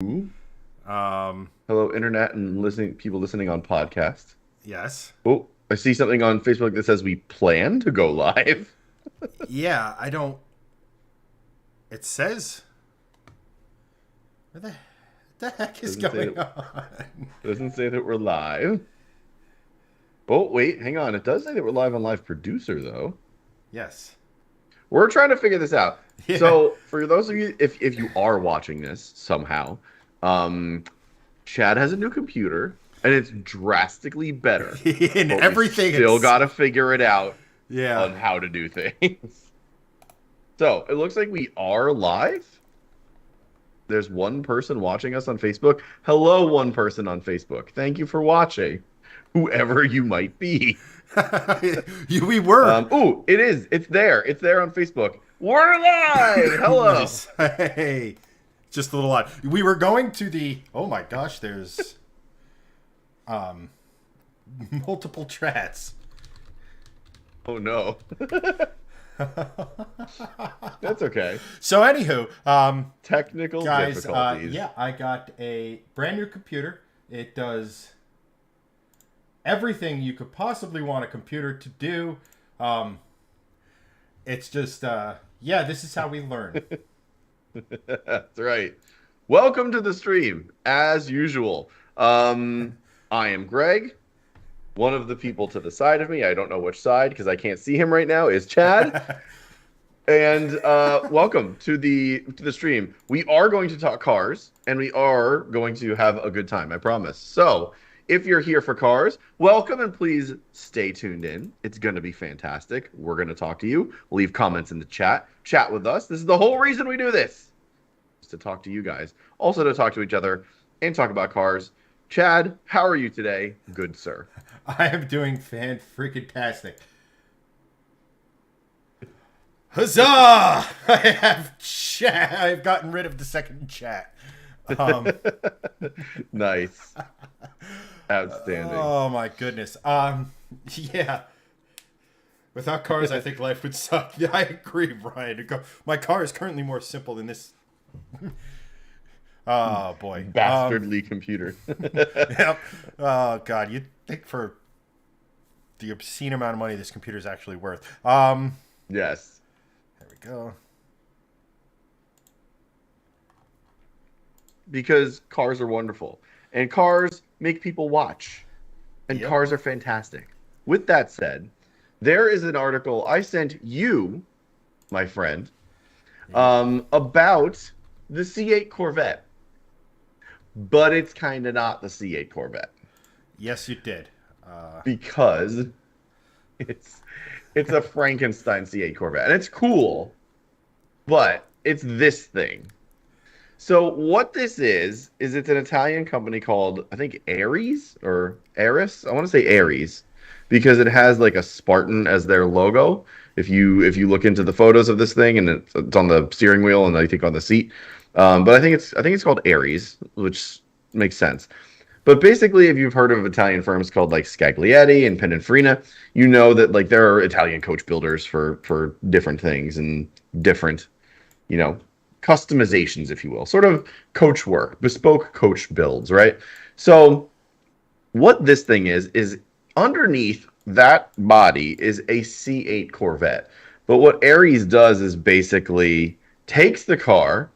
Um, Hello, internet and people listening on podcast. yes. Oh, I see something on Facebook that says we plan to go live. Yeah, I don't. It says. What the heck is Doesn't say going that on? doesn't say that we're live. Oh, wait, hang on. It does say that we're live on Live Producer though. Yes. We're trying to figure this out. Yeah. So, for those of you if you are watching this somehow, um Chad has a new computer and it's drastically better, In but we everything, still it's. got to figure it out Yeah. on how to do things. So, it looks like we are live. There's one person watching us on Facebook. Hello, one person on Facebook. Thank you for watching, whoever you might be. We were. Oh, it is. It's there. It's there on Facebook. We're live. Hello. Nice. Hey. Just a little odd. We were going to the. Oh my gosh, there's. Um. Multiple trats. Oh no. That's okay. So, anywho, Technical guys, difficulties. yeah, I got a brand new computer. It does everything you could possibly want a computer to do. Um, it's just, yeah, this is how we learn. That's right. Welcome to the stream, as usual. I am Greg. One of the people to the side of me, I don't know which side because I can't see him right now, is Chad. And welcome to the stream. We are going to talk cars, and we are going to have a good time, I promise. So, if you're here for cars, welcome, and please stay tuned in. It's going to be fantastic. We're going to talk to you. Leave comments in the chat with us. This is the whole reason we do this, is to talk to you guys, also to talk to each other and talk about cars. Chad, how are you today, good sir? I am doing fan freaking tastic. Huzzah! I've gotten rid of the second chat. Um, Nice, outstanding. oh my goodness. Yeah. Without cars, I think life would suck. Yeah, I agree, Brian. My car is currently more simple than this. Oh boy. Bastardly computer. Yep. Oh god, you'd think for the obscene amount of money this computer is actually worth. Yes. There we go. Because cars are wonderful and cars make people watch and Yep. cars are fantastic. With that said, there is an article I sent you, my friend, Yep. about the C8 Corvette, but it's kind of not the C8 Corvette Yes, you did. because it's it's a Frankenstein C8 Corvette and it's cool, but it's this thing. So what this is it's an Italian company called, I think, Ares or Aris. I want to say Ares because it has like a Spartan as their logo. If you look into the photos of this thing and it's on the steering wheel and I think on the seat, but I think it's called Ares, which makes sense. But basically, if you've heard of Italian firms called like Scaglietti and Pininfarina, you know that like there are Italian coach builders for different things and different, you know, customizations, if you will, sort of coach work, bespoke coach builds, right? So what this thing is underneath that body is a C8 Corvette. But what Ares does is basically takes the car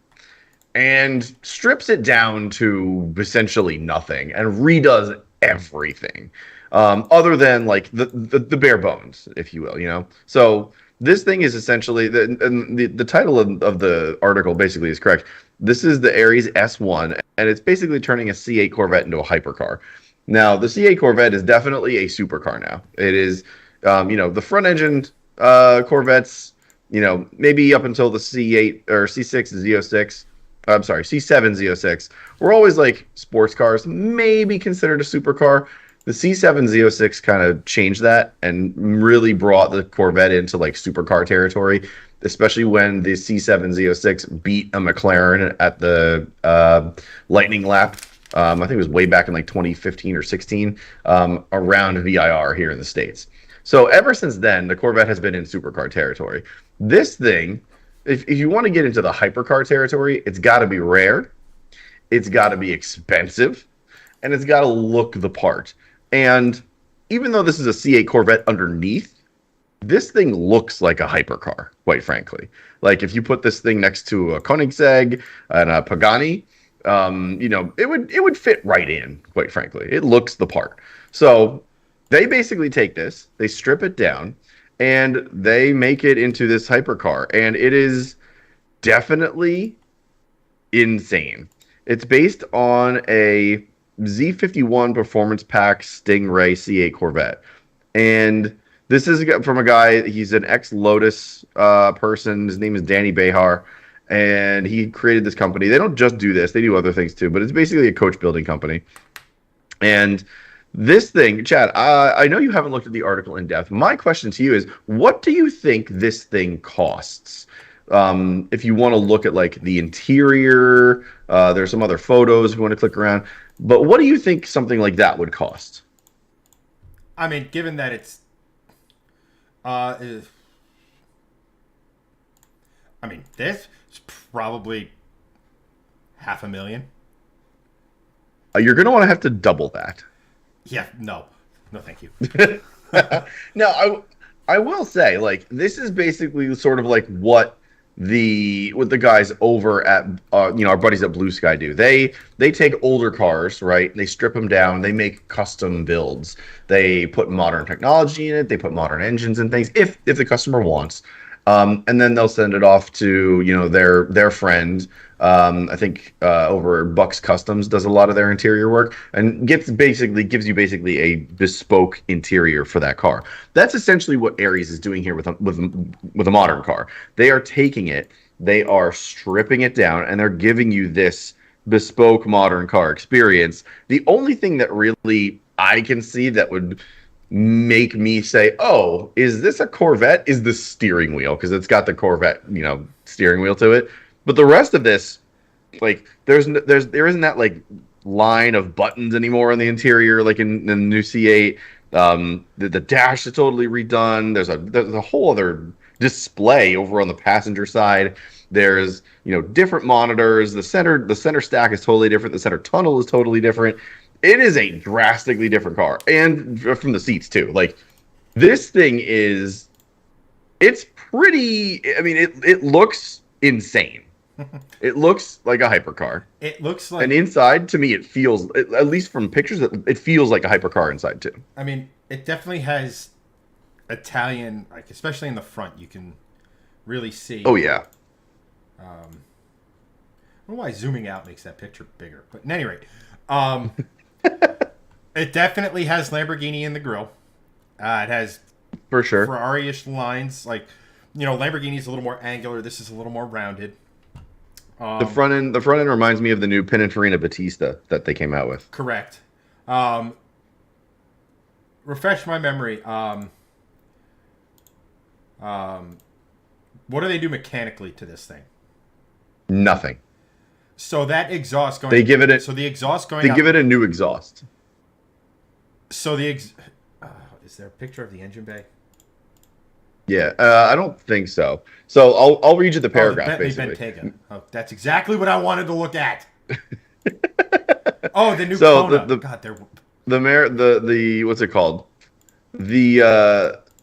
and strips it down to essentially nothing and redoes everything, other than like the bare bones, if you will, you know. So this thing is essentially the title of the article basically is correct. This is the Ares S1, and it's basically turning a C8 Corvette into a hypercar. Now, the C8 Corvette is definitely a supercar now. It is, the front engined Corvettes, maybe up until the C8 or C6 Z06. I'm sorry, C7 Z06. We're always like sports cars, maybe considered a supercar. The C7 Z06 kind of changed that and really brought the Corvette into like supercar territory, especially when the C7 Z06 beat a McLaren at the Lightning Lap. I think it was way back in like 2015 or 16, around VIR here in the States. So ever since then, the Corvette has been in supercar territory. This thing, if you want to get into the hypercar territory, it's got to be rare. it's got to be expensive, and it's got to look the part. And even though this is a C8 Corvette underneath, this thing looks like a hypercar, quite frankly. Like if you put this thing next to a Koenigsegg and a Pagani, it would fit right in, quite frankly. It looks the part. So they basically take this, they strip it down, and they make it into this hypercar, and it is definitely insane. It's based on a Z51 Performance Pack Stingray C8 Corvette. And this is from a guy, he's an ex-Lotus person. His name is Danny Behar. And he created this company. They don't just do this, they do other things too, but it's basically a coach building company. And this thing, Chad, I know you haven't looked at the article in depth. My question to you is, what do you think this thing costs? If you want to look at like the interior, there's some other photos if you want to click around. But what do you think something like that would cost? I mean, given that it's, I mean, this is probably $500,000. You're going to want to have to double that. Yeah, no, thank you. Now, I will say, like, this is basically sort of like what the guys over at our buddies at Blue Sky do. They take older cars, right? They strip them down. They make custom builds. They put modern technology in it. They put modern engines and things if the customer wants. And then they'll send it off to their friend. I think over Bucks Customs does a lot of their interior work and gives you basically a bespoke interior for that car. That's essentially what Aries is doing here with a modern car. They are taking it, they are stripping it down, and they're giving you this bespoke modern car experience. The only thing that really I can see that would make me say, "Oh, is this a Corvette?" is the steering wheel, because it's got the Corvette, steering wheel to it. But the rest of this, like, there isn't that like line of buttons anymore on the interior, like in the new C8. The dash is totally redone. There's a whole other display over on the passenger side. There's different monitors. The center stack is totally different. The center tunnel is totally different. It is a drastically different car, and from the seats too. Like, this thing it's pretty. I mean, it looks insane. It looks like a hypercar. It looks like, and inside, to me, it feels, at least from pictures, it feels like a hypercar inside too. I mean, it definitely has Italian, like, especially in the front, you can really see. Oh yeah. I don't know why zooming out makes that picture bigger, but at any rate, it definitely has Lamborghini in the grille. It has for sure Ferrari-ish lines, like, Lamborghini's a little more angular. This is a little more rounded. The front end reminds me of the new Pininfarina Battista that they came out with. Correct. Refresh my memory. What do they do mechanically to this thing? Nothing. So that exhaust going. They give it a, so the exhaust going. They out, give it a new exhaust. So is there a picture of the engine bay? Yeah, I don't think so. So I'll read you the paragraph. Basically, Bentayga. Oh, that's exactly what I wanted to look at. Oh, the new so Kona. God, the what's it called?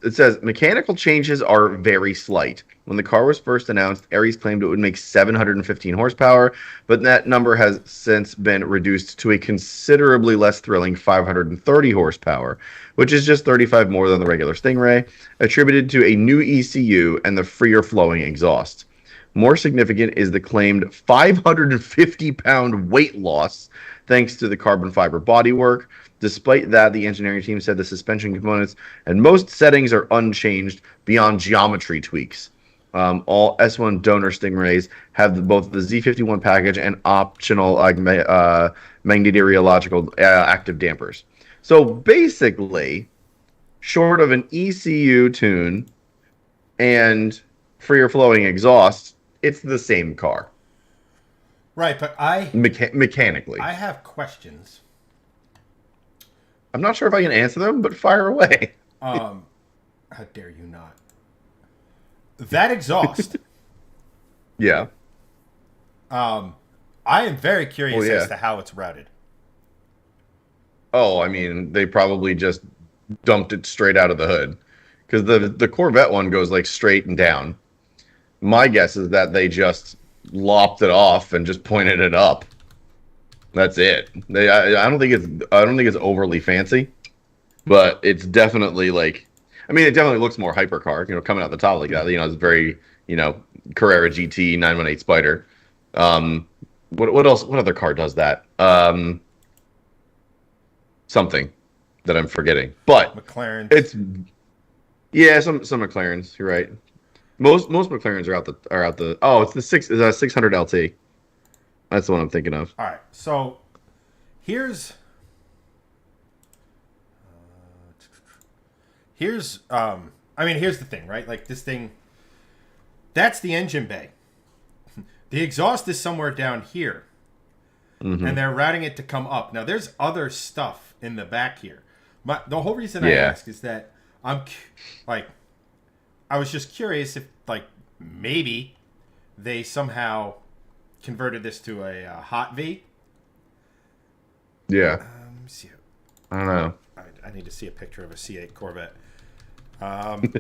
It says mechanical changes are very slight. When the car was first announced, Aries claimed it would make 715 horsepower, but that number has since been reduced to a considerably less thrilling 530 horsepower, which is just 35 more than the regular Stingray, attributed to a new ECU and the freer flowing exhaust. More significant is the claimed 550-pound weight loss thanks to the carbon fiber bodywork. Despite that, the engineering team said the suspension components and most settings are unchanged beyond geometry tweaks. All S1 donor Stingrays have both the Z51 package and optional magnetoreological active dampers. So basically, short of an ECU tune and freer flowing exhaust, it's the same car. Right, but mechanically, I have questions. I'm not sure if I can answer them, but fire away. How dare you not? That exhaust. Yeah. I I am very Well, curious as yeah. to how it's routed. Oh, I mean, they probably just dumped it straight out of the hood because the Corvette one goes like straight and down. My guess is that they just lopped it off and just pointed it up. That's it. I don't think it's overly fancy, but it's definitely like, I mean, it definitely looks more hypercar. Coming out the top like that. It's very Carrera GT 918 Spider. What else? What other car does that? Something that I'm forgetting, but McLaren's. it's yeah, some McLarens. You're right. Most McLarens are out the. Oh, it's the 600 LT. That's the one I'm thinking of. All right, so here's here's the thing, right? Like this thing, that's the engine bay. The exhaust is somewhere down here, and Hmm. they're routing it to come up. Now, there's other stuff in the back here. The whole reason I Yeah, ask is that like, I was just curious if, like, maybe they somehow converted this to a hot V. yeah. Let me see. I don't know. I need to see a picture of a C8 Corvette. Um,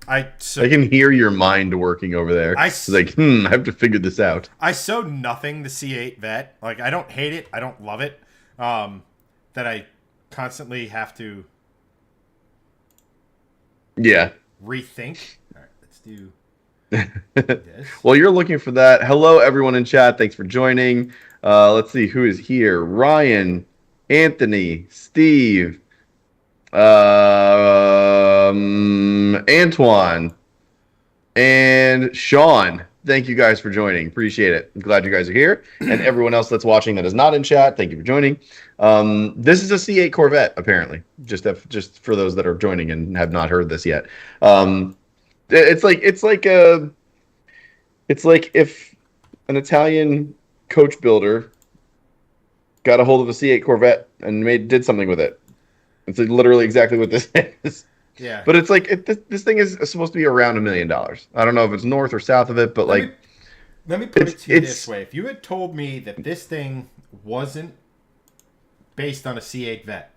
I I so can hear your mind working over there. I It's like, I have to figure this out. I so nothing the C8 vet. Like, I don't hate it. I don't love it. That I constantly have to Yeah. rethink. All right, let's do this. Well, you're looking for that. Hello, everyone in chat. Thanks for joining. Let's see who is here. Ryan, Anthony, Steve, Antoine, and Sean. Thank you guys for joining. Appreciate it. I'm glad you guys are here. And everyone else that's watching that is not in chat, thank you for joining. This is a C8 Corvette, apparently. Just for those that are joining and have not heard this yet. It's like if an Italian coach builder got a hold of a C8 Corvette and did something with it. It's literally exactly what this is. Yeah. But it's like this thing is supposed to be around $1 million. I don't know if it's north or south of it, but Let me like let me put it's it to you it's this way: if you had told me that this thing wasn't based on a C8 vet,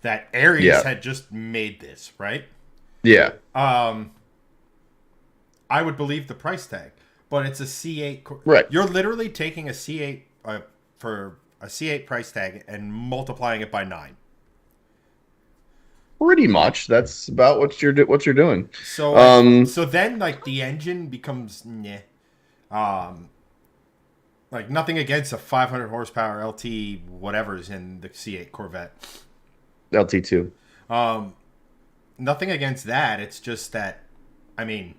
that Aries yeah, had just made this, right? yeah, Um, I would believe the price tag, but it's a C8. right. You're literally taking a C8 for a C8 price tag and multiplying it by 9. Pretty much. That's about what you're doing. So Um, so then, like, the engine becomes meh. Um, like, nothing against a 500 horsepower LT whatever's in the C8 Corvette. LT2. Um, Nothing against that. It's just that, I mean,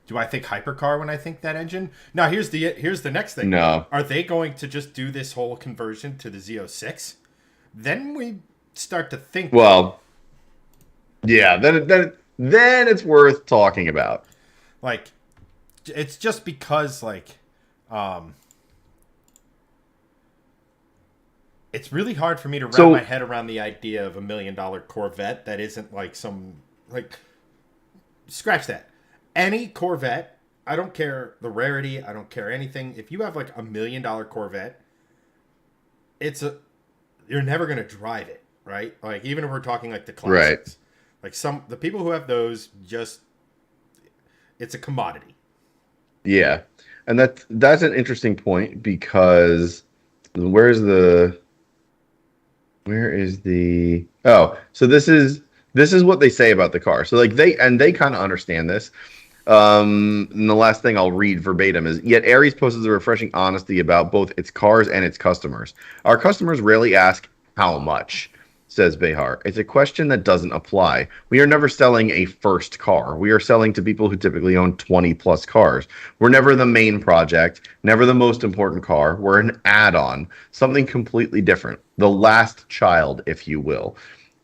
do I think hypercar when I think that engine? Now, here's the next thing. No. Are they going to just do this whole conversion to the Z06? Then we start to think, Well, yeah. Then it's worth talking about. like, it's just because, like, um, it's really hard for me to wrap my So head around the idea of $1 million Corvette that isn't like some, like, scratch that. Any Corvette, I don't care the rarity, I don't care anything. If you have like $1 million Corvette, you're never gonna drive it, right? Like, even if we're talking like the right. classics, like the people who have those, just, it's a commodity. Yeah. And that's an interesting point because where is the oh, so this is what they say about the car. So like they kind of understand this. And the last thing I'll read verbatim is, yet Aries possesses a refreshing honesty about both its cars and its customers. Our customers rarely ask how much, says Behar. It's a question that doesn't apply. We are never selling a first car. We are selling to people who typically own 20 plus cars. We're never the main project, never the most important car. We're an add-on, something completely different. The last child, if you will.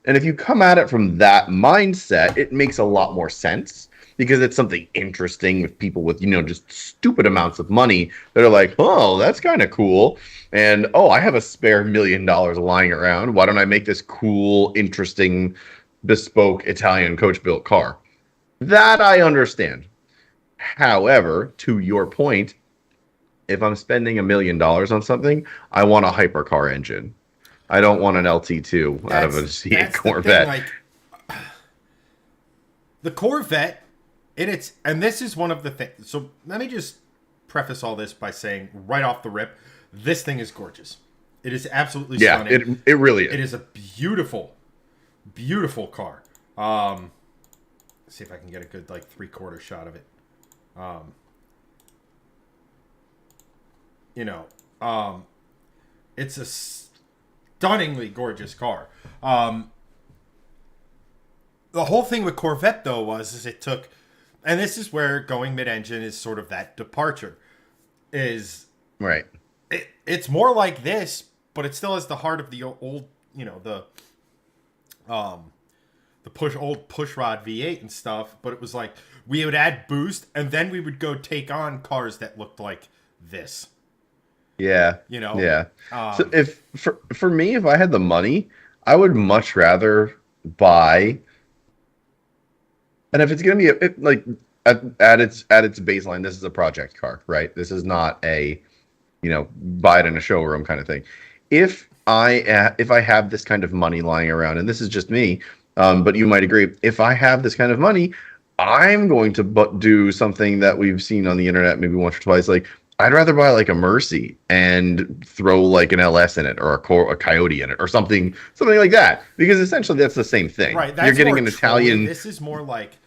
And if you come at it from that mindset, it makes a lot more sense because it's something interesting with people with, just stupid amounts of money that are like, oh, that's kind of cool. And, oh, I have a spare $1 million lying around. Why don't I make this cool, interesting, bespoke Italian coach built car? That I understand. However, to your point, if I'm spending $1 million on something, I want a hypercar engine. I don't want an LT2 out of a C8 That's the thing. Corvette. Like the Corvette, and this is one of the things. So let me just preface all this by saying right off the rip, this thing is gorgeous. It is absolutely Yeah, stunning. it really is. It is a beautiful, beautiful car. Let's see if I can get a good like 3/4 shot of it. Um, you know, it's a stunningly gorgeous car. The whole thing with Corvette though is it took, and this is where going mid-engine is sort of that departure. Is Right. it's more like this, but it still has the heart of the old, the old pushrod V8 and stuff. But it was like we would add boost, and then we would go take on cars that looked like this. Yeah. You know? Yeah. So if for me, if I had the money, I would much rather buy. And if it's going to be like at its baseline, this is a project car, right? This is not a, buy it in a showroom kind of thing. If I have this kind of money lying around, and this is just me, but you might agree, if I have this kind of money, I'm going to do something that we've seen on the internet maybe once or twice. Like I'd rather buy like a Mercy and throw like an LS in it or a Coyote in it or something like that, because essentially that's the same thing. Right. That's You're getting more an Italian. This is more like.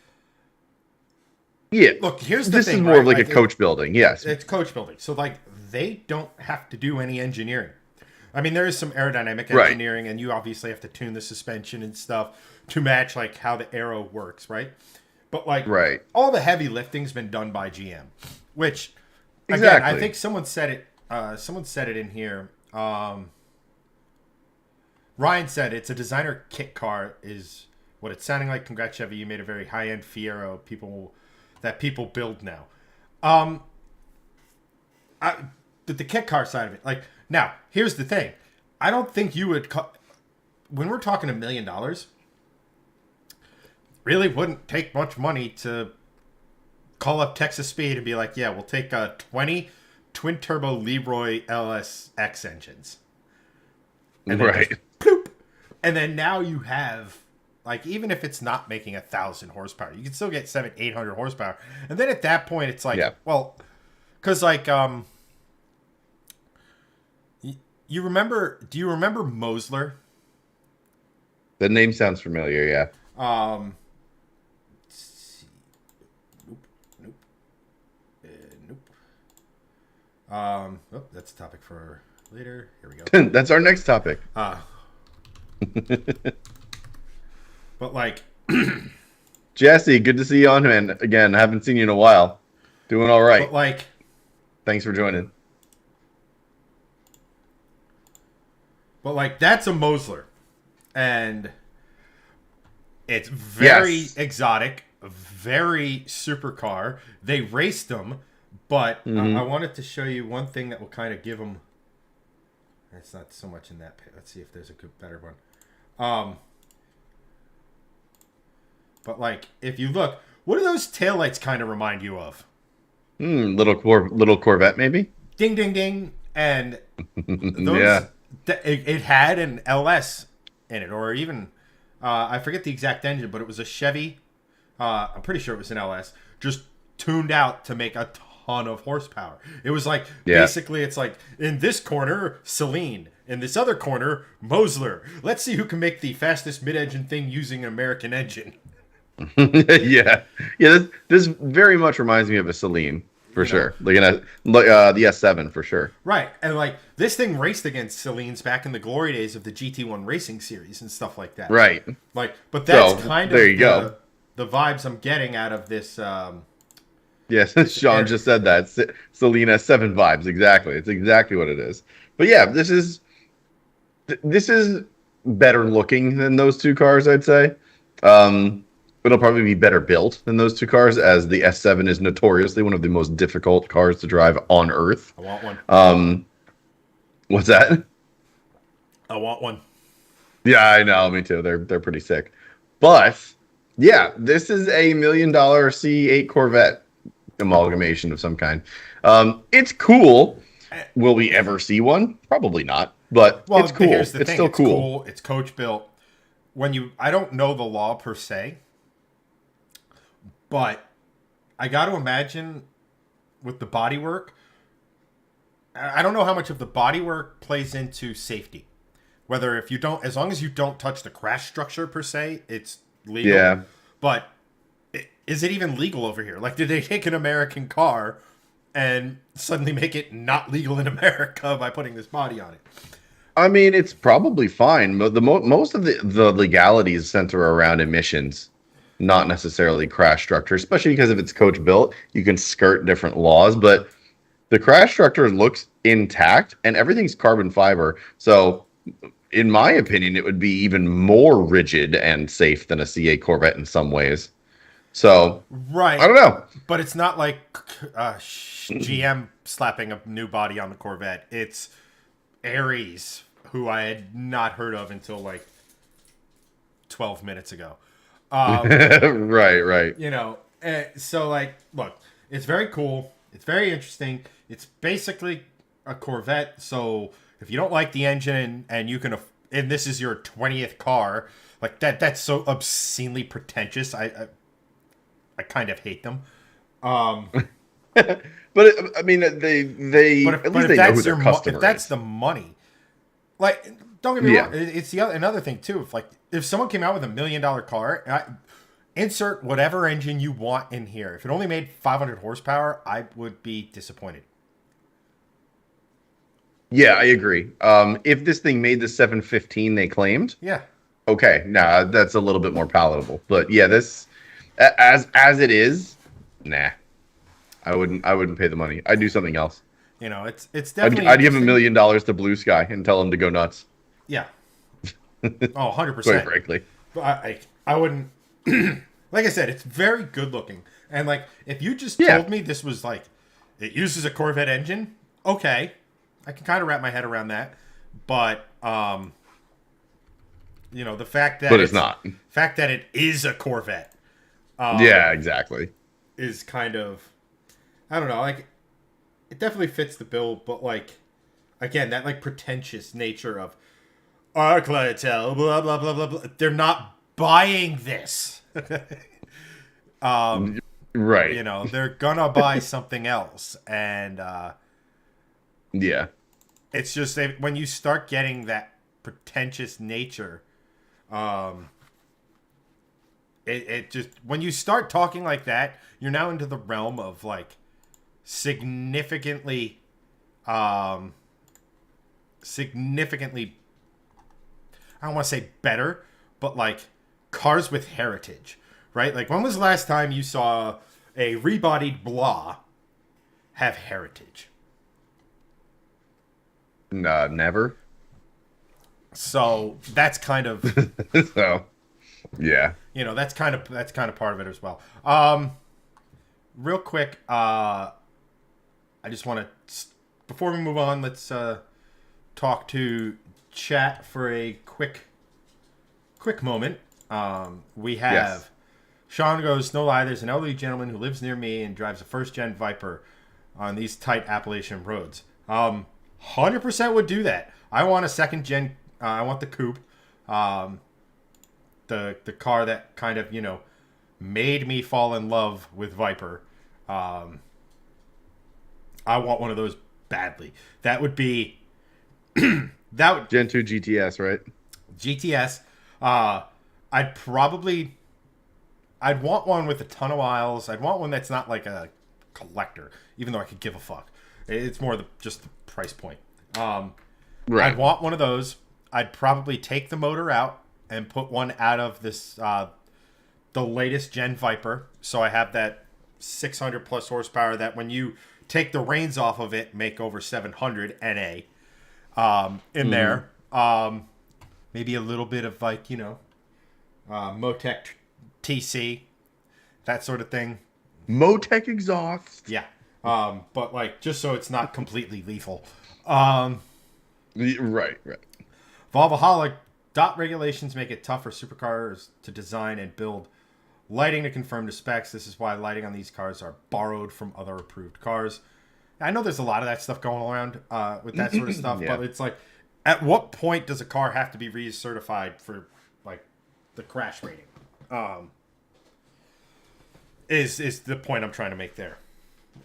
Yeah. Look, here's the this thing. This is more right? of like a coach building. Yes. It's coach building. So like they don't have to do any engineering. I mean, there is some aerodynamic engineering, and you obviously have to tune the suspension and stuff to match like how the aero works, right? But like all the heavy lifting's been done by GM, which again, I think someone said it. Someone said it in here. Ryan said it's a designer kit car is what it's sounding like. Congrats, Chevy! You made a very high end Fiero that people build now. But the kit car side of it, like now, here's the thing. I don't think you would when we're talking $1 million. Really wouldn't take much money to call up Texas Speed and be like, yeah, we'll take 20 twin turbo Leroy LSX engines. And then just, ploop, and then now you have, like, even if it's not making 1,000 horsepower, you can still get 700-800 horsepower. And then at that point, it's like, well, because like, do you remember Mosler? The name sounds familiar, yeah. Nope. That's a topic for later. Here we go. That's our next topic. But like, Jesse, good to see you on, man. Again, I haven't seen you in a while. Doing all right. But like, thanks for joining. But like, that's a Mosler, and it's very exotic, very supercar. They raced them. But I wanted to show you one thing that will kind of give them. It's not so much in that. Let's see if there's a good, better one. But like, if you look, what do those taillights kind of remind you of? Little Corvette, maybe. Ding, ding, ding, and those. It had an LS in it, or even I forget the exact engine, but it was a Chevy. I'm pretty sure it was an LS, just tuned out to make a ton of horsepower. It was like basically it's like in this corner Celine, in this other corner Mosler. Let's see who can make the fastest mid-engine thing using an American engine. yeah. This very much reminds me of a Celine for sure. Like the S7 for sure. Right, and like this thing raced against Celines back in the glory days of the GT1 racing series and stuff like that. Right. Like, but that's kind of the vibes I'm getting out of this. Yes, Sean just said that. Selena 7 vibes, exactly. It's exactly what it is. But yeah, this is better looking than those two cars, I'd say. It'll probably be better built than those two cars, as the S7 is notoriously one of the most difficult cars to drive on Earth. I want one. What's that? I want one. Yeah, I know. Me too. They're pretty sick. But yeah, this is a $1 million C8 Corvette amalgamation of some kind. It's cool. Will we ever see one? Probably not, but it's Well, here's cool. the It's thing. still It's cool. cool. It's coach built. I don't know the law per se, but I got to imagine with the bodywork, I don't know how much of the bodywork plays into safety. Whether if you don't, as long as you don't touch the crash structure per se, it's legal. Yeah. But is it even legal over here? Like, did they take an American car and suddenly make it not legal in America by putting this body on it? I mean, it's probably fine, but most of the legalities center around emissions, not necessarily crash structure, especially because if it's coach built, you can skirt different laws, but the crash structure looks intact and everything's carbon fiber. So, in my opinion, it would be even more rigid and safe than a C8 Corvette in some ways. So, I Right, don't know. but it's not like GM slapping a new body on the Corvette. It's Aries, who I had not heard of until like 12 minutes ago. Right, right. So like, look, it's very cool. It's very interesting. It's basically a Corvette. So if you don't like the engine and you can, and this is your 20th car, like that's so obscenely pretentious. I kind of hate them. But I mean, they But at if, least but they if know who that's their your customer if that's is. the money, like don't get me Yeah. wrong, it's another thing too. If someone came out with $1 million car, insert whatever engine you want in here. If it only made 500 horsepower, I would be disappointed. Yeah, I agree. If this thing made the 715 they claimed, Yeah, okay, nah, that's a little bit more palatable. But yeah, this as it is, nah, I wouldn't pay the money. I'd do something else. it's I'd, definitely I'd give $1 interesting. million to Blue Sky and tell him to go nuts. Yeah. Oh, Quite 100%. frankly. But I wouldn't. Like I said, it's very good looking. And like, if you just Yeah, told me this was like, it uses a Corvette engine, okay, I can kind of wrap my head around that. But the but it's not. fact that it is a Corvette Yeah, exactly. is kind of, I don't know, like it definitely fits the bill. But like, again, that like pretentious nature of our clientele, blah blah blah blah blah. They're not buying this. Right. They're gonna buy something else, and Yeah. it's just when you start getting that pretentious nature, it just when you start talking like that, you're now into the realm of like significantly, significantly. I don't want to say better, but like cars with heritage, right? Like when was the last time you saw a rebodied blah have heritage? Nah, never. So that's kind of So, yeah. that's kind of part of it as well. Real quick, I just want to before we move on, let's talk to chat for a quick moment. We have Yes. Sean goes, no lie, there's an elderly gentleman who lives near me and drives a first gen Viper on these tight Appalachian roads. 100% would do that. I want a second gen. I want the coupe, the car that kind of made me fall in love with Viper. I want one of those badly. That would be that would Gen 2 GTS, right? GTS. I'd probably I'd want one with a ton of miles. I'd want one that's not like a collector, even though I could give a fuck. It's more just the price point. Right. I'd want one of those. I'd probably take the motor out and put one out of this the latest gen Viper, so I have that 600 plus horsepower that when you take the reins off of it, make over 700 NA in there. Maybe a little bit of like Motec TC, that sort of thing. Motec exhaust. Yeah. But like just so it's not completely lethal. Right, right. Volvoholic dot regulations make it tough for supercars to design and build lighting to conform to specs. This is why lighting on these cars are borrowed from other approved cars. I know there's a lot of that stuff going around with that sort of stuff, Yeah. but it's like, at what point does a car have to be recertified for like the crash rating? Um, is the point I'm trying to make there?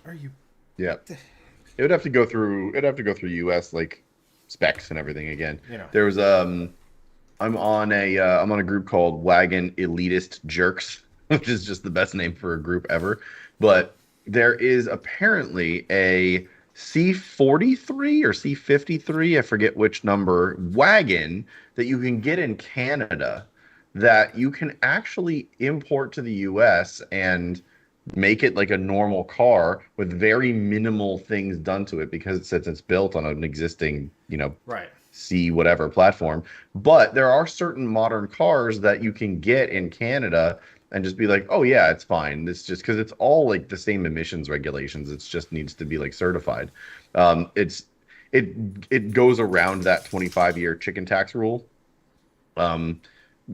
Are you? Yeah. It would have to go through it'd have to go through US like specs and everything again. You know. There was I'm on a group called Wagon Elitist Jerks, which is just the best name for a group ever. But there is apparently a C43 or C53, I forget which number, wagon that you can get in Canada that you can actually import to the US and make it like a normal car with very minimal things done to it because since it's built on an existing, Right. C whatever platform. But there are certain modern cars that you can get in Canada and just be like, oh yeah, it's fine. It's just because it's all like the same emissions regulations. It just needs to be like certified. It's it it goes around that 25-year chicken tax rule. Um,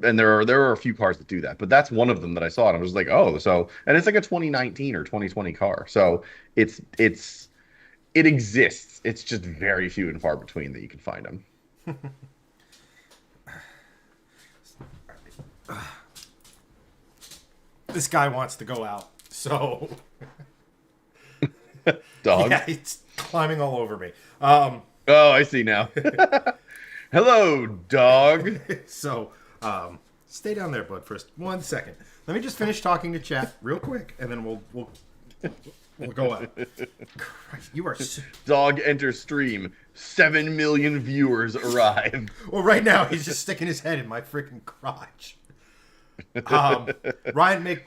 and there are a few cars that do that, but that's one of them that I saw, and I was like, oh, so and it's like a 2019 or 2020 car, so it exists. It's just very few and far between that you can find them. This guy wants to go out, so Dog. yeah, he's climbing all over me. Oh, I see now. Hello, dog. So stay down there, bud. First, 1 second. Let me just finish talking to chat real quick, and then we'll go out. Christ, you are. Dog enters stream. 7 million viewers arrive. Well, right now he's just sticking his head in my freaking crotch. Um,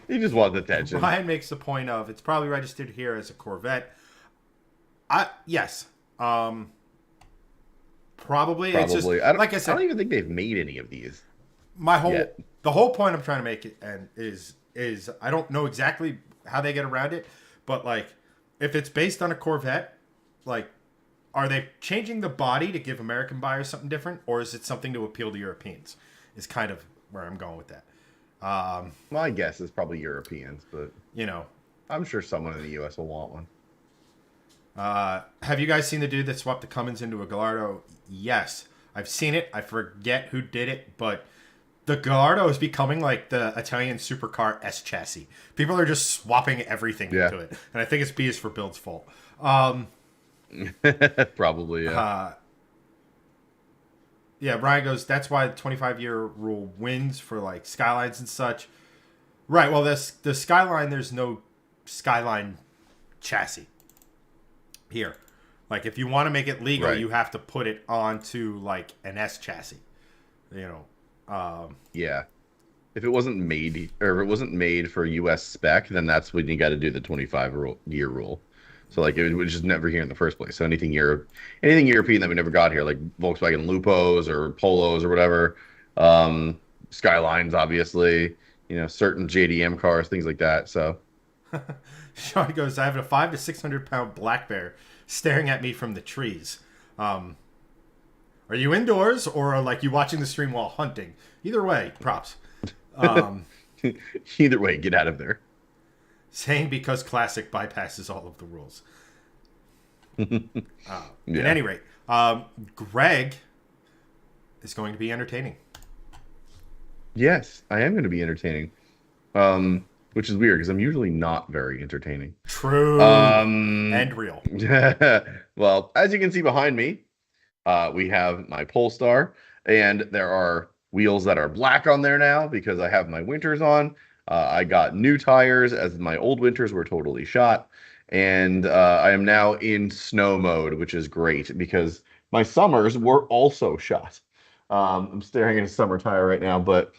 He just wants attention. Ryan makes the point of it's probably registered here as a Corvette. Yes. Probably. It's just, like I said, I don't even think they've made any of these. Yet. The whole point I'm trying to make it and is I don't know exactly how they get around it, but like if it's based on a Corvette, like are they changing the body to give American buyers something different, or is it something to appeal to Europeans? Is kind of where I'm going with that. My guess is probably Europeans, but You know, I'm sure someone in the US will want one. have you guys seen the dude that swapped the Cummins into a Gallardo? Yes, I've seen it. I forget who did it, but the Gallardo is becoming like the Italian supercar S chassis. People are just swapping everything into it, and I think it's B is for Build's fault. Probably, yeah. Yeah, Brian goes, that's why the 25-year rule wins for like Skylines and such. Right, well, the Skyline, there's no Skyline chassis here. Like, if you want to make it legal, Right. you have to put it onto like an S chassis. Yeah. If it wasn't made or if it wasn't made for US spec, then that's when you got to do the 25-year rule. So like it was just never here in the first place. So anything European that we never got here, like Volkswagen Lupos or Polos or whatever, Skylines, obviously, certain JDM cars, things like that. So Sean goes, I have a 500 to 600 pound black bear staring at me from the trees. Are you indoors or are like you watching the stream while hunting? Either way, props. either way, get out of there. Saying because classic bypasses all of the rules. At Yeah. any rate, Greg is going to be entertaining. Yes, I am going to be entertaining. Which is weird because I'm usually not very entertaining. True and real. Well, as you can see behind me, we have my Polestar, and there are wheels that are black on there now because I have my winters on. I got new tires as my old winters were totally shot, and I am now in snow mode, which is great because my summers were also shot. I'm staring at a summer tire right now, but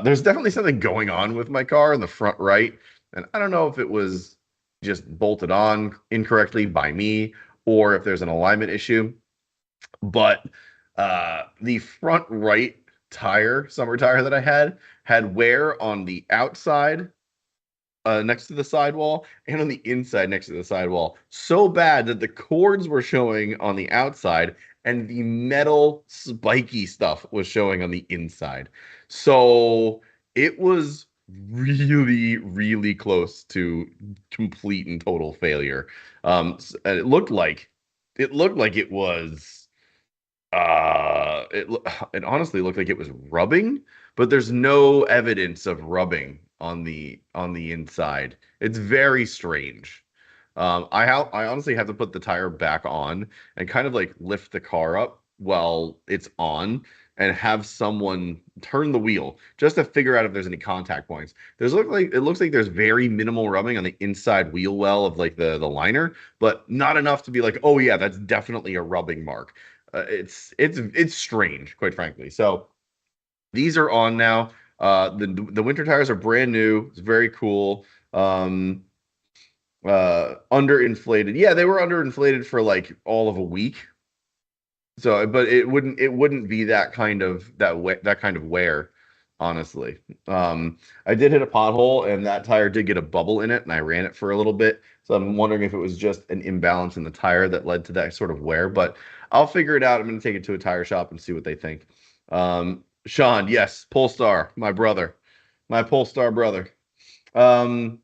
there's definitely something going on with my car in the front right, and I don't know if it was just bolted on incorrectly by me or if there's an alignment issue. But the front right summer tire that I had wear on the outside next to the sidewall and on the inside next to the sidewall. So bad that the cords were showing on the outside and the metal spiky stuff was showing on the inside. So it was really, really close to complete and total failure. And it looked like it was it honestly looked like it was rubbing, but there's no evidence of rubbing on the inside. It's very strange. I honestly have to put the tire back on and kind of like lift the car up while it's on and have someone turn the wheel just to figure out if there's any contact points. It looks like there's very minimal rubbing on the inside wheel well of like the liner, but not enough to be like, oh yeah, that's definitely a rubbing mark. It's strange, quite frankly. So these are on now. The winter tires are brand new. It's very cool. Um, Underinflated. Yeah, they were underinflated for like all of a week. So, but it wouldn't be that kind of wear, honestly. I did hit a pothole and that tire did get a bubble in it, and I ran it for a little bit. So I'm wondering if it was just an imbalance in the tire that led to that sort of wear. But I'll figure it out. I'm going to take it to a tire shop and see what they think. Sean, yes, Polestar, my brother, my Polestar brother. Um,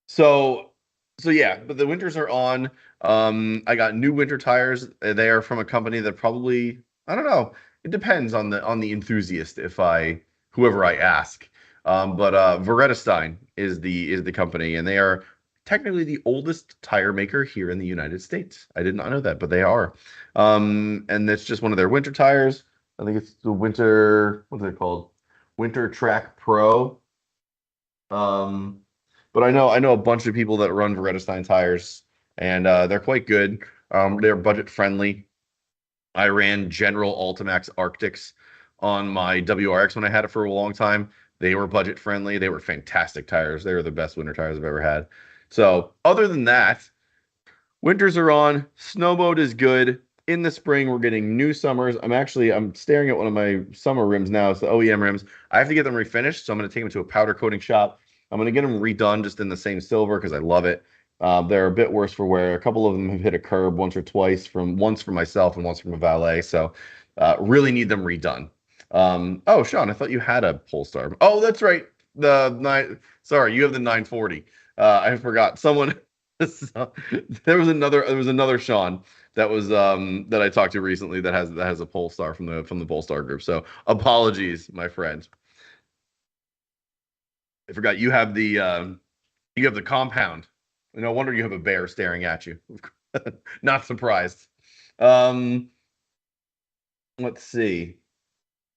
so so yeah, but the winters are on. I got new winter tires. They are from a company that probably, I don't know. It depends on the enthusiast if I whoever I ask. But Veredestein is the company, and they are technically the oldest tire maker here in the United States. I did not know that, but they are. And it's just one of their winter tires. I think it's the winter, what's it called? Winter Track Pro. Um, but I know a bunch of people that run Veredestein tires, and they're quite good. They're budget friendly. I ran General Ultimax Arctics on my WRX when I had it for a long time. They were budget friendly. They were fantastic tires. They were the best winter tires I've ever had. So other than that, winters are on. Snow mode is good. In the spring, we're getting new summers. I'm staring at one of my summer rims now. It's the OEM rims. I have to get them refinished, so I'm going to take them to a powder coating shop. I'm going to get them redone just in the same silver because I love it. They're a bit worse for wear. A couple of them have hit a curb once or twice, from once for myself and once from a valet. So really need them redone. Oh, Sean, I thought you had a Polestar. Oh, that's right. The nine. Sorry, you have the 940. I forgot. Someone so, there was another Sean that I talked to recently that has a Polestar from the Polestar group. So apologies, my friend. I forgot you have the compound. No wonder you have a bear staring at you. Not surprised. Um, let's see.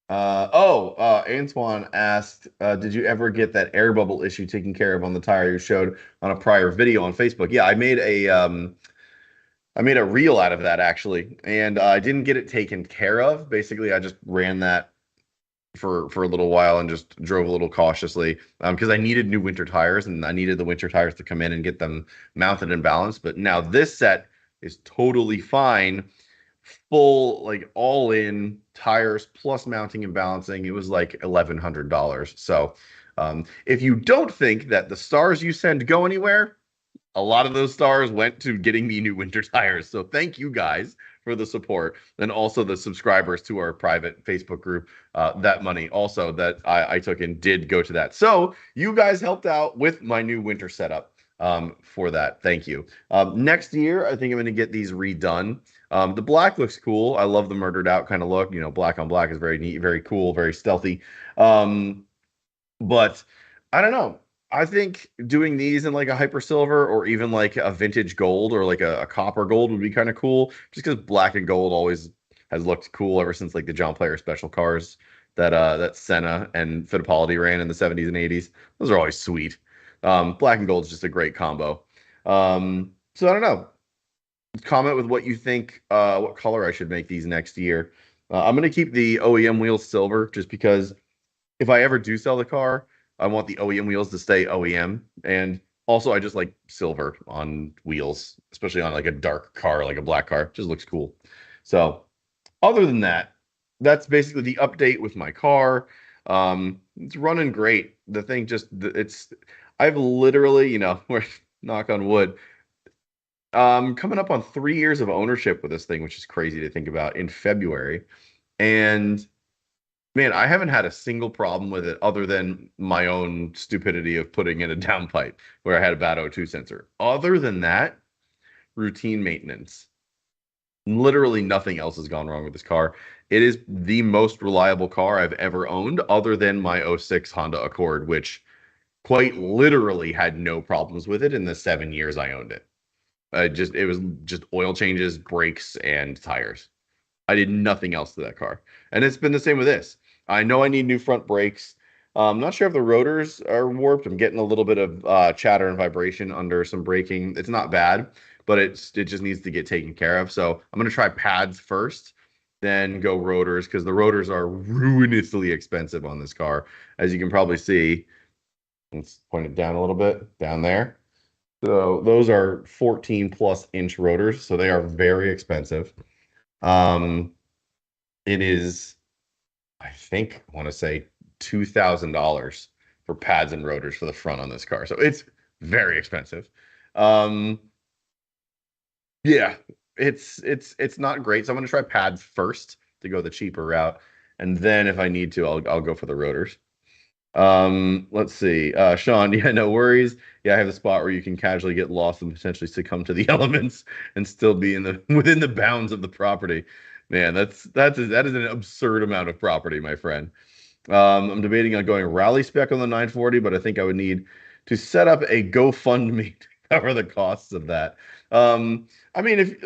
Antoine asked, did you ever get that air bubble issue taken care of on the tire you showed on a prior video on Facebook? Yeah, I made a reel out of that actually, and I didn't get it taken care of. Basically, I just ran that for a little while and just drove a little cautiously because I needed new winter tires and I needed the winter tires to come in and get them mounted and balanced. But now this set is totally fine, full like all in tires plus mounting and balancing. It was like $1,100. So if you don't think that the stars you send go anywhere, a lot of those stars went to getting me new winter tires. So thank you guys for the support and also the subscribers to our private Facebook group. That money also that I took in did go to that. So you guys helped out with my new winter setup for that. Thank you. Next year, I think I'm going to get these redone. The black looks cool. I love the murdered out kind of look. Black on black is very neat, very cool, very stealthy. But I don't know. I think doing these in like a hyper silver or even like a vintage gold or like a copper gold would be kind of cool. Just because black and gold always has looked cool ever since like the John Player special cars that Senna and Fittipaldi ran in the 70s and 80s. Those are always sweet. Black and gold is just a great combo. So I don't know. Comment with what you think, what color I should make these next year. I'm gonna keep the OEM wheels silver just because if I ever do sell the car, I want the OEM wheels to stay OEM. And also, I just like silver on wheels, especially on like a dark car, like a black car. Just looks cool. So, other than that, that's basically the update with my car. It's running great. The thing just, I've literally, we're knock on wood, coming up on 3 years of ownership with this thing, which is crazy to think about in February. And Man, I haven't had a single problem with it other than my own stupidity of putting in a downpipe where I had a bad O2 sensor. Other than that, routine maintenance. Literally nothing else has gone wrong with this car. It is the most reliable car I've ever owned, other than my '06 Honda Accord, which quite literally had no problems with it in the 7 years I owned it. It was just oil changes, brakes, and tires. I did nothing else to that car. And it's been the same with this. I know I need new front brakes. I'm not sure if the rotors are warped. I'm getting a little bit of chatter and vibration under some braking. It's not bad, but it just needs to get taken care of. So I'm going to try pads first, then go rotors, because the rotors are ruinously expensive on this car. As you can probably see, let's point it down a little bit, down there. So those are 14 plus inch rotors. So they are very expensive. Um, it is, I think, I want to say $2,000 for pads and rotors for the front on this car. So it's very expensive. Um, yeah, it's not great. So I'm gonna try pads first to go the cheaper route, and then if I need to, I'll go for the rotors. Let's see. Sean, yeah, no worries. Yeah, I have a spot where you can casually get lost and potentially succumb to the elements and still be in the within the bounds of the property. Man, that is an absurd amount of property, my friend. I'm debating on going rally spec on the 940, but I think I would need to set up a GoFundMe to cover the costs of that. I mean,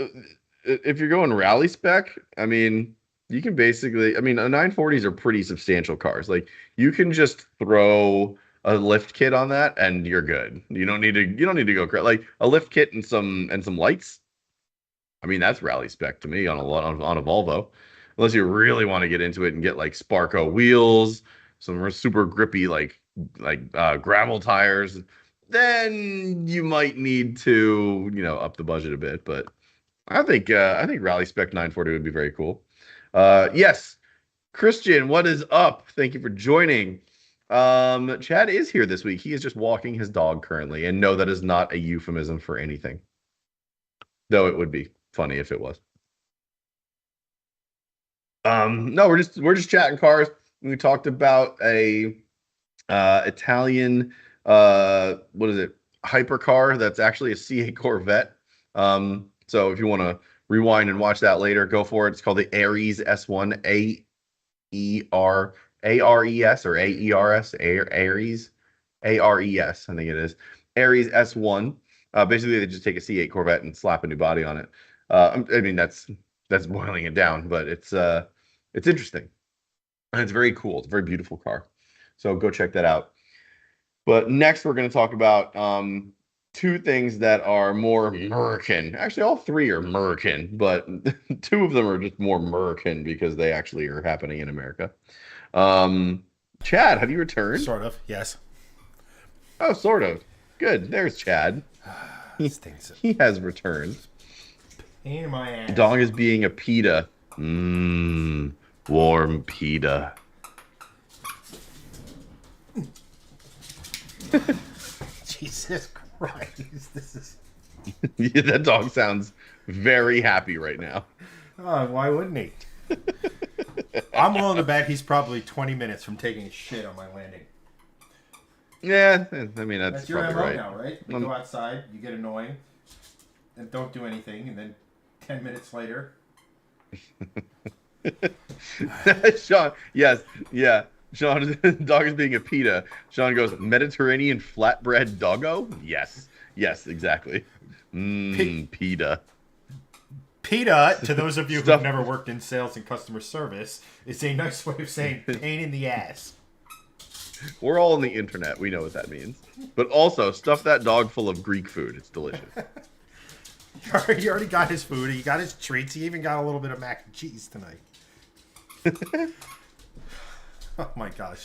if you're going rally spec, I mean, you can basically, I mean, a 940s are pretty substantial cars. Like you can just throw a lift kit on that and you're good. You don't need to go like a lift kit and some lights. I mean, that's rally spec to me on a Volvo. Unless you really want to get into it and get like Sparco wheels, some super grippy like gravel tires, then you might need to, up the budget a bit. But I think rally spec 940 would be very cool. Yes, Christian, what is up? Thank you for joining. Chad is here this week. He is just walking his dog currently, and no, that is not a euphemism for anything. Though it would be funny if it was. No, we're just chatting cars. We talked about a Italian what is it? Hypercar that's actually a C8 Corvette. So if you want to rewind and watch that later, go for it. It's called the Ares S1 Ares or Aers Ares Ares, I think it is. Ares S1. Basically, they just take a C8 Corvette and slap a new body on it. I mean, that's boiling it down, but it's interesting and it's very cool. It's a very beautiful car. So go check that out. But next, we're going to talk about two things that are more American. Actually, all three are American, but two of them are just more American because they actually are happening in America. Chad, have you returned? Sort of, yes. Oh, sort of. Good. There's Chad. He has returned. Pain in my ass. Dog is being a pita. Warm pita. Jesus Christ, this is. Yeah, that dog sounds very happy right now. Why wouldn't he? I'm willing to bet he's probably 20 minutes from taking a shit on my landing. Yeah, I mean that's your probably MO right. now, right? You go outside, you get annoying, and don't do anything, and then 10 minutes later. Sean, yes, yeah. Sean, dog is being a pita. Sean goes, Mediterranean flatbread doggo? Yes, exactly. Pita. PETA, to those of you who've never worked in sales and customer service, is a nice way of saying pain in the ass. We're all on the internet. We know what that means. But also, stuff that dog full of Greek food. It's delicious. He already got his food. He got his treats. He even got a little bit of mac and cheese tonight. Oh my gosh.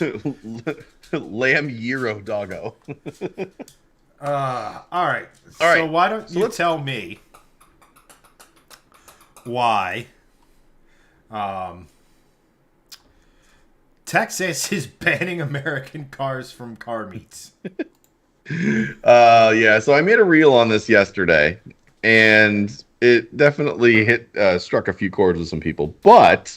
Lamb gyro doggo. All right. So why don't you tell me why Texas is banning American cars from car meets? Yeah, so I made a reel on this yesterday, and it definitely struck a few chords with some people. But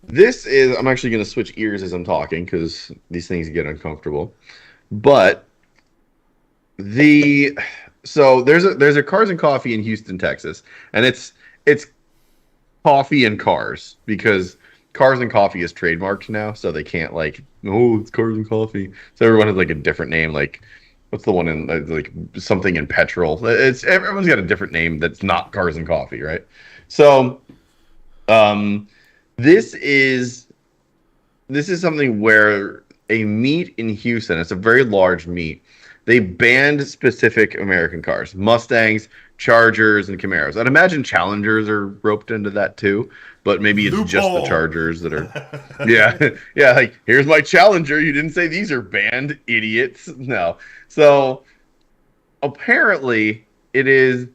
This is, I'm actually going to switch ears as I'm talking because these things get uncomfortable. But the so there's a Cars and Coffee in Houston, Texas, and it's coffee and cars because Cars and Coffee is trademarked now, so they can't like, oh, it's Cars and Coffee. So everyone has like a different name, like what's the one in like something in petrol. It's everyone's got a different name that's not Cars and Coffee, right? So um, this is this is something where a meet in Houston, it's a very large meet. They banned specific American cars, Mustangs, Chargers, and Camaros. I'd imagine Challengers are roped into that too, but maybe it's just the Loophole. Chargers that are. Yeah, yeah. Like here's my Challenger. You didn't say these are banned, idiots. No. So apparently, it is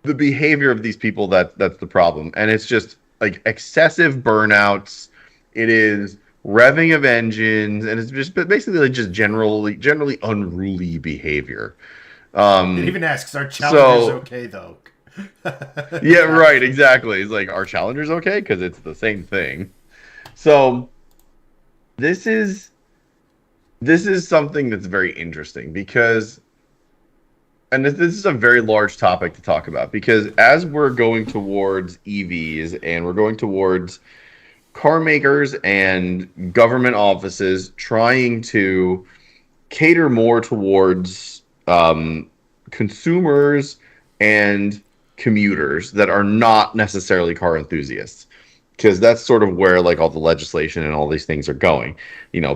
the behavior of these people that's the problem, and it's just like excessive burnouts. It is revving of engines, and it's just basically like just generally unruly behavior. It um even asks, "Are challengers so okay though?" yeah, right, exactly. It's like, are Challengers okay, because it's the same thing. So this is this is something that's very interesting because, and this is a very large topic to talk about, because as we're going towards EVs and we're going towards car makers and government offices trying to cater more towards consumers and commuters that are not necessarily car enthusiasts, because that's sort of where like all the legislation and all these things are going.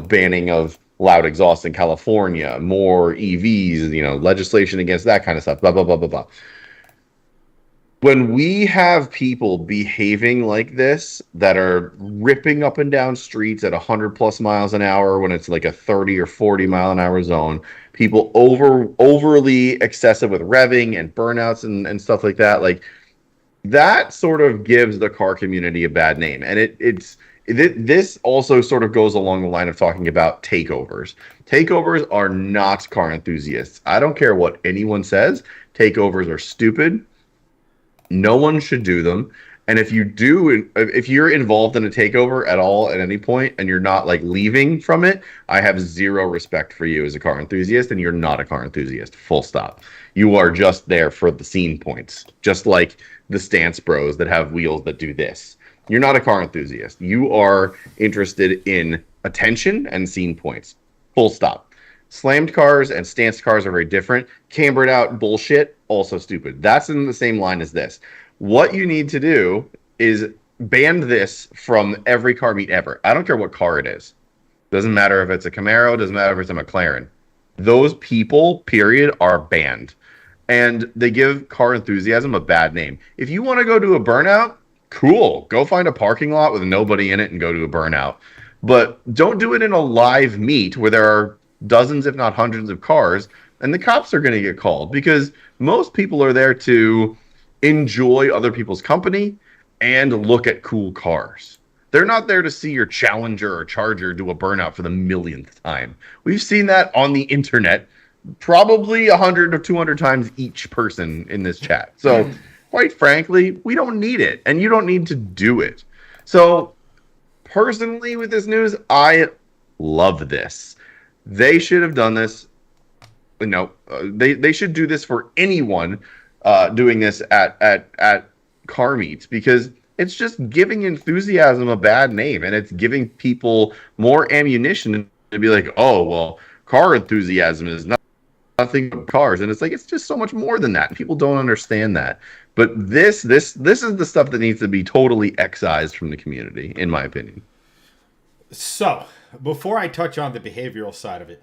Banning of loud exhaust in California, more EVs, legislation against that kind of stuff, blah blah blah blah blah. When we have people behaving like this that are ripping up and down streets at 100 plus miles an hour when it's like a 30 or 40 mile an hour zone, people overly excessive with revving and burnouts and stuff like that, like that sort of gives the car community a bad name. And this also sort of goes along the line of talking about takeovers. Takeovers are not car enthusiasts. I don't care what anyone says. Takeovers are stupid. No one should do them. And if you're involved in a takeover at all at any point and you're not like leaving from it, I have zero respect for you as a car enthusiast, and you're not a car enthusiast. Full stop. You are just there for the scene points, just like the stance bros that have wheels that do this. You're not a car enthusiast. You are interested in attention and scene points. Full stop. Slammed cars and stance cars are very different. Cambered out bullshit, also stupid. That's in the same line as this. What you need to do is ban this from every car meet ever. I don't care what car it is. Doesn't matter if it's a Camaro, doesn't matter if it's a McLaren. Those people, period, are banned. And they give car enthusiasm a bad name. If you want to go to a burnout, cool. Go find a parking lot with nobody in it and go to a burnout. But don't do it in a live meet where there are dozens, if not hundreds, of cars, and the cops are going to get called, because most people are there to enjoy other people's company and look at cool cars. They're not there to see your Challenger or Charger do a burnout for the millionth time. We've seen that on the internet probably 100 or 200 times each person in this chat. So, quite frankly, we don't need it, and you don't need to do it. So, personally, with this news, I love this. They should have done this. They should do this for anyone doing this at car meets, because it's just giving enthusiasm a bad name, and it's giving people more ammunition to be like, oh well, car enthusiasm is nothing but cars, and it's like, it's just so much more than that. People don't understand that. But this is the stuff that needs to be totally excised from the community, in my opinion. So, before I touch on the behavioral side of it,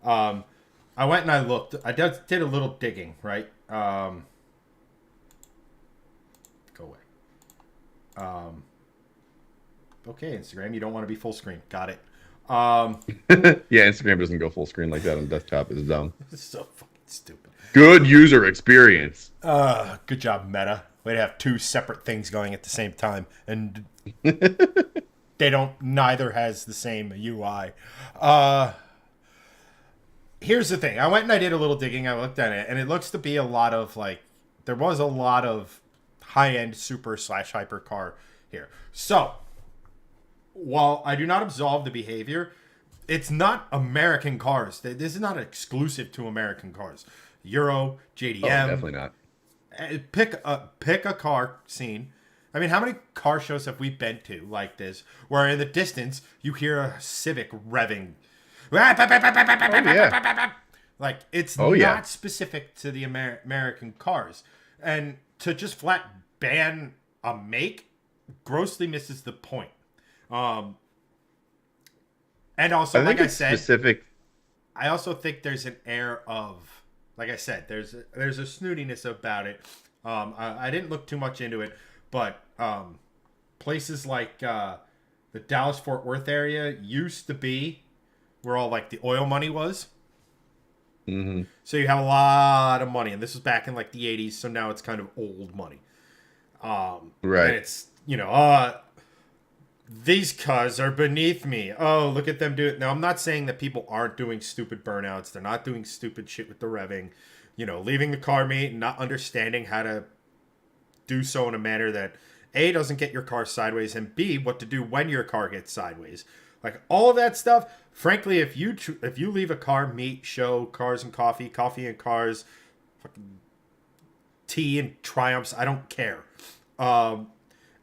I went and I looked. I did a little digging, right? Go away. Okay, Instagram, you don't want to be full screen. Got it. Yeah, Instagram doesn't go full screen like that on desktop. It's dumb. This is so fucking stupid. Good user experience. Good job, Meta. Way to have two separate things going at the same time, and they don't. Neither has the same UI. Here's the thing. I went and I did a little digging. I looked at it, and it looks to be a lot of like, there was a lot of high end super / hyper car here. So while I do not absolve the behavior, it's not American cars. This is not exclusive to American cars. Euro, Oh, JDM, definitely not. pick a car scene. I mean, how many car shows have we been to like this, where in the distance you hear a Civic revving, Oh yeah. like it's Oh yeah. not specific to the American cars, and to just flat ban a make grossly misses the point. Um, and also, I like think I it's said, specific. I also think there's an air of, like I said, there's a snootiness about it. I didn't look too much into it, but places like the Dallas Fort Worth area used to be where all like the oil money was. Hmm. So you have a lot of money, and this was back in like the '80s. So now it's kind of old money, and Right. it's these cars are beneath me. Oh, look at them do it. Now, I'm not saying that people aren't doing stupid burnouts. They're not doing stupid shit with the revving. Leaving the car meet and not understanding how to do so in a manner that A, doesn't get your car sideways, and B, what to do when your car gets sideways. Like all of that stuff. Frankly, if you leave a car meet, show, cars and coffee, coffee and cars, tea and triumphs, I don't care. Um,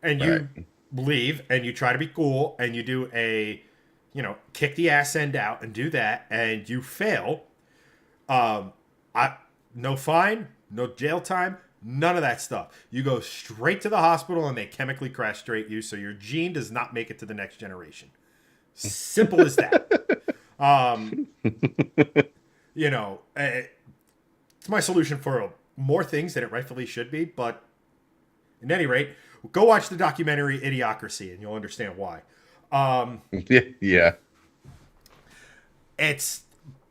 and Right. you leave and you try to be cool and you do kick the ass end out and do that and you fail. I no fine, no jail time, none of that stuff. You go straight to the hospital and they chemically castrate you so your gene does not make it to the next generation. Simple as that. Um, it's my solution for more things than it rightfully should be, but at any rate, go watch the documentary Idiocracy and you'll understand why. Yeah. Yeah. It's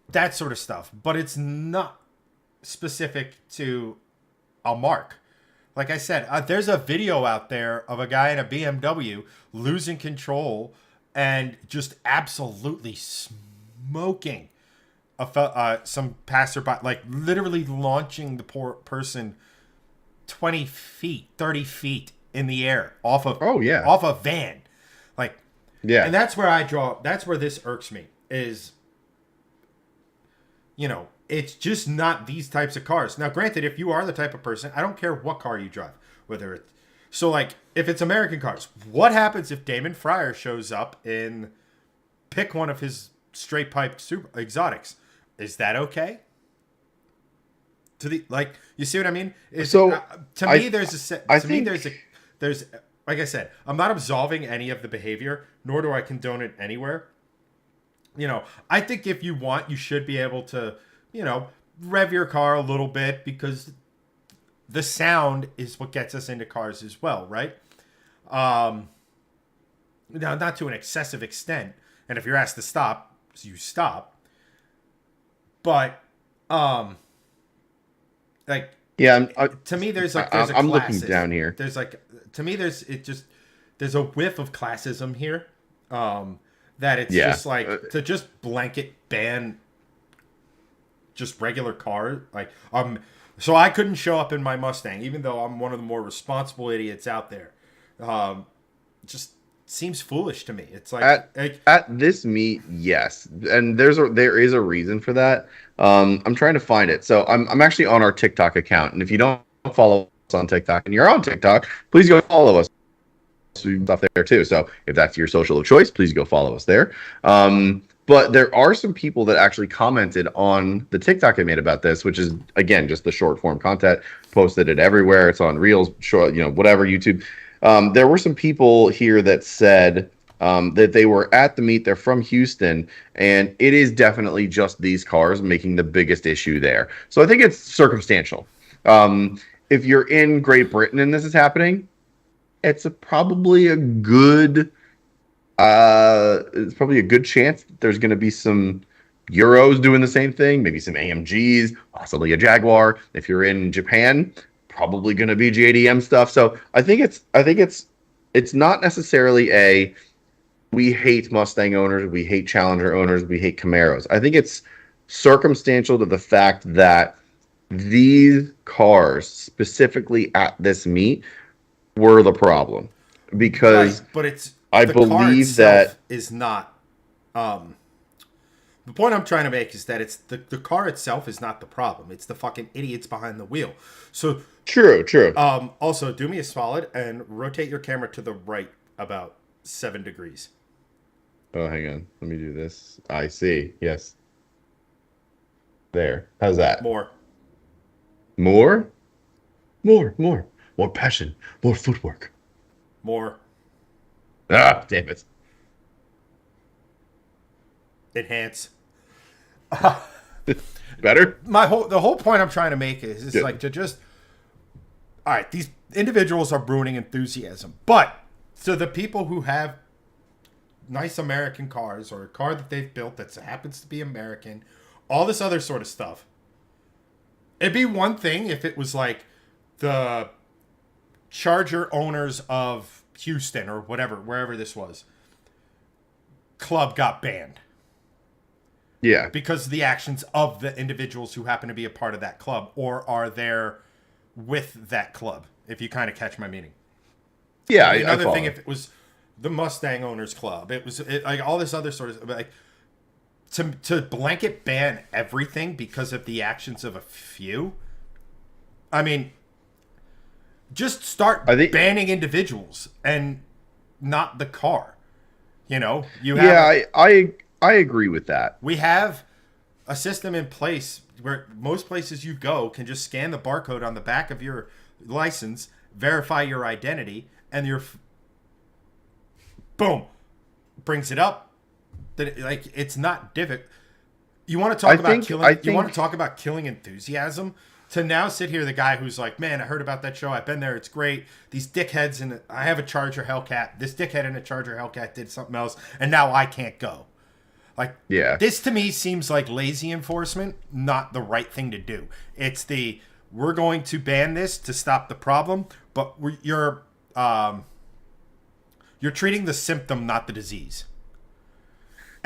that sort of stuff, but it's not specific to a mark. Like I said, there's a video out there of a guy in a BMW losing control and just absolutely smoking some passerby, like literally launching the poor person 20 feet, 30 feet in the air Oh yeah. off a van. Like, Yeah. and that's where this irks me is, it's just not these types of cars. Now, granted, if you are the type of person, I don't care what car you drive, whether it's, so like, if it's American cars, what happens if Damon Fryer shows up in, pick one of his straight pipe super exotics? Is that okay? You see what I mean? So To I me I to me think there's like I said, I'm not absolving any of the behavior, nor do I condone it anywhere. I think if you want, you should be able to, rev your car a little bit because the sound is what gets us into cars as well, right? Um, Now, not to an excessive extent, and if you're asked to stop, you stop. But like yeah. to me, there's a I'm looking classism. down here. There's like to me, there's a whiff of classism here. That it's Yeah. just like to just blanket ban just regular car so I couldn't show up in my Mustang even though I'm one of the more responsible idiots out there. Just seems foolish to me. It's At like at this meet, yes, and there is a reason for that. I'm trying to find it. So I'm actually on our TikTok account, and if you don't follow us on TikTok and you're on TikTok, please go follow us. Stuff there too. So if that's your social of choice, please go follow us there. But there are some people that actually commented on the TikTok I made about this, which is again just the short form content. Posted it everywhere. It's on Reels, short, whatever, YouTube. There were some people here that said that they were at the meet. They're from Houston, and it is definitely just these cars making the biggest issue there. So I think it's circumstantial. If you're in Great Britain and this is happening, probably a good it's probably a good chance that there's going to be some Euros doing the same thing, maybe some AMGs, possibly a Jaguar. If you're in Japan, probably going to be JDM stuff. So I think it's not necessarily a we hate Mustang owners, we hate Challenger owners, we hate Camaros. I think it's circumstantial to the fact that these cars specifically at this meet were the problem right, because but it's I The car believe that. itself is not. Um, the point I'm trying to make is that it's the car itself is not the problem. It's the fucking idiots behind the wheel. So, True, true. also do me a solid and rotate your camera to the right about 7 degrees. Oh, hang on. Let me do this. I see. Yes. There. How's that? More, More? More, more. More passion. More footwork. more. Ah, damn it. Enhance. Better? The whole point I'm trying to make is Good. like to just all right. These individuals are ruining enthusiasm, but so the people who have nice American cars or a car that they've built that happens to be American, all this other sort of stuff. It'd be one thing if it was like the Charger owners of Houston or whatever, wherever this was, club got banned Yeah. because of the actions of the individuals who happen to be a part of that club or are there with that club, if you kind of catch my meaning. Yeah, It'd be I another follow. thing if it was the Mustang owners club. Like all this other sort of like to blanket ban everything because of the actions of a few. I mean, just start I think banning individuals and not the car. You know, yeah, I agree with that. we have a system in place where most places you go can just scan the barcode on the back of your license, verify your identity, and your boom brings it up. That like it's not difficult. You want to talk about killing? You want to talk about killing enthusiasm? To now sit here, the guy who's like, man, I heard about that show. I've been there. It's great. These dickheads and I have a Charger Hellcat. This dickhead in a Charger Hellcat did something else, and now I can't go. Like, Yeah. this to me seems like lazy enforcement, not the right thing to do. It's we're going to ban this to stop the problem, but you're treating the symptom, not the disease.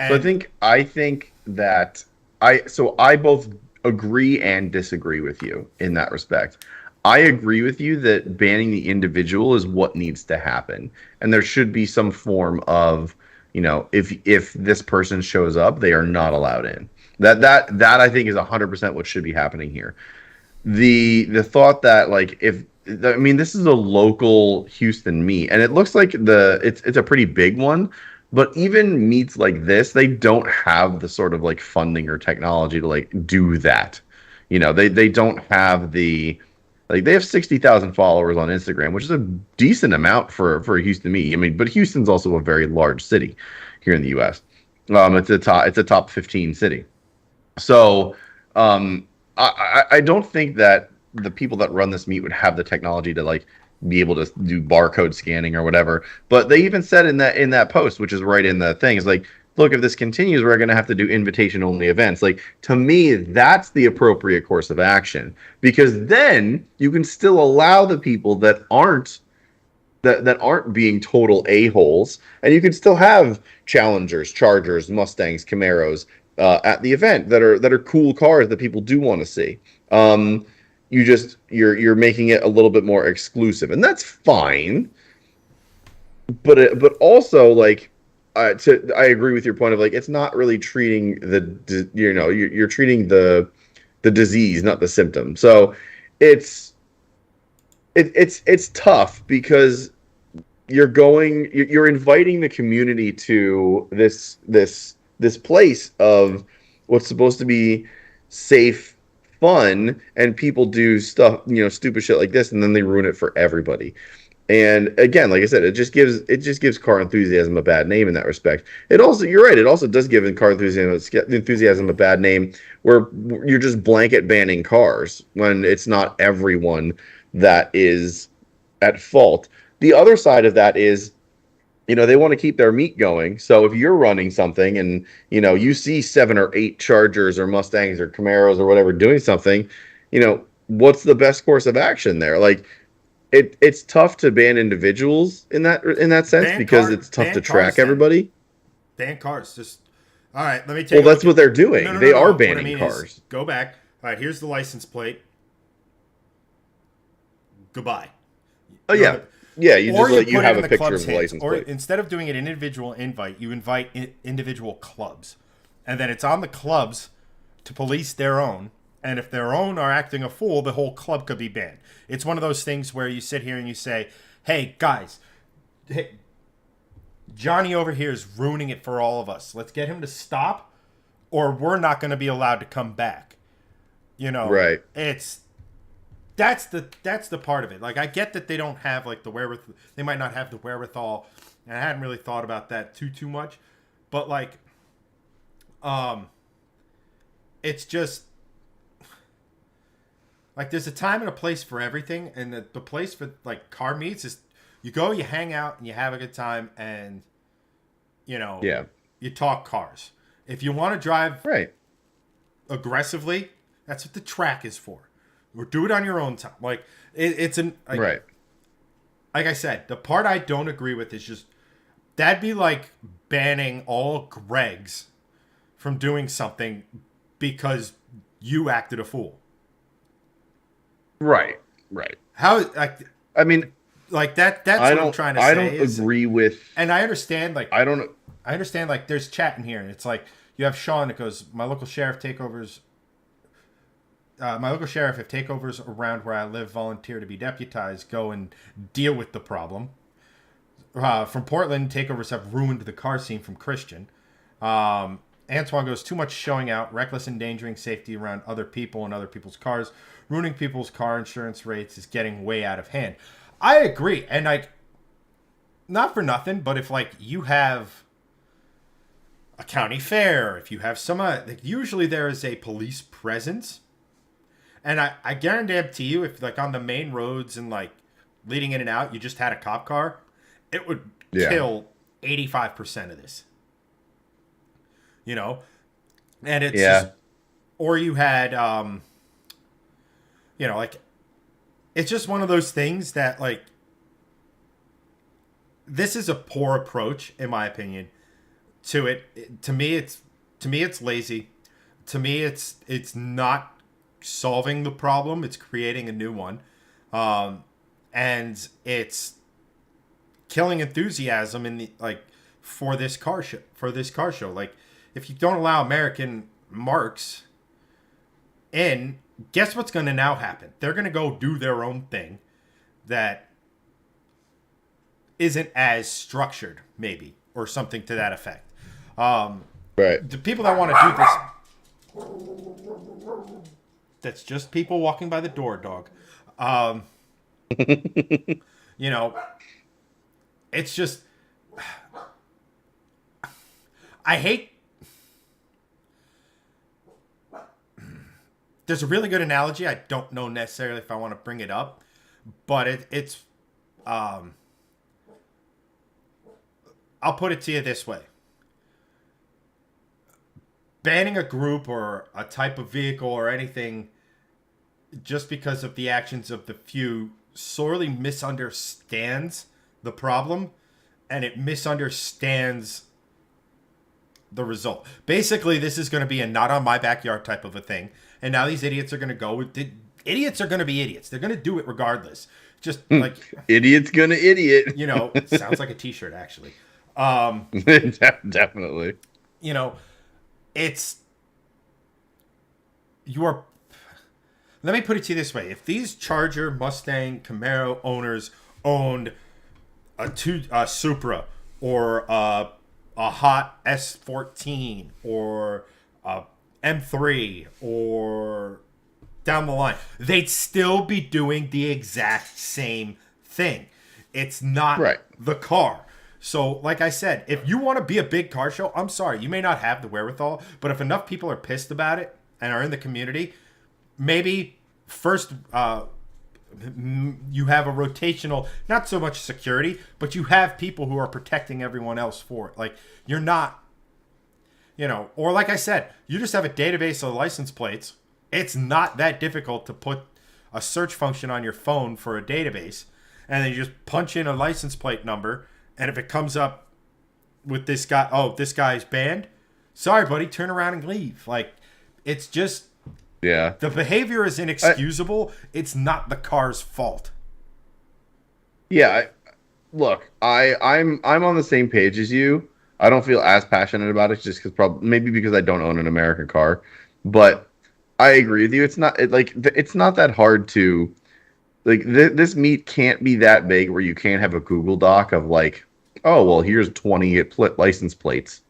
So And I think that I both agree and disagree with you in that respect. I agree with you that banning the individual is what needs to happen. And there should be some form of, if this person shows up, they are not allowed in. That I think is 100% what should be happening here. The thought that like if I mean this is a local Houston meet and it looks like it's a pretty big one, but even meets like this they don't have the sort of like funding or technology to like do that. They don't have the like they have 60,000 followers on Instagram, which is a decent amount for a Houston meet. I mean, but Houston's also a very large city here in the US. It's a top 15 city. So I don't think that the people that run this meet would have the technology to like be able to do barcode scanning or whatever. But they even said in that post, which is right in the thing, is like, look, if this continues, we're going to have to do invitation only events. Like to me, that's the appropriate course of action because then you can still allow the people that aren't being total a-holes, and you can still have Challengers, Chargers, Mustangs, Camaros at the event that are cool cars that people do want to see. You're making it a little bit more exclusive, and that's fine. But also like I agree with your point of like it's not really treating you're treating the disease, not the symptom. So it's tough because you're inviting the community to this place of what's supposed to be safe fun, and people do stuff, stupid shit like this, and then they ruin it for everybody. And again, like I said, it just gives car enthusiasm a bad name in that respect. You're right, it also does give car enthusiasm a bad name where you're just blanket banning cars when it's not everyone that is at fault. The other side of that is, they want to keep their meat going. So if you're running something and, you see 7 or 8 Chargers or Mustangs or Camaros or whatever doing something, what's the best course of action there? Like it's tough to ban individuals in that sense because it's tough to track everybody. Ban cars. Just all right. Let me take. Well, that's what they're doing. No, They are what banning I mean cars. Is, go back. All right. Here's the license plate. Goodbye. Oh yeah. Yeah, you Or just you like you put it have in a the picture club's of the hands. license Or plate. instead of doing an individual invite, you invite individual clubs. And then it's on the clubs to police their own. And if their own are acting a fool, the whole club could be banned. It's one of those things where you sit here and you say, hey, guys, hey, Johnny over here is ruining it for all of us. Let's get him to stop, or we're not going to be allowed to come back. You know, Right. it's that's the part of it. Like, I get that they don't have like the wherewithal. They might not have the wherewithal, and I hadn't really thought about that too much. But like, um, it's just like there's a time and a place for everything, and the place for like car meets is you go, you hang out, and you have a good time, and you know, Yeah. you talk cars. If you want to drive Right. aggressively, that's what the track is for. Or do it on your own time. Like it's an Right. like I said, the part I don't agree with is just that'd be like banning all Gregs from doing something because you acted a fool. Right. Right. How I mean, like that's I what I'm don't trying to I say don't is, agree with and I understand like I don't there's chat in here, and it's like you have Sean that goes, my local sheriff takeovers. My local sheriff, if takeovers around where I live volunteer to be deputized, go and deal with the problem. From Portland, takeovers have ruined the car scene from Christian. Antoine goes, too much showing out, reckless endangering safety around other people and other people's cars, ruining people's car insurance rates is getting way out of hand. I agree, and like, not for nothing, but if like you have a county fair, if you have some, like usually there is a police presence, and I guarantee you, if like on the main roads and like leading in and out, you just had a cop car, it would yeah. kill 85% of this. You know, and it's Yeah. just, or you had, you know, like it's just one of those things that like this is a poor approach in my opinion to it. To me it's lazy. To me it's not solving the problem, it's creating a new one. And it's killing enthusiasm in the like for this car show. Like, if you don't allow American marks in, guess what's going to now happen? They're going to go do their own thing that isn't as structured, maybe, or something to that effect. Right. The people that want to do this, that's just people walking by the door, dog. You know, it's just, I hate. There's a really good analogy. I don't know necessarily if I want to bring it up, but it's. I'll put it to you this way: banning a group or a type of vehicle or anything just because of the actions of the few sorely misunderstands the problem, and it misunderstands the result. Basically, this is going to be a not on my backyard type of a thing. And now these idiots are going to go. Idiots are going to be idiots. They're going to do it regardless. Just like idiot's gonna idiot. You know, sounds like a T-shirt actually. Definitely. You know, it's your. Let me put it to you this way: if these Charger, Mustang, Camaro owners owned a Supra or a hot S14 or a M3 or down the line, they'd still be doing the exact same thing. It's not right. The car. So, like I said, if you want to be a big car show, I'm sorry, you may not have the wherewithal, but if enough people are pissed about it and are in the community, maybe first you have a rotational, not so much security, but you have people who are protecting everyone else for it. Like, you're not, you know, or like I said, you just have a database of license plates. It's not that difficult to put a search function on your phone for a database, and then you just punch in a license plate number, and if it comes up with this guy, oh, this guy's banned, sorry, buddy, turn around and leave. Like, it's just, yeah, the behavior is inexcusable. It's not the car's fault. Yeah, look, I'm on the same page as you. I don't feel as passionate about it just because probably maybe because I don't own an American car, but I agree with you. It's not that hard to like this meet can't be that big where you can't have a Google Doc of like, oh well, here's 20 license plates.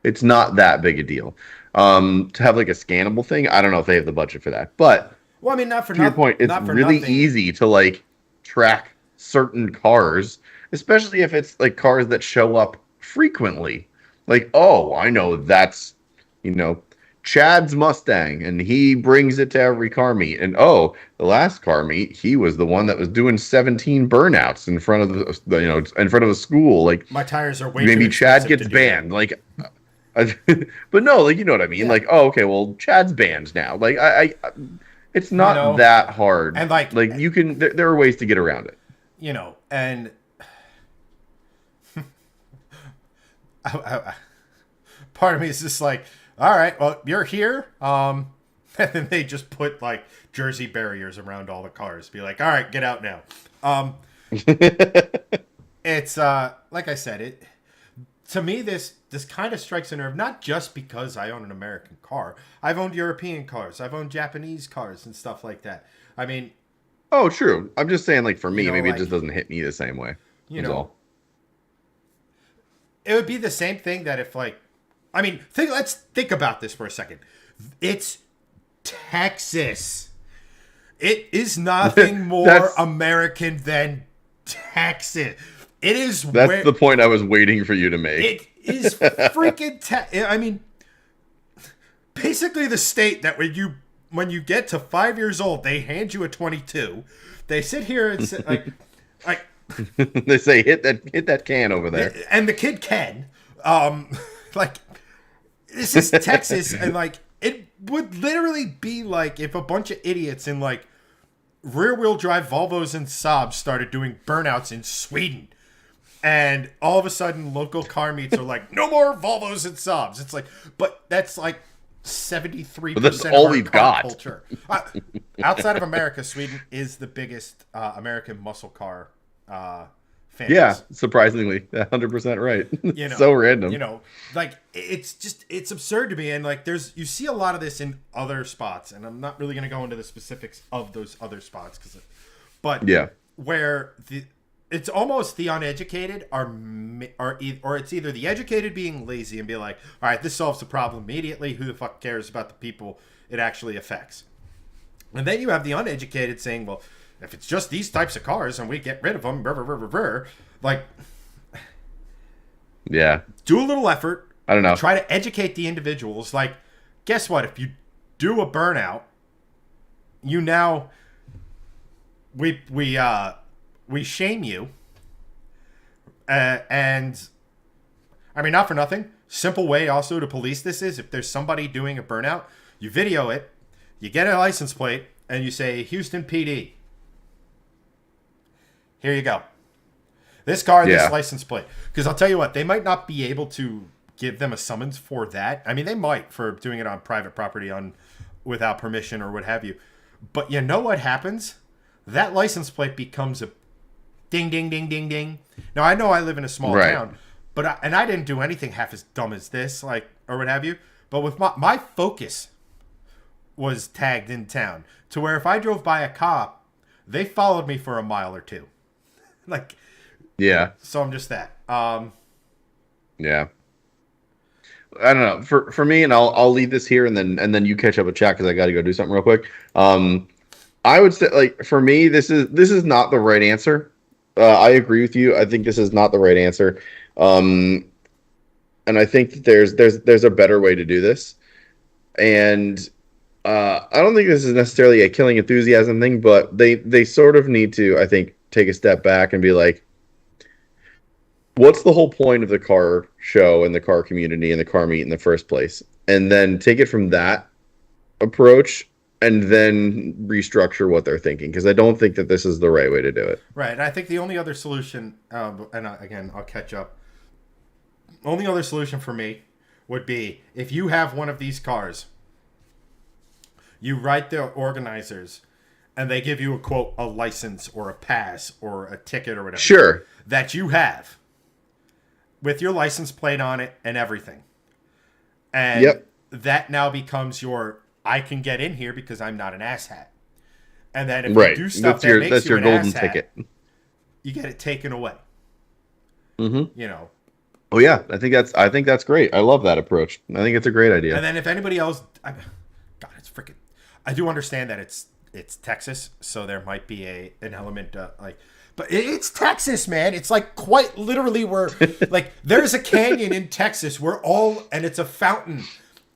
It's not that big a deal. To have like a scannable thing, I don't know if they have the budget for that, but Well, I mean, to your point, it's not for really nothing. easy to like track certain cars, especially if it's like cars that show up frequently. Like, oh, I know that's, you know, Chad's Mustang and he brings it to every car meet. And oh, the last car meet, he was the one that was doing 17 burnouts in front of in front of a school. Like My tires are way too maybe Chad expensive to gets do that. banned. But no, like you know what I mean. Yeah, Like, oh, okay, well, Chad's banned now. Like, it's you not know, that hard. and like, Like, you can. There are ways to get around it. and part of me is just like, all right, well, you're here. And then they just put like Jersey barriers around all the cars. Be like, all right, get out now. Um, it's like I said, it to me this kind of strikes a nerve. Not just because I own an American car. I've owned European cars. I've owned Japanese cars and stuff like that. I mean, Oh, true. I'm just saying, like for me, maybe it like just doesn't hit me the same way. you That's know, all. it would be the same thing that if like, I mean, let's think about this for a second. It's Texas. It is nothing more that's American than Texas. It is that's where the point I was waiting for you to make. it is freaking. I mean, basically the state that when you get to 5 years old, they hand you a 22. They sit here and say, like They say hit that can over there. and the kid can, like this is Texas, and like it would literally be like if a bunch of idiots in like rear-wheel drive Volvos and Saabs started doing burnouts in Sweden. And all of a sudden, local car meets are like, no more Volvos and Saabs. It's like, but that's like 73% But that's of all our we've car got. culture. Outside of America, Sweden is the biggest American muscle car fan Yeah, base. surprisingly, 100% right. You know, So random. like it's absurd to me. And like, you see a lot of this in other spots, and I'm not really going to go into the specifics of those other spots but Yeah. where it's almost the uneducated or it's either the educated being lazy and be like, all right, this solves the problem immediately. Who the fuck cares about the people it actually affects? And then you have the uneducated saying, well, if it's just these types of cars and we get rid of them, like, Yeah. do a little effort, I don't know. try to educate the individuals. Like, guess what? If you do a burnout, you now we shame you, and I mean, not for nothing. Simple way also to police this is if there's somebody doing a burnout, you video it, you get a license plate, and you say Houston PD. Here you go. This car, Yeah. this license plate. Because I'll tell you what, they might not be able to give them a summons for that. I mean, they might for doing it on private property without permission or what have you. But you know what happens? That license plate becomes a ding, ding, ding, ding, ding. Now, I know I live in a small Right. town, but I didn't do anything half as dumb as this, like, or what have you. But with my Focus was tagged in town to where if I drove by a cop, they followed me for a mile or two. Like, Yeah. so I'm just that. Yeah. I don't know. For me, and I'll leave this here, and then you catch up with chat because I got to go do something real quick. I would say, like, for me, this is not the right answer. I agree with you. I think this is not the right answer. And I think that there's a better way to do this. And I don't think this is necessarily a killing enthusiasm thing, but they sort of need to, I think, take a step back and be like, what's the whole point of the car show and the car community and the car meet in the first place? And then take it from that approach and then restructure what they're thinking, because I don't think that this is the right way to do it. Right, and I think the only other solution, again, I'll catch up. Only other solution for me would be if you have one of these cars, you write the organizers and they give you a quote, a license or a pass or a ticket or whatever Sure. that you have with your license plate on it and everything. And Yep. that now becomes your, I can get in here because I'm not an asshat. And then if you Right. do stuff makes That's you your an golden asshat, ticket. you get it taken away. Mm-hmm. You know. Oh yeah, I think that's great. I love that approach. I think it's a great idea. And then if anybody else, God, it's freaking. I do understand that it's Texas, so there might be an element like, but it's Texas, man. It's like quite literally where like there's a canyon in Texas where and it's a fountain.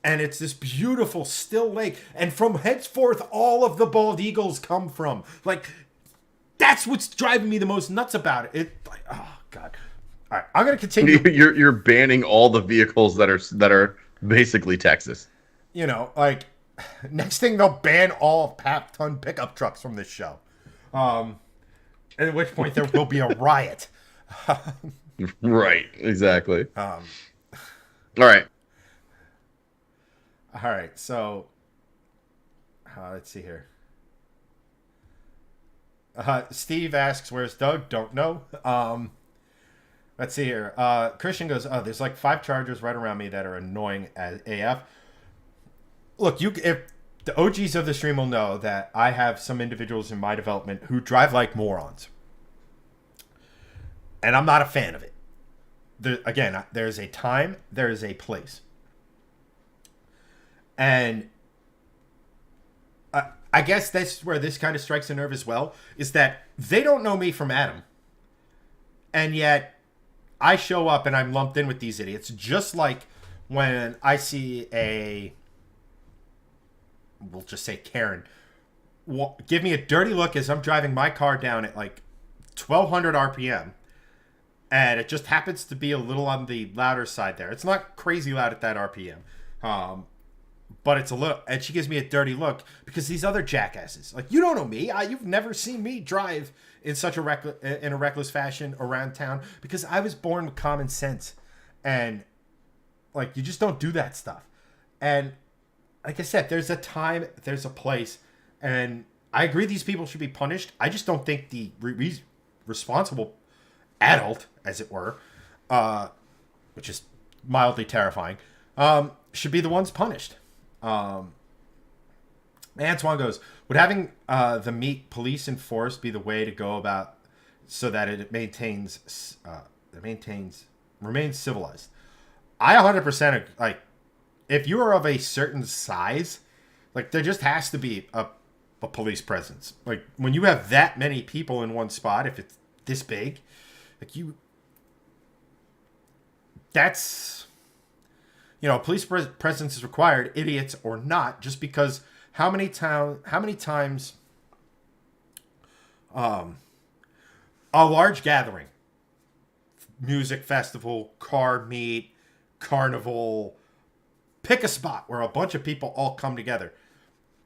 And it's this beautiful still lake. And from henceforth, all of the bald eagles come from. Like, that's what's driving me the most nuts about it. Like, oh, God. All right, I'm going to continue. You're banning all the vehicles that are basically Texas. You know, like, next thing they'll ban all half-ton pickup trucks from this show. At which point there will be a riot. Right, exactly. All right. All right, so let's see here. Steve asks, "Where's Doug?" Don't know. Let's see here. Christian goes, "Oh, there's like 5 Chargers right around me that are annoying as AF." Look, if the OGs of the stream will know that I have some individuals in my development who drive like morons, and I'm not a fan of it. Again, there's a time, there is a place. And I guess that's where this kind of strikes a nerve as well, is that they don't know me from Adam. And yet I show up and I'm lumped in with these idiots. Just like when I see we'll just say Karen, give me a dirty look as I'm driving my car down at like 1200 RPM. And it just happens to be a little on the louder side there. It's not crazy loud at that RPM. But it's a little, and she gives me a dirty look because these other jackasses, like, you don't know me. You've never seen me drive in such a reckless fashion around town because I was born with common sense, and like, you just don't do that stuff. And like I said, there's a time, there's a place, and I agree these people should be punished. I just don't think the responsible adult, as it were, which is mildly terrifying, should be the ones punished. Antoine goes, would having the meat police enforced be the way to go about so that it remains civilized? I 100% like, if you are of a certain size, like, there just has to be a police presence. Like, when you have that many people in one spot, if it's this big, like, that's, police presence is required, idiots or not, just because how many times a large gathering, music festival, car meet, carnival, pick a spot where a bunch of people all come together.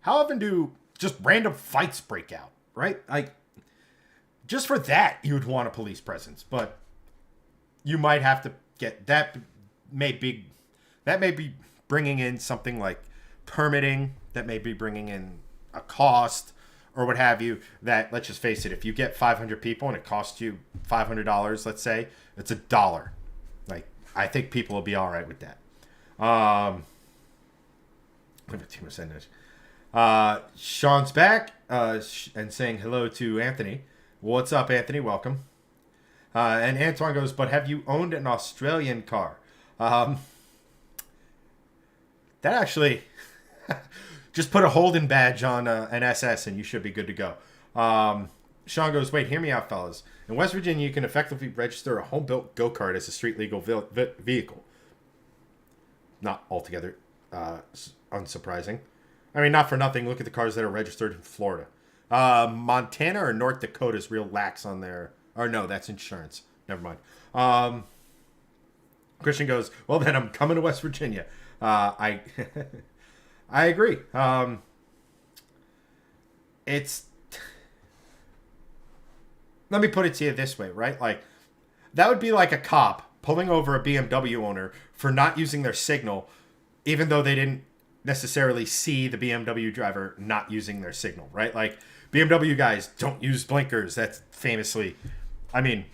How often do just random fights break out, right? Like, just for that, you'd want a police presence, but you might have to get that. That may be bringing in something like permitting. That may be bringing in a cost or what have you. That, let's just face it, if you get 500 people and it costs you $500, let's say, it's $1. Like, I think people will be all right with that. Sean's back and saying hello to Anthony. What's up, Anthony? Welcome. And Antoine goes, but have you owned an Australian car? That actually, just put a Holden badge on an SS and you should be good to go. Sean goes, wait, hear me out, fellas. In West Virginia, you can effectively register a home-built go-kart as a street-legal vehicle. Not altogether unsurprising. I mean, not for nothing. Look at the cars that are registered in Florida. Montana or North Dakota is real lax on their... Or no, that's insurance. Never mind. Christian goes, well, then I'm coming to West Virginia. I agree. It's... Let me put it to you this way, right? Like, that would be like a cop pulling over a BMW owner for not using their signal, even though they didn't necessarily see the BMW driver not using their signal, right? Like, BMW guys don't use blinkers. That's famously, I mean,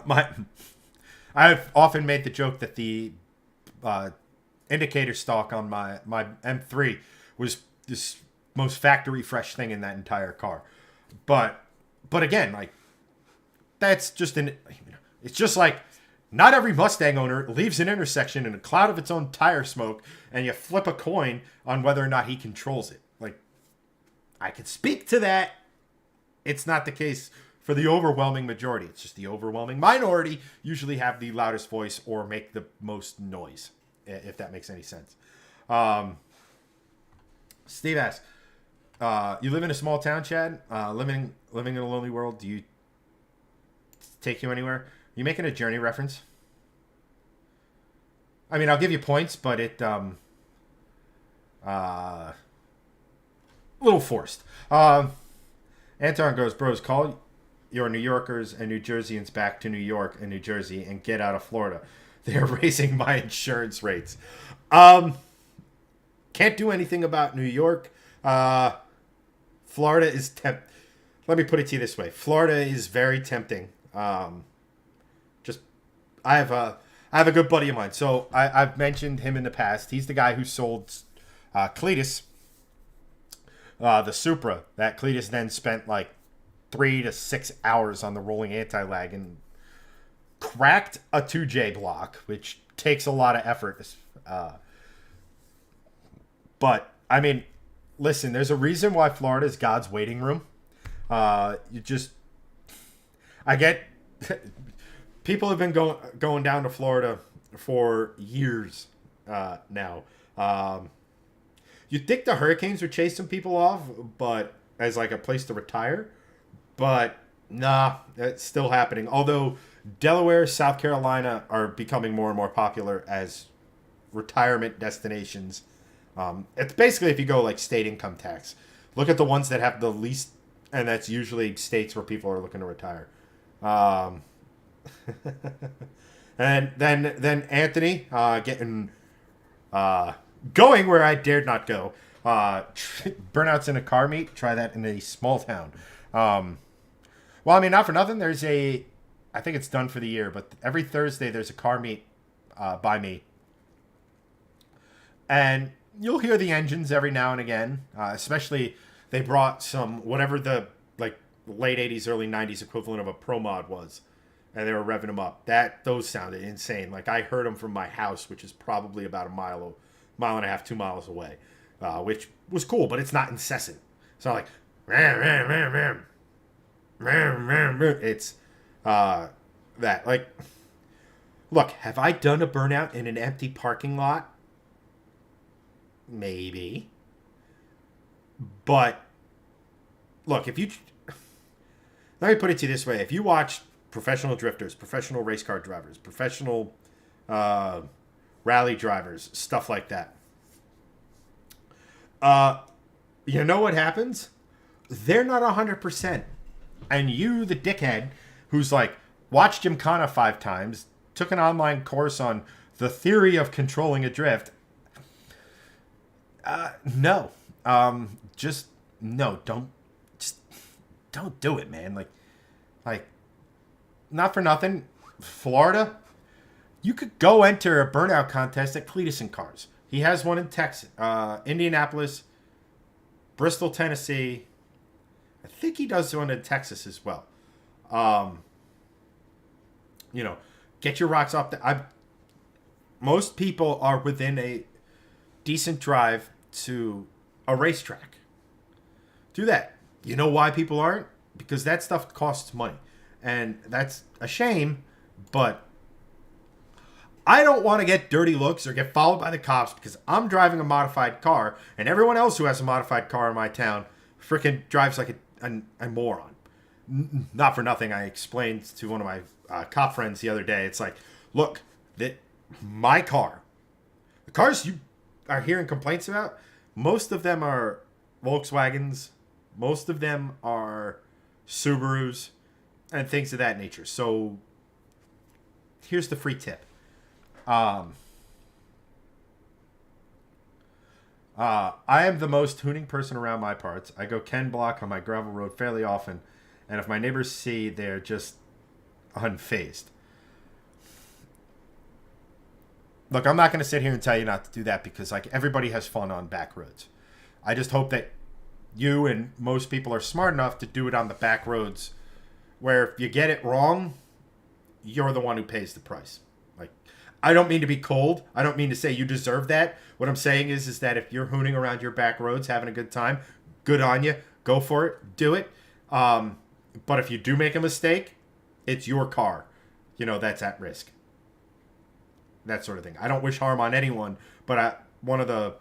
my I've often made the joke that the indicator stalk on my M3 was this most factory fresh thing in that entire car. But again, like that's just an it's just like not every Mustang owner leaves an intersection in a cloud of its own tire smoke and you flip a coin on whether or not he controls it. Like I could speak to that. It's not the case for the overwhelming majority. It's just the overwhelming minority usually have the loudest voice or make the most noise, if that makes any sense. Steve asks, you live in a small town, Chad? Living in a lonely world, do you take you anywhere? Are you making a Journey reference? I mean, I'll give you points, but it a little forced. Anton goes, bros, call your New Yorkers and New Jerseyans back to New York and New Jersey and get out of Florida. They're raising my insurance rates. Can't do anything about New York. Florida is let me put it to you this way. Florida is very tempting. Just I have a good buddy of mine. So I've mentioned him in the past. He's the guy who sold Cletus, the Supra. That Cletus then spent like 3 to 6 hours on the rolling anti-lag and cracked a 2J block, which takes a lot of effort. But I mean, listen, there's a reason why Florida is God's waiting room. I get people have been going down to Florida for years now. You'd think the hurricanes would chase some people off, but as like a place to retire. But nah, it's still happening. Although Delaware, South Carolina are becoming more and more popular as retirement destinations. It's basically if you go like state income tax. Look at the ones that have the least, and that's usually states where people are looking to retire. And then Anthony getting going where I dared not go. Burnouts in a car meet. Try that in a small town. Well, I mean, not for nothing. I think it's done for the year, but every Thursday there's a car meet by me. And you'll hear the engines every now and again. Especially they brought some, whatever the like late 80s, early 90s equivalent of a Pro Mod was. And they were revving them up. Those sounded insane. Like I heard them from my house, which is probably about a mile and a half, 2 miles away. Which was cool, but it's not incessant. So like, it's that. Like, look, have I done a burnout in an empty parking lot? Maybe. But, look, let me put it to you this way. If you watch professional drifters, professional race car drivers, professional rally drivers, stuff like that, you know what happens? They're not 100%. And you, the dickhead, who's like, watched Gymkhana 5 times, took an online course on the theory of controlling a drift. No. Don't do it, man. Like, not for nothing. Florida, you could go enter a burnout contest at Cletus Cars. He has one in Texas, Indianapolis, Bristol, Tennessee. I think he does one in Texas as well. Get your rocks off. Most people are within a decent drive to a racetrack. Do that. You know why people aren't? Because that stuff costs money. And that's a shame, but I don't want to get dirty looks or get followed by the cops because I'm driving a modified car and everyone else who has a modified car in my town freaking drives like a moron. Not for nothing, I explained to one of my cop friends the other day. It's like, look, my car, the cars you are hearing complaints about, most of them are Volkswagens, most of them are Subarus, and things of that nature. So here's the free tip. I am the most tuning person around my parts. I go Ken block on my gravel road fairly often, and if my neighbors see, they're just unfazed. Look, I'm not going to sit here and tell you not to do that because like everybody has fun on back roads. I just hope that you and most people are smart enough to do it on the back roads where if you get it wrong, you're the one who pays the price. Like, I don't mean to be cold. I don't mean to say you deserve that. What I'm saying is that if you're hooning around your back roads, having a good time, good on you. Go for it. Do it. But if you do make a mistake, it's your car, that's at risk. That sort of thing. I don't wish harm on anyone, but one of the,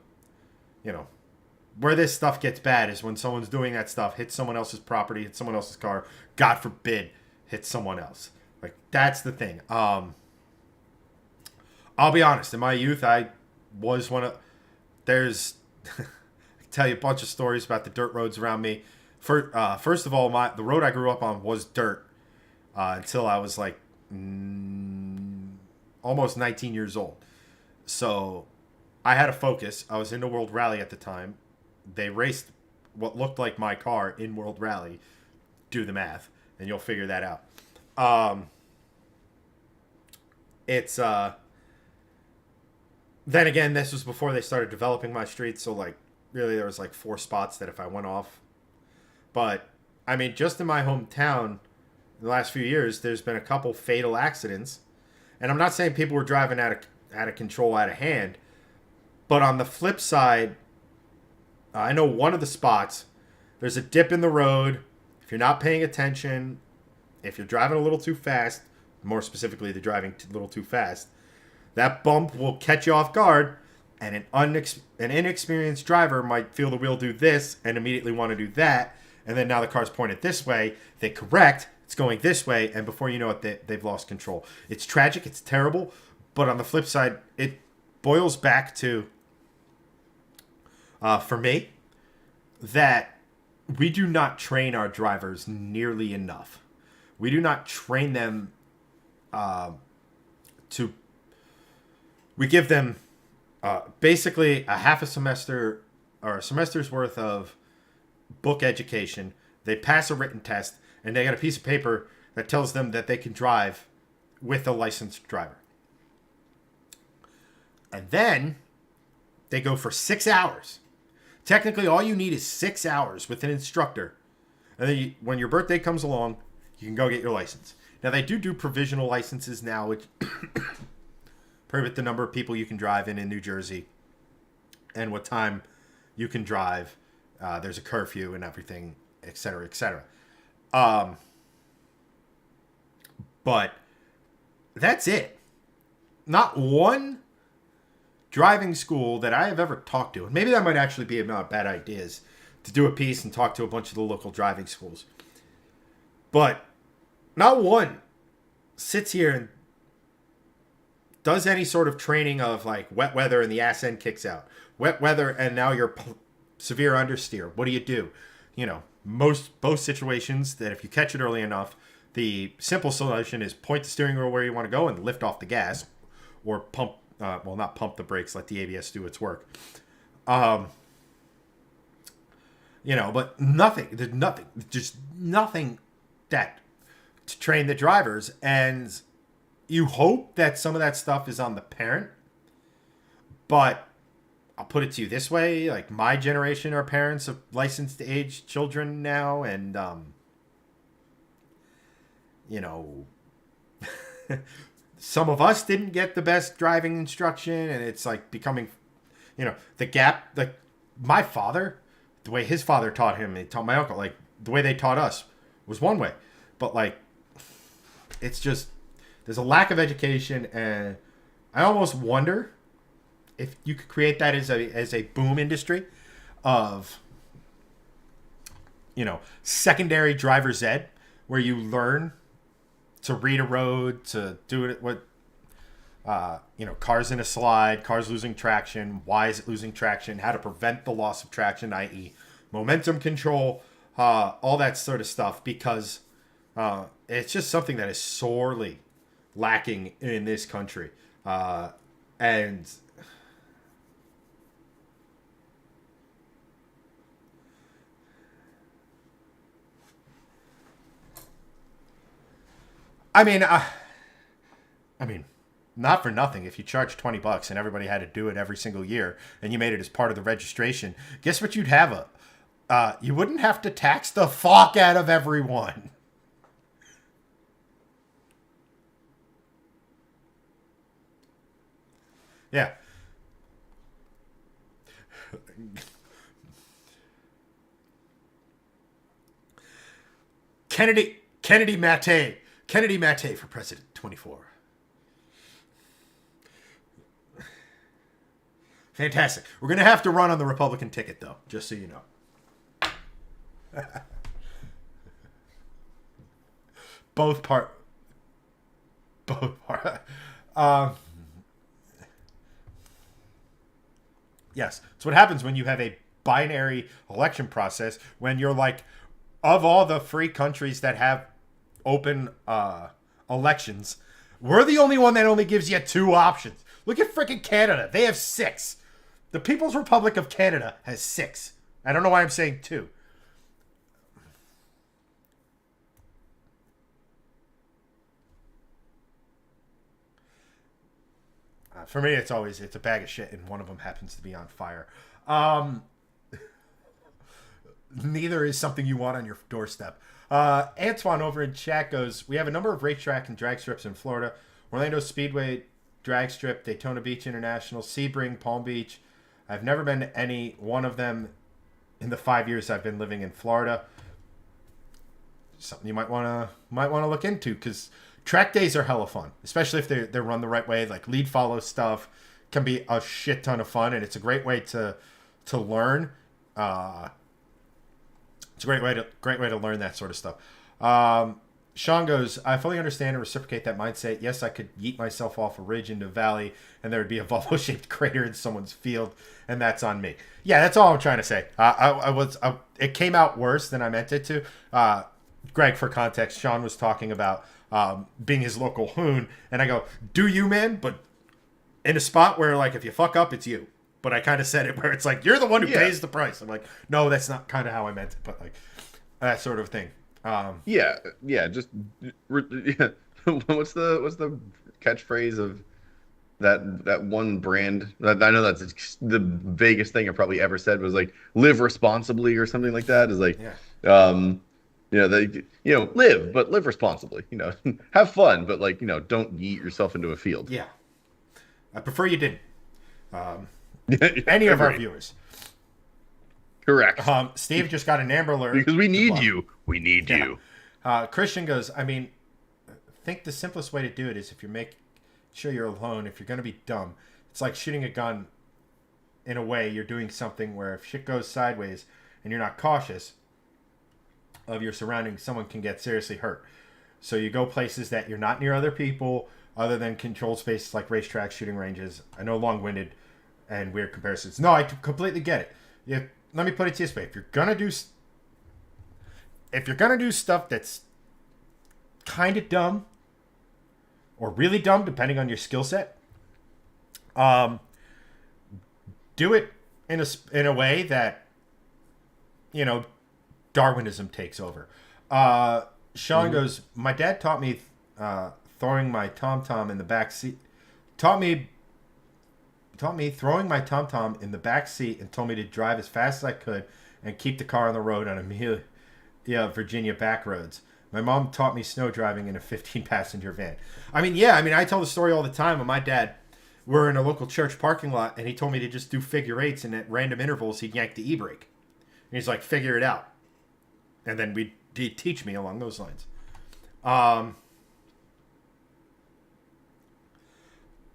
where this stuff gets bad is when someone's doing that stuff, hits someone else's property, hits someone else's car, God forbid, hits someone else. Like, that's the thing. I'll be honest. In my youth, I was there's, I can tell you a bunch of stories about the dirt roads around me. First of all, the road I grew up on was dirt until I was like almost 19 years old. So I had a Focus. I was into World Rally at the time. They raced what looked like my car in World Rally. Do the math, and you'll figure that out. It's then again, this was before they started developing my streets, so like really there was like 4 spots that if I went off. But I mean, just in my hometown, in the last few years, there's been a couple fatal accidents, and I'm not saying people were driving out of control, out of hand, but on the flip side, I know one of the spots, there's a dip in the road. If you're not paying attention, if you're driving a little too fast, more specifically, the driving a little too fast, that bump will catch you off guard, and an inexperienced driver might feel the wheel do this and immediately want to do that, and then now the car's pointed this way, they correct, it's going this way, and before you know it, they've lost control. It's tragic, it's terrible, but on the flip side, it boils back to, for me, that we do not train our drivers nearly enough. We do not train them we give them basically a half a semester or a semester's worth of book education. They pass a written test, and they get a piece of paper that tells them that they can drive with a licensed driver. And then they go for 6 hours. Technically, all you need is 6 hours with an instructor. And then when your birthday comes along, you can go get your license. Now, they do provisional licenses now, which prohibit the number of people you can drive in New Jersey and what time you can drive. There's a curfew and everything, et cetera, et cetera. But that's it. Not one driving school that I have ever talked to, and maybe that might actually be not bad ideas to do a piece and talk to a bunch of the local driving schools. But not one sits here and does any sort of training of like wet weather and the ass end kicks out. Wet weather and now you're severe understeer. What do you do? Both situations that if you catch it early enough, the simple solution is point the steering wheel where you want to go and lift off the gas, or pump. Not pump the brakes, let the ABS do its work. But nothing. There's nothing. Just nothing that to train the drivers, and you hope that some of that stuff is on the parent. But I'll put it to you this way: like my generation are parents of licensed age children now, and some of us didn't get the best driving instruction, and it's like becoming, the gap. Like my father, the way his father taught him, he taught my uncle, like the way they taught us was one way, but like it's just there's a lack of education, and I almost wonder if you could create that as a boom industry of secondary driver's ed, where you learn to read a road, to do it what cars in a slide, cars losing traction, why is it losing traction, how to prevent the loss of traction, i.e. momentum control, all that sort of stuff, because it's just something that is sorely lacking in this country. And I mean, I mean, not for nothing. If you charge $20 and everybody had to do it every single year, and you made it as part of the registration, guess what you'd have you wouldn't have to tax the fuck out of everyone. Yeah. Kennedy Matte for president 24. Fantastic. We're going to have to run on the Republican ticket, though, just so you know. Both part. Um, yes. It's what happens when you have a binary election process, when you're like, of all the free countries that have open elections, we're the only one that only gives you 2 options. Look at freaking Canada. They have 6. The People's Republic of Canada has 6. I don't know why I'm saying 2. For me, it's a bag of shit, and one of them happens to be on fire. Neither is something you want on your doorstep. Antoine over in chat goes, we have a number of racetrack and drag strips in Florida. Orlando Speedway Drag Strip, Daytona Beach International, Sebring, Palm Beach. I've never been to any one of them in the 5 years I've been living in Florida. Something you might want to look into, because track days are hella fun, especially if they're run the right way. Like lead follow stuff can be a shit ton of fun, and it's a great way to learn. It's a great way to learn that sort of stuff. Sean goes, I fully understand and reciprocate that mindset. Yes, I could yeet myself off a ridge into a valley, and there would be a Volvo-shaped crater in someone's field, and that's on me. Yeah, that's all I'm trying to say. It came out worse than I meant it to. Greg, for context, Sean was talking about being his local hoon, and I go, do you, man? But in a spot where, like, if you fuck up, it's you. But I kind of said it where it's like, you're the one who pays the price. I'm like, no, that's not kind of how I meant it, but like that sort of thing. Just what's the catchphrase of that one brand? I know that's the vaguest thing I probably ever said was like live responsibly or something like that. Is like, live, but live responsibly. Have fun, but like, don't yeet yourself into a field. Yeah, I prefer you didn't. Any of our viewers. Correct. Steve just got an Amber Alert. Because we need you. We need you. Christian goes, I mean, I think the simplest way to do it is if you make sure you're alone. If you're going to be dumb, it's like shooting a gun. In a way, you're doing something where if shit goes sideways and you're not cautious of your surroundings, someone can get seriously hurt. So you go places that you're not near other people other than controlled spaces like racetracks, shooting ranges. I know long-winded and weird comparisons. No, I completely get it. Let me put it this way: if you're gonna do stuff that's kind of dumb or really dumb, depending on your skill set, do it in a way that Darwinism takes over. Sean goes, my dad taught me throwing my tom-tom in the back seat. Taught me throwing my tom-tom in the back seat and told me to drive as fast as I could and keep the car on the road on Amelia, Virginia back roads. My mom taught me snow driving in a 15-passenger van. I tell the story all the time of my dad. We're in a local church parking lot, and he told me to just do figure eights, and at random intervals, he'd yank the e-brake. And he's like, figure it out. And then he'd teach me along those lines.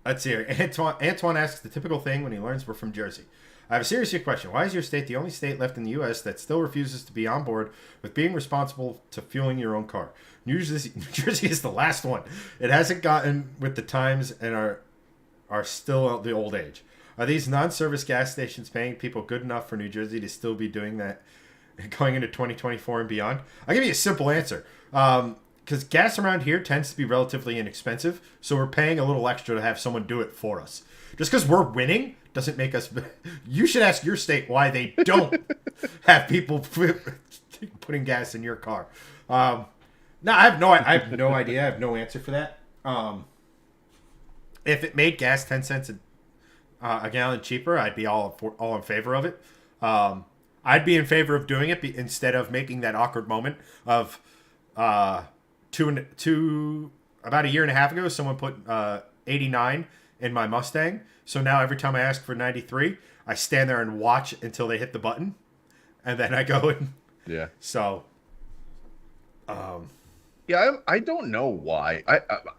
Let's see here. Antoine asks the typical thing when he learns we're from Jersey. I have a serious question. Why is your state the only state left in the U.S. that still refuses to be on board with being responsible to fueling your own car? New Jersey is the last one. It hasn't gotten with the times and are still the old age. Are these non-service gas stations paying people good enough for New Jersey to still be doing that going into 2024 and beyond? I'll give you a simple answer. Because gas around here tends to be relatively inexpensive, so we're paying a little extra to have someone do it for us. Just because we're winning doesn't make us... You should ask your state why they don't have people putting gas in your car. No, I have no idea. I have no answer for that. If it made gas 10 cents a gallon cheaper, I'd be all in favor of it. I'd be in favor of doing it instead of making that awkward moment of uh, two about a year and a half ago. Someone put 89 in my Mustang, so now every time I ask for 93, I stand there and watch until they hit the button, and then I go and Yeah. so. Um, Yeah, I don't know why.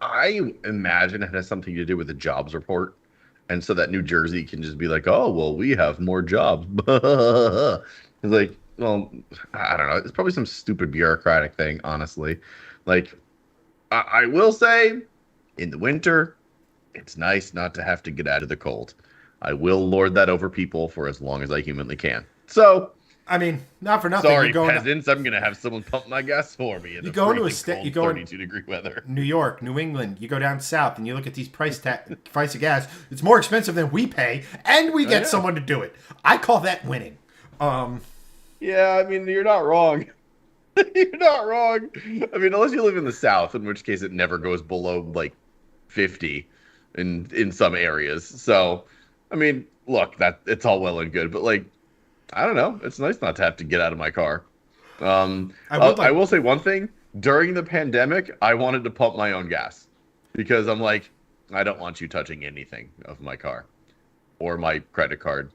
I imagine it has something to do with the jobs report, and so that New Jersey can just be like, "Oh, well, we have more jobs." It's like, well, I don't know. It's probably some stupid bureaucratic thing, honestly. Like, I will say, in the winter, it's nice not to have to get out of the cold. I will lord that over people for as long as I humanly can. So, I mean, not for nothing. sorry, peasants, I'm gonna have someone pump my gas for me in You the go into a freezing state. cold You go in 32-degree weather. New York, New England. You go down south and you look at these price of gas. It's more expensive than we pay, and we Oh, get yeah. someone to do it. I call that winning. Um, Yeah, I mean, you're not wrong. You're not wrong. I mean, unless you live in the South, in which case it never goes below like 50 in some areas. So, I mean, look, that it's all well and good, but like, I don't know. It's nice not to have to get out of my car. I would I like. will say one thing. During the pandemic, I wanted to pump my own gas because I'm like, I don't want you touching anything of my car or my credit card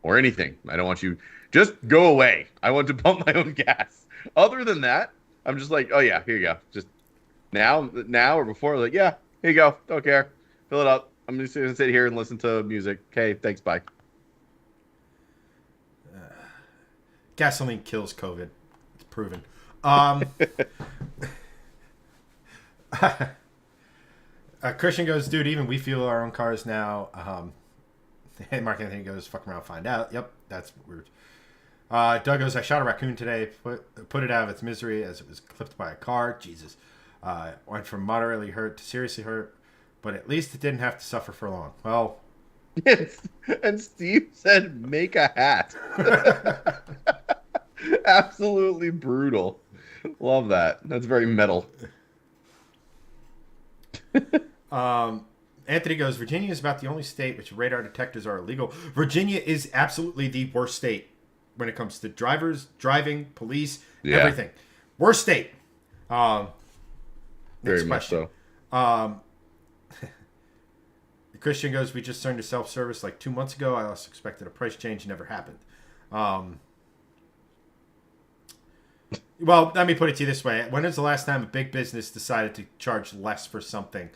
or anything. I don't want you. Just go away. I want to pump my own gas. Other than that, I'm just like, oh yeah, here you go. Just now or before, like, yeah, here you go. Don't care. Fill it up. I'm just gonna sit here and listen to music. Okay, thanks. Bye. Gasoline kills COVID. It's proven. Um, Christian goes, dude. Even we fuel our own cars now. And Mark Anthony goes, fuck around, find out. Yep, that's weird. Doug goes, I shot a raccoon today, put it out of its misery as it was clipped by a car. Jesus. Went from moderately hurt to seriously hurt, but at least it didn't have to suffer for long. Well, And Steve said, make a hat. Absolutely brutal. Love that. That's very metal. Anthony goes, Virginia is about the only state which radar detectors are illegal. Virginia is absolutely the worst state when it comes to driving, police, Yeah, everything. Worst state. Um, very Next much question. so. Christian goes, we just turned to self-service like 2 months ago. I also expected a price change. Never happened. Well, let me put it to you this way. When is the last time a big business decided to charge less for something?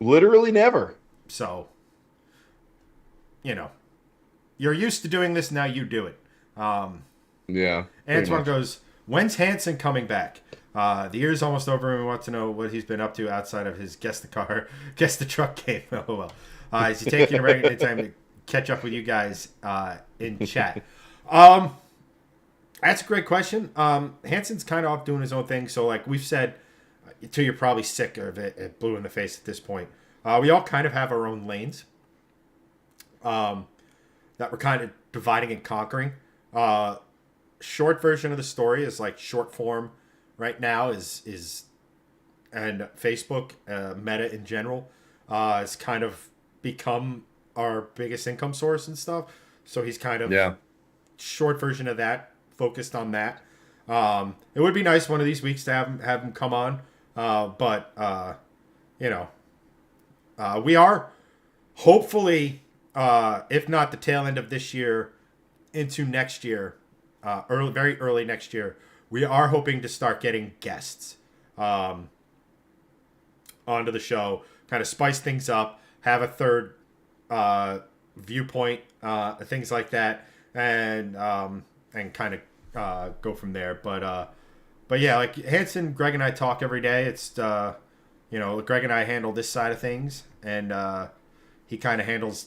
Literally never. So, you're used to doing this. Now you do it. Yeah, pretty Antoine much. goes, when's Hanson coming back? The year's almost over and we want to know what he's been up to outside of his guess the truck game. Oh, well. Is he taking a regular time to catch up with you guys in chat? That's a great question. Hanson's kind of off doing his own thing. So, like we've said, until you're probably sick of it blue in the face at this point, we all kind of have our own lanes that we're kind of dividing and conquering. Short version of the story is like short form right now is and Facebook, Meta in general, has kind of become our biggest income source and stuff. So he's kind of Yeah, short version of that, focused on that. It would be nice one of these weeks to have him come on, but we are hopefully, if not the tail end of this year, into next year, very early next year, we are hoping to start getting guests onto the show, kind of spice things up, have a third viewpoint, things like that, and kind of go from there. But yeah, like Hanson, Greg, and I talk every day. It's Greg and I handle this side of things, and he kind of handles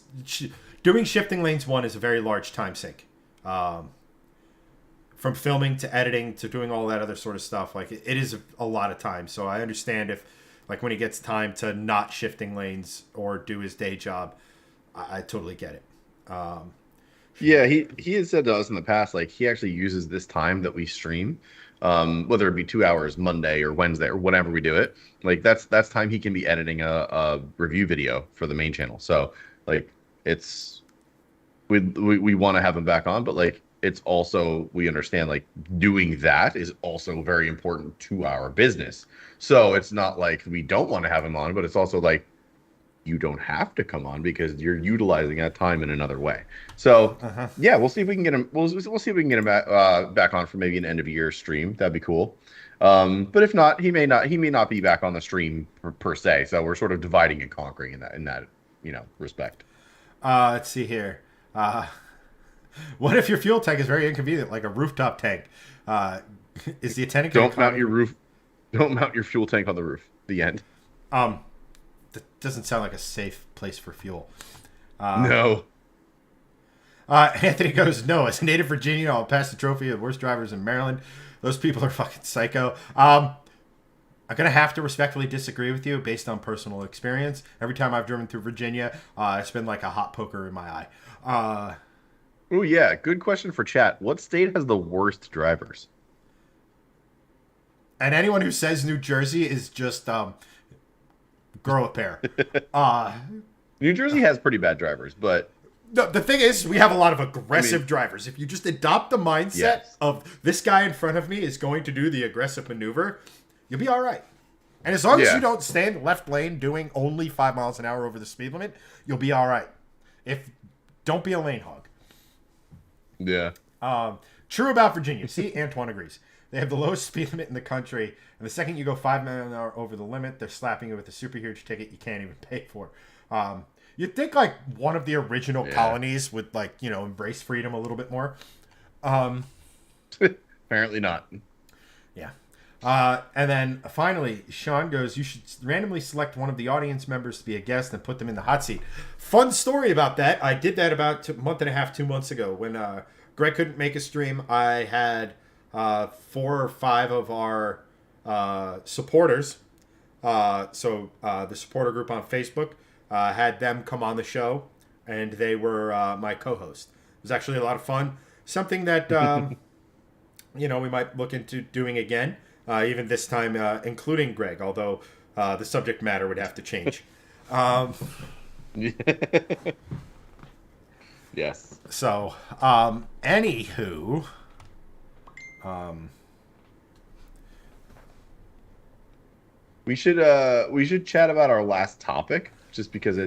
doing shifting lanes. One is a very large time sink. From filming to editing to doing all that other sort of stuff, like it is a lot of time. So I understand if, like, when he gets time to not shifting lanes or do his day job, I totally get it. yeah. He has said to us in the past, like he actually uses this time that we stream whether it be 2 hours Monday or Wednesday or whenever we do it. Like that's time he can be editing a review video for the main channel. So like it's we want to have him back on, but like it's also we understand like doing that is also very important to our business. So it's not like we don't want to have him on, but it's also like you don't have to come on because you're utilizing that time in another way. So Uh-huh. yeah, we'll see if we can get him. We'll see if we can get him back on for maybe an end of year stream. That'd be cool. But if not, he may not be back on the stream per se. So we're sort of dividing and conquering in that respect. Let's see here. Uh, what if your fuel tank is very inconvenient, like a rooftop tank? Uh, is the attendant going to Don't mount comment? your roof. Don't mount your fuel tank on the roof. The end. Um, that doesn't sound like a safe place for fuel. No. Anthony goes, no, as a native Virginian, I'll pass the trophy of worst drivers in Maryland. Those people are fucking psycho. I'm going to have to respectfully disagree with you based on personal experience. Every time I've driven through Virginia, it's been like a hot poker in my eye. Oh yeah. Good question for chat. What state has the worst drivers? And anyone who says New Jersey is just grow a pair. Uh, New Jersey has pretty bad drivers, but the thing is, we have a lot of aggressive I mean, drivers. If you just adopt the mindset yes. of this guy in front of me is going to do the aggressive maneuver, you'll be all right. And as long as Yeah. you don't stay in the left lane doing only 5 miles an hour over the speed limit, you'll be all right. If don't be a lane hog. Yeah. True about Virginia. See, Antoine agrees. They have the lowest speed limit in the country, and the second you go 5 miles an hour over the limit, they're slapping you with a super huge ticket you can't even pay for. You'd think like one of the original Yeah. colonies would like embrace freedom a little bit more. Apparently not. Yeah. And then finally, Sean goes, you should randomly select one of the audience members to be a guest and put them in the hot seat. Fun story about that. I did that about a month and a half, 2 months ago. When Greg couldn't make a stream, I had 4 or 5 of our supporters. The supporter group on Facebook had them come on the show, and they were my co-host. It was actually a lot of fun. Something that, we might look into doing again. Even this time, including Greg, although the subject matter would have to change. Yes. So, anywho, We should chat about our last topic just because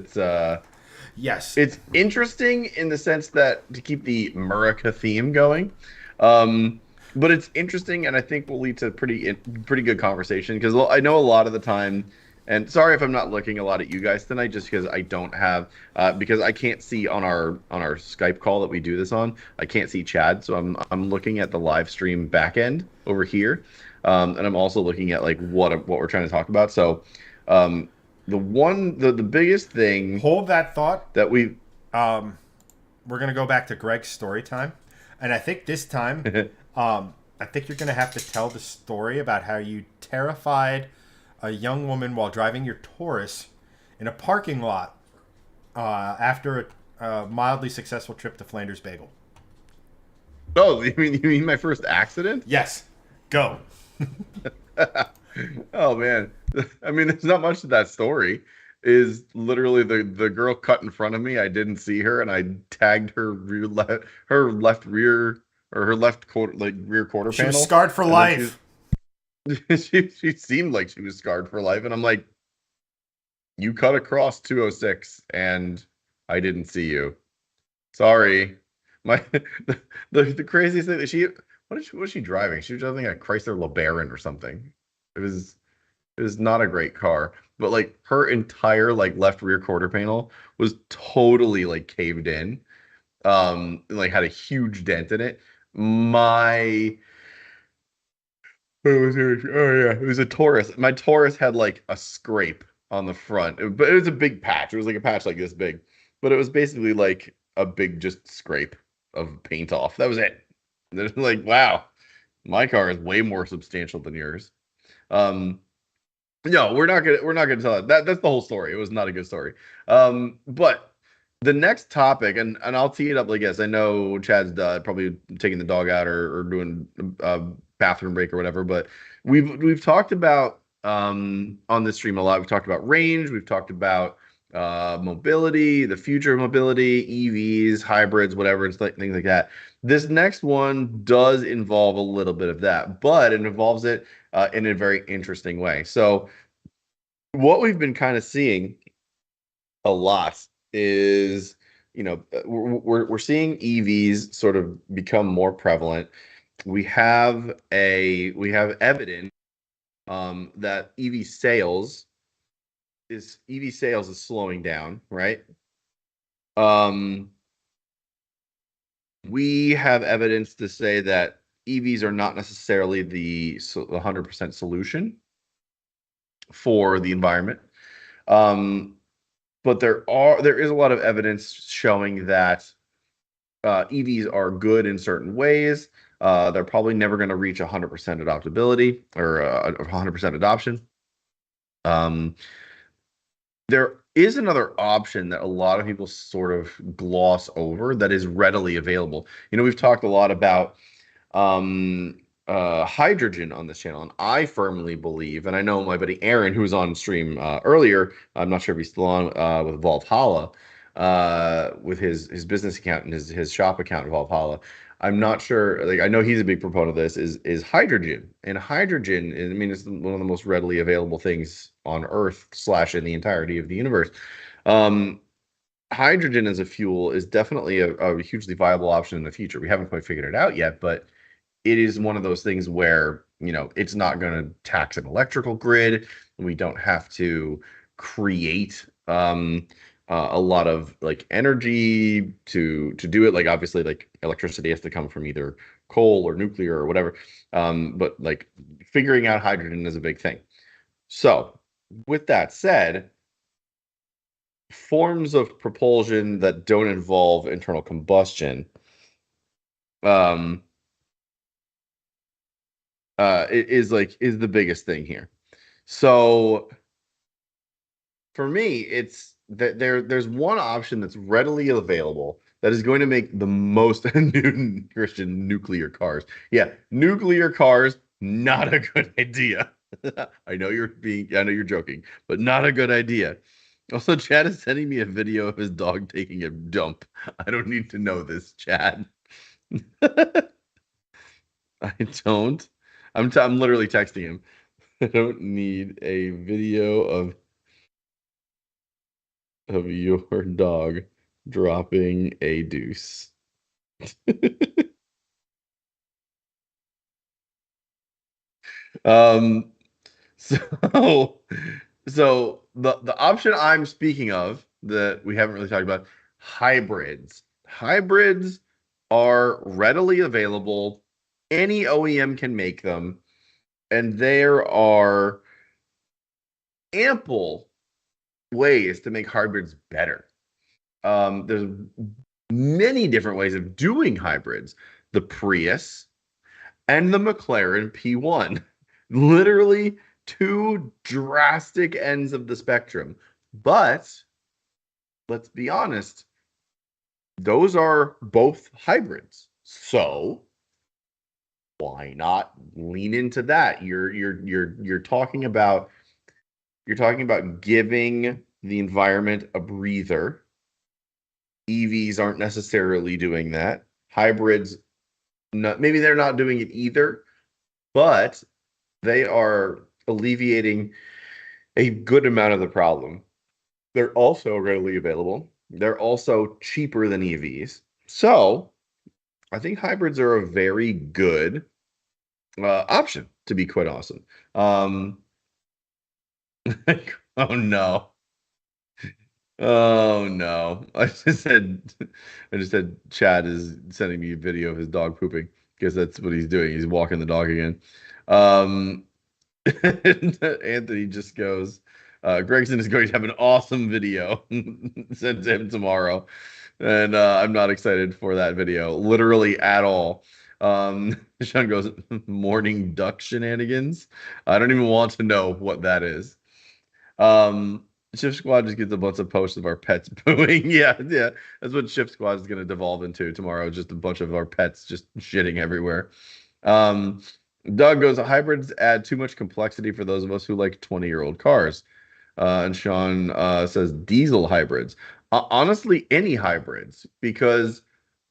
yes, it's interesting in the sense that to keep the Murica theme going. But it's interesting and I think will lead to pretty good conversation because I know a lot of the time. And sorry if I'm not looking a lot at you guys tonight, just because I don't have because I can't see on our Skype call that we do this on. I can't see Chad, so I'm looking at the live stream back end over here, and I'm also looking at like what we're trying to talk about. So, the biggest thing hold that thought. that we We're gonna go back to Greg's story time, and I think this time, I think you're gonna have to tell the story about how you terrified a young woman while driving your Taurus in a parking lot after a mildly successful trip to Flanders Bagel. oh you mean my first accident? Yes, go. Oh man, I mean, there's not much to that story. Is literally the girl cut in front of me. I didn't see her, and I tagged her left rear or her left quarter rear quarter She panel. was scarred for And then life. she seemed like she was scarred for life, and I'm like, you cut across 206, and I didn't see you. Sorry. My the craziest thing that what was she driving? She was driving a Chrysler LeBaron or something. It was not a great car, but like her entire like left rear quarter panel was totally like caved in. And, like had a huge dent in it. My what was it? Oh yeah, it was a Taurus. My Taurus had like a scrape on the front, but it was a big patch. It was like a patch like this big, but it was basically like a big just scrape of paint off. That was it. And they're like, wow, my car is way more substantial than yours. Um, no, we're not gonna tell that. That's the whole story. It was not a good story. But the next topic, and I'll tee it up like this. I know Chad's probably taking the dog out or doing bathroom break or whatever. But we've talked about on this stream a lot. We've talked about range. We've talked about mobility, the future of mobility, EVs, hybrids, whatever, and things like that. This next one does involve a little bit of that, but it involves it in a very interesting way. So what we've been kind of seeing a lot is, we're seeing EVs sort of become more prevalent. We have evidence that EV sales is slowing down, right? Um, we have evidence to say that EVs are not necessarily the 100% solution for the environment. Um, but there is a lot of evidence showing that EVs are good in certain ways. They're probably never going to reach 100% adoptability or 100% adoption. Um, there is another option that a lot of people sort of gloss over that is readily available. We've talked a lot about um, hydrogen on this channel, and I firmly believe, and I know my buddy Aaron, who was on stream earlier, I'm not sure if he's still on with Valhalla, with his business account and his shop account, Valhalla. I'm not sure. Like, I know he's a big proponent of this. Is hydrogen, and hydrogen I mean, it's one of the most readily available things on Earth slash in the entirety of the universe. Um, Hydrogen as a fuel is definitely a hugely viable option in the future. We haven't quite figured it out yet, but it is one of those things where, it's not going to tax an electrical grid. We don't have to create a lot of like energy to do it. Like, obviously, like electricity has to come from either coal or nuclear or whatever. But like figuring out hydrogen is a big thing. So with that said, forms of propulsion that don't involve internal combustion um is the biggest thing here. So for me, it's that there's one option that's readily available that is going to make the most new Christian nuclear cars. Yeah, nuclear cars, not a good idea. I know you're joking, but not a good idea. Also, Chad is sending me a video of his dog taking a dump. I don't need to know this, Chad. I don't. I'm literally texting him. I don't need a video of your dog dropping a deuce. Um, so so the option I'm speaking of that we haven't really talked about, hybrids. Hybrids are readily available. Any OEM can make them, and there are ample ways to make hybrids better. There's many different ways of doing hybrids. The Prius and the McLaren P1. Literally two drastic ends of the spectrum. But let's be honest, those are both hybrids. So why not lean into that? You're talking about giving the environment a breather. EVs aren't necessarily doing that. Hybrids, maybe they're not doing it either, but they are alleviating a good amount of the problem. They're also readily available. They're also cheaper than EVs. So I think hybrids are a very good option, to be quite awesome. Oh no. Oh no. I just said Chad is sending me a video of his dog pooping because that's what he's doing. He's walking the dog again. Um and Anthony just goes, Gregson is going to have an awesome video sent to him tomorrow. And I'm not excited for that video, literally at all. Sean goes, morning duck shenanigans. I don't even want to know what that is. Um, Shift Squad just gets a bunch of posts of our pets pooing. Yeah, yeah. That's what Shift Squad is going to devolve into tomorrow. Just a bunch of our pets just shitting everywhere. Um, Doug goes, hybrids add too much complexity for those of us who like 20-year-old cars. And Sean says diesel hybrids. Honestly, any hybrids, because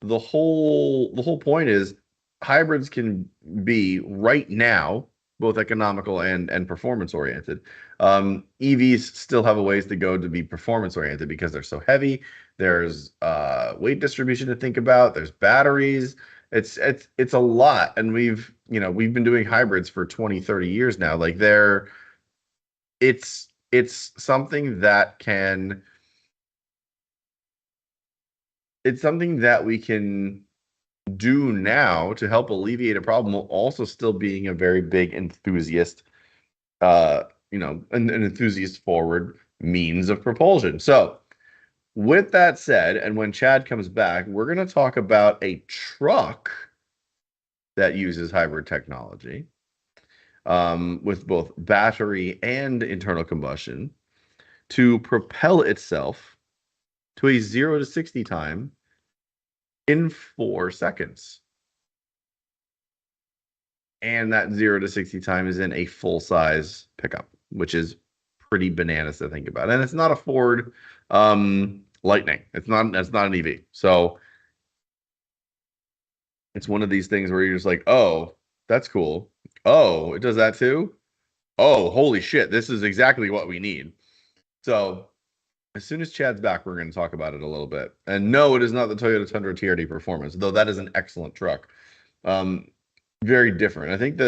the whole point is hybrids can be right now both economical and performance oriented. EVs still have a ways to go to be performance oriented because they're so heavy. There's weight distribution to think about. There's batteries. It's a lot, and we've been doing hybrids for 20, 30 years now. Like it's something that can it's something that we can do now to help alleviate a problem while also still being a very big enthusiast, uh an enthusiast forward means of propulsion. So with that said, and when Chad comes back, we're going to talk about a truck that uses hybrid technology, with both battery and internal combustion to propel itself to a 0 to 60 time in 4 seconds. And that 0 to 60 time is in a full size pickup, which is pretty bananas to think about. And it's not a Ford Lightning. It's not an EV. So it's one of these things where you're just like, oh, that's cool. Oh, it does that too? Oh, holy shit, this is exactly what we need. So as soon as Chad's back, we're going to talk about it a little bit. And no, it is not the Toyota Tundra TRD Performance, though that is an excellent truck. Um, Very different. I think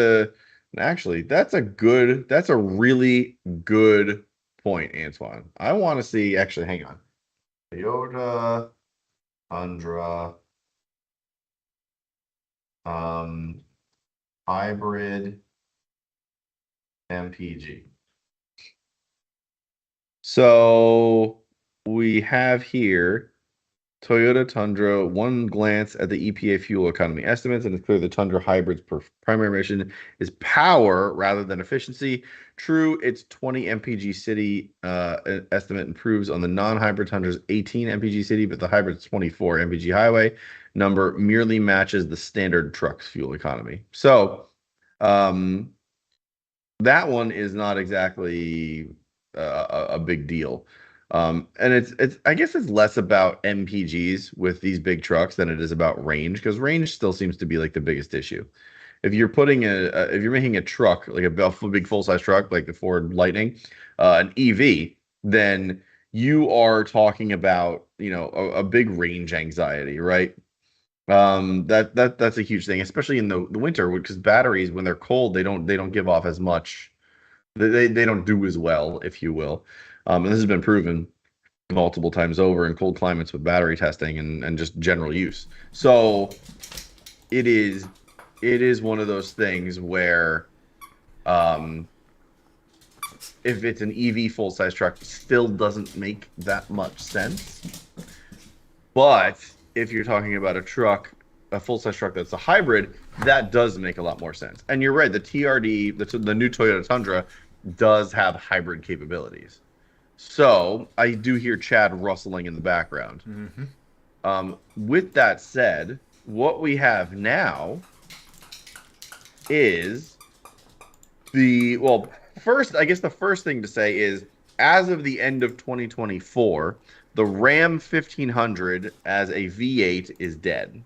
actually that's a really good point, Antoine. I want to see, actually, hang on. Toyota Tundra um, hybrid MPG. So we have here Toyota Tundra. One glance at the EPA fuel economy estimates, and it's clear the Tundra hybrid's primary mission is power rather than efficiency. True, its 20 mpg city estimate improves on the non-hybrid Tundra's 18 mpg city, but the hybrid's 24 mpg highway number merely matches the standard truck's fuel economy. So, that one is not exactly a big deal. And it's I guess it's less about MPGs with these big trucks than it is about range, because range still seems to be like the biggest issue. If you're putting if you're making a truck like a big full size truck like the Ford Lightning, an EV, then you are talking about a big range anxiety, right? That's a huge thing, especially in the winter, because batteries, when they're cold, they don't give off as much. They don't do as well, if you will. And this has been proven multiple times over in cold climates with battery testing and just general use. So it is one of those things where, if it's an EV full size truck, it still doesn't make that much sense. But if you're talking about a full size truck that's a hybrid, that does make a lot more sense. And you're right, the TRD, the new Toyota Tundra, does have hybrid capabilities. So I do hear Chad rustling in the background. With that said, what we have now is first, I guess the first thing to say is, as of the end of 2024, the Ram 1500 as a V8 is dead.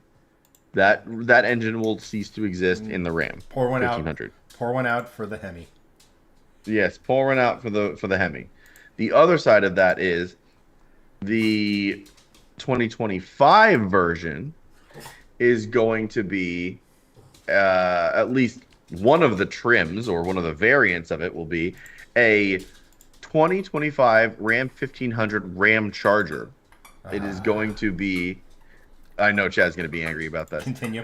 That engine will cease to exist in the Ram. Pour one 1500. out. Pour one out for the Hemi. Yes, pour one out for the Hemi. The other side of that is the 2025 version is going to be, at least one of the trims or one of the variants of it will be a 2025 Ram 1500 Ram Charger. It is going to be. I know Chad's going to be angry about that. Continue.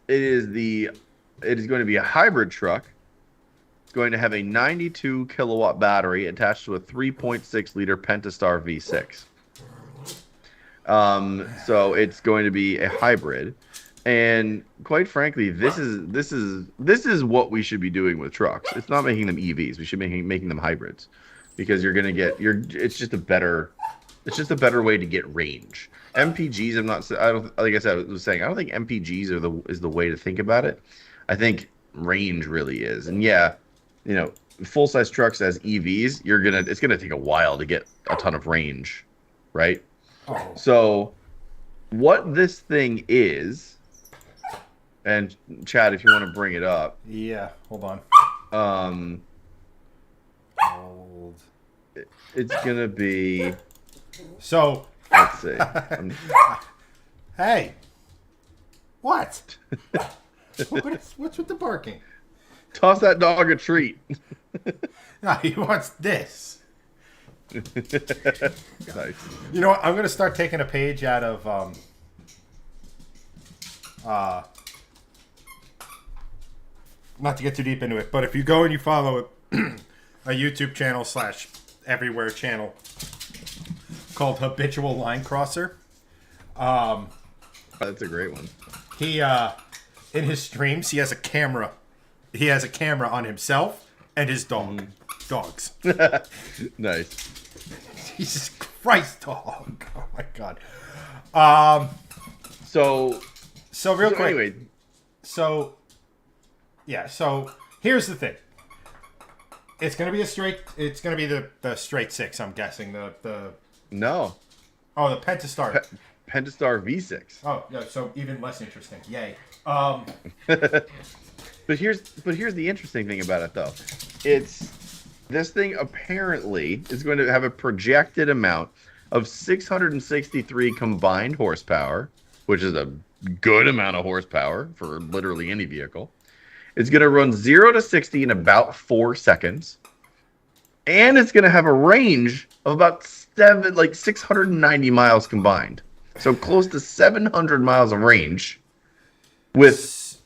It is going to be a hybrid truck. It's going to have a 92 kilowatt battery attached to a 3.6 liter Pentastar V6. So it's going to be a hybrid, and quite frankly, this is what we should be doing with trucks. It's not making them EVs. We should be making them hybrids, because you're going to get it's just a better It's just a better way to get range. MPGs, I'm not. I don't. Like I said, I was saying, I don't think MPGs is the way to think about it. I think range really is. And yeah, you know, full size trucks as EVs, it's gonna take a while to get a ton of range, right? Oh. So what this thing is, and Chad, if you want to bring it up, Yeah. Hold on. um, Hold. it's gonna be. So. Let's see. Hey. What? What's with the barking? Toss that dog a treat. No, he wants this. Nice. You know what? I'm gonna start taking a page out of not to get too deep into it, but if you go and you follow a YouTube channel / everywhere channel called Habitual Line Crosser, That's a great one. he in his streams he has a camera. He has a camera on himself and his dog. Dogs. Nice. Jesus Christ, dog. Oh my god. So Real quick. anyway, So here's the thing. It's gonna be the straight six, I'm guessing. The no. the Pentastar. Pentastar V6. Oh, yeah, so even less interesting. Yay. But here's the interesting thing about it though. This thing apparently is going to have a projected amount of 663 combined horsepower, which is a good amount of horsepower for literally any vehicle. It's going to run 0 to 60 in about 4 seconds. And it's going to have a range of about 690 miles combined. So close to 700 miles of range with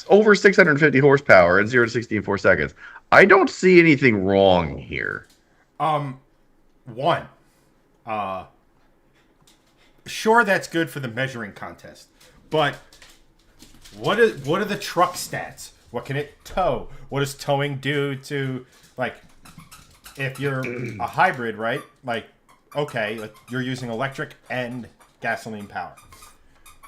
over 650 horsepower and 0 to 60 in 4 seconds. I don't see anything wrong here. One. Sure, that's good for the measuring contest, but what are the truck stats? What can it tow? What does towing do to, like, if you're a hybrid, right? Like, okay, like you're using electric and gasoline power.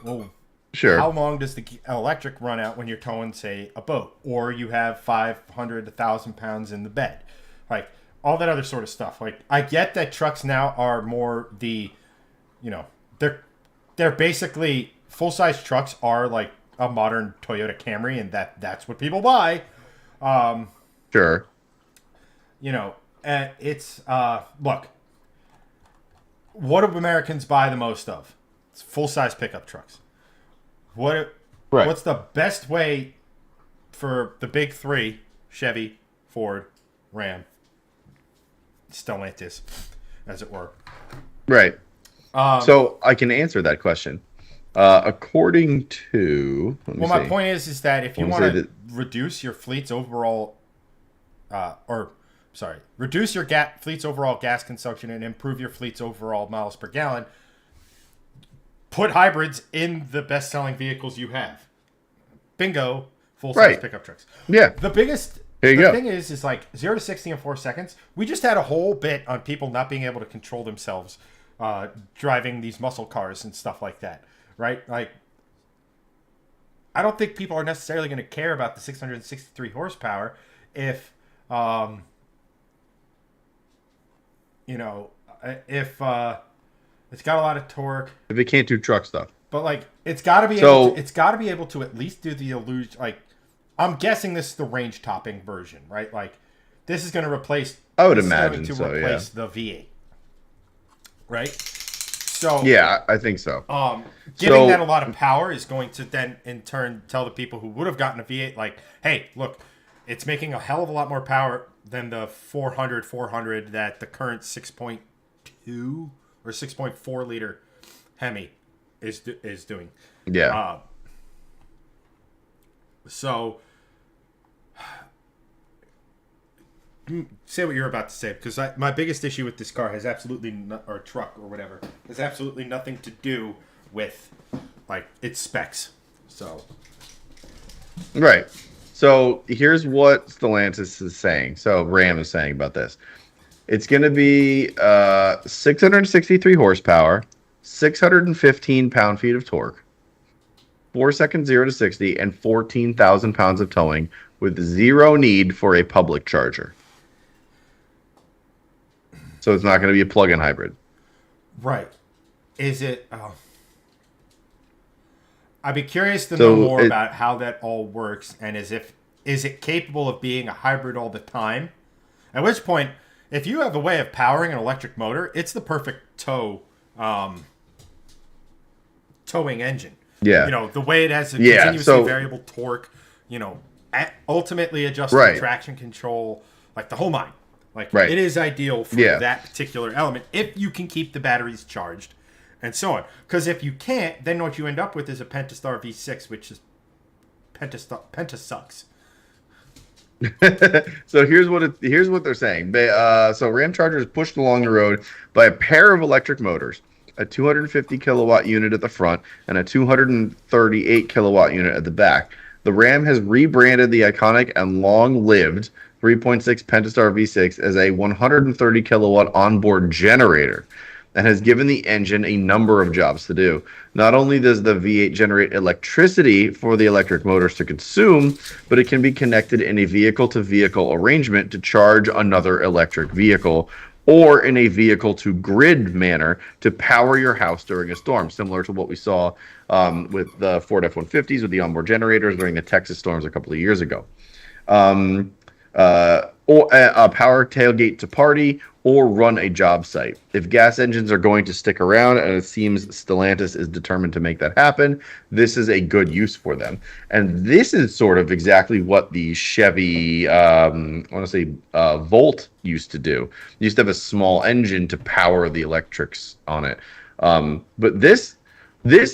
Well, Sure. how long does the electric run out when you're towing, say, a boat, or you have 500 to 1,000 pounds in the bed, like all that other sort of stuff? Like, I get that trucks now are more they're basically full-size trucks are like a modern Toyota Camry, and that's what people buy. Sure. It's look, what do Americans buy the most of? It's full-size pickup trucks. Right. What's the best way for the big three: Chevy, Ford, Ram, Stellantis, as it were? Right. So I can answer that question. According to, my point is that if you want to reduce your fleet's overall, reduce your fleet's overall gas consumption and improve your fleet's overall miles per gallon, put hybrids in the best-selling vehicles you have. Bingo, full-size pickup trucks. Yeah. The biggest thing is like 0 to 60 in 4 seconds. We just had a whole bit on people not being able to control themselves driving these muscle cars and stuff like that, right? Like, I don't think people are necessarily going to care about the 663 horsepower if, it's got a lot of torque. If it can't do truck stuff. But like, it's got to be able to at least do the illusion. Like, I'm guessing this is the range topping version, right? Like, this is going to replace. I would imagine so. Replace the V8, right? So yeah, I think so. Giving that a lot of power is going to then in turn tell the people who would have gotten a V8, like, hey, look, it's making a hell of a lot more power than the 400 that the current 6.2 or 6.4 liter Hemi is doing. Yeah. So say what you're about to say, because my biggest issue with this car has absolutely or truck or whatever has absolutely nothing to do with like its specs. So right. So here's what Stellantis is saying. So Ram is saying about this. It's going to be 663 horsepower, 615 pound-feet of torque, 4 seconds 0 to 60, and 14,000 pounds of towing with zero need for a public charger. So it's not going to be a plug-in hybrid. Right. Is it... Oh. I'd be curious to know more about how that all works, and is it capable of being a hybrid all the time? At which point, if you have a way of powering an electric motor, it's the perfect towing engine. Yeah. You know, the way it has a continuously variable torque, you know, ultimately adjusting traction control, like the whole nine. Like, it is ideal for that particular element if you can keep the batteries charged and so on. Because if you can't, then what you end up with is a Pentastar V6, which is Penta sucks. So here's what they're saying. So Ram Charger is pushed along the road by a pair of electric motors, a 250 kilowatt unit at the front and a 238 kilowatt unit at the back. The Ram has rebranded the iconic and long-lived 3.6 Pentastar V6 as a 130 kilowatt onboard generator, and has given the engine a number of jobs to do. Not only does the V8 generate electricity for the electric motors to consume, but it can be connected in a vehicle-to-vehicle arrangement to charge another electric vehicle, or in a vehicle-to-grid manner to power your house during a storm, similar to what we saw with the Ford F-150s with the onboard generators during the Texas storms a couple of years ago. Or a power tailgate to party, or run a job site. If gas engines are going to stick around, and it seems Stellantis is determined to make that happen, this is a good use for them. And this is sort of exactly what the Chevy, Volt used to do. It used to have a small engine to power the electrics on it. But this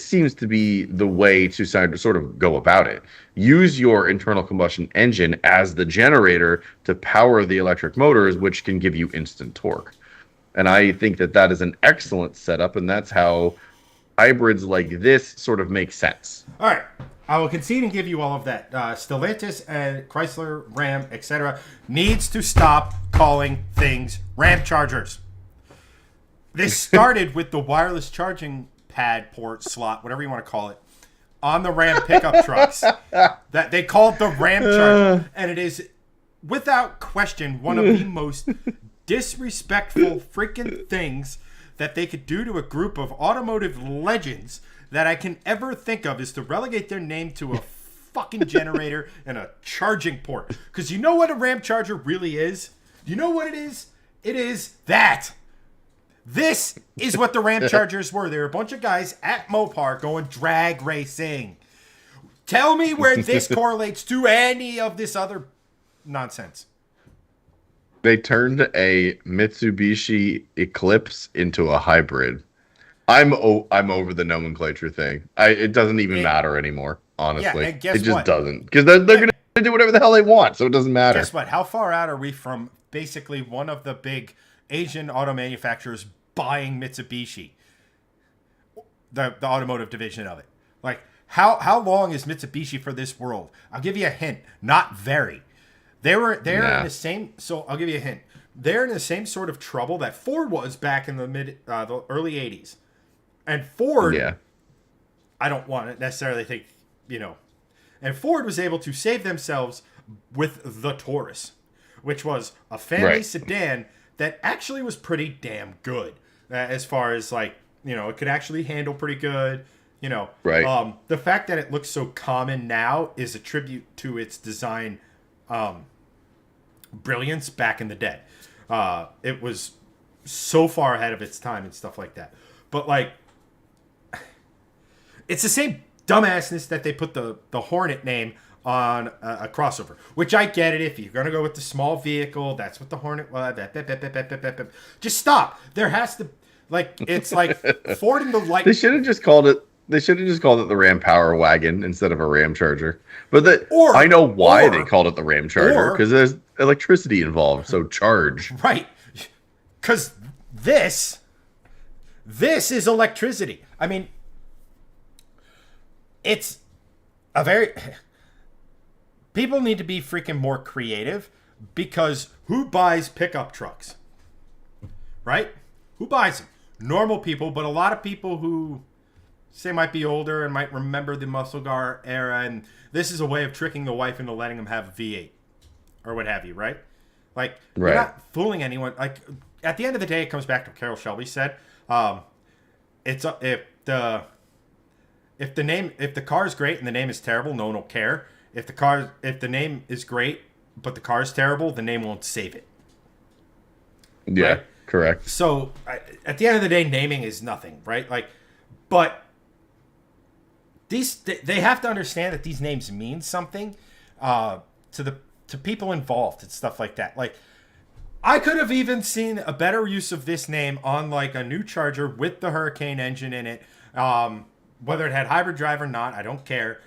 seems to be the way to sort of go about it. Use your internal combustion engine as the generator to power the electric motors, which can give you instant torque. And I think that is an excellent setup, and that's how hybrids like this sort of make sense. All right. I will concede and give you all of that. Stellantis and Chrysler, Ram, etc. needs to stop calling things Ram chargers. This started with the wireless charging pad port slot, whatever you want to call it, on the Ram pickup trucks that they called the Ram Charger, and it is without question one of the most disrespectful freaking things that they could do to a group of automotive legends that I can ever think of, is to relegate their name to a fucking generator and a charging port. Because you know what a Ram Charger really is? You know what it is? It is that. This is what the Ram Chargers were. They were a bunch of guys at Mopar going drag racing. Tell me where this correlates to any of this other nonsense. They turned a Mitsubishi Eclipse into a hybrid. I'm over the nomenclature thing. It doesn't even matter anymore, honestly. Yeah, and guess it just what? doesn't. Because they're going to do whatever the hell they want, so it doesn't matter. Guess what? How far out are we from basically one of the big Asian auto manufacturers buying Mitsubishi, the automotive division of it? Like, how long is Mitsubishi for this world? I'll give you a hint. Not very. They're in the same. So I'll give you a hint. They're in the same sort of trouble that Ford was back in the early '80s, and Ford. Yeah. I don't want to necessarily think, and Ford was able to save themselves with the Taurus, which was a family sedan that actually was pretty damn good as far as it could actually handle pretty good, Right. The fact that it looks so common now is a tribute to its design brilliance back in the day. It was so far ahead of its time and stuff like that. But it's the same dumbassness that they put the Hornet name on a crossover, which I get it. If you're going to go with the small vehicle, that's what the Hornet was. Just stop. There has to, it's like Ford and the Light. They should have just called it the Ram Power Wagon instead of a Ram Charger. But I know why they called it the Ram Charger, because there's electricity involved, so charge. Right. Because this is electricity. I mean, it's a very... People need to be freaking more creative, because who buys pickup trucks? right? Who buys them? Normal people, but a lot of people who say might be older and might remember the muscle car era, and this is a way of tricking the wife into letting them have a V8 or what have you, right? Like, you're Right. not fooling anyone. Like, at the end of the day, it comes back to what Carol Shelby said. It's if the car is great and the name is terrible, no one will care. If the name is great but the car is terrible, the name won't save it. Yeah. Right? Correct. So at the end of the day, naming is nothing, right? Like, but they have to understand that these names mean something to people involved and stuff like that. Like, I could have even seen a better use of this name on like a new Charger with the Hurricane engine in it, whether it had hybrid drive or not, I don't care.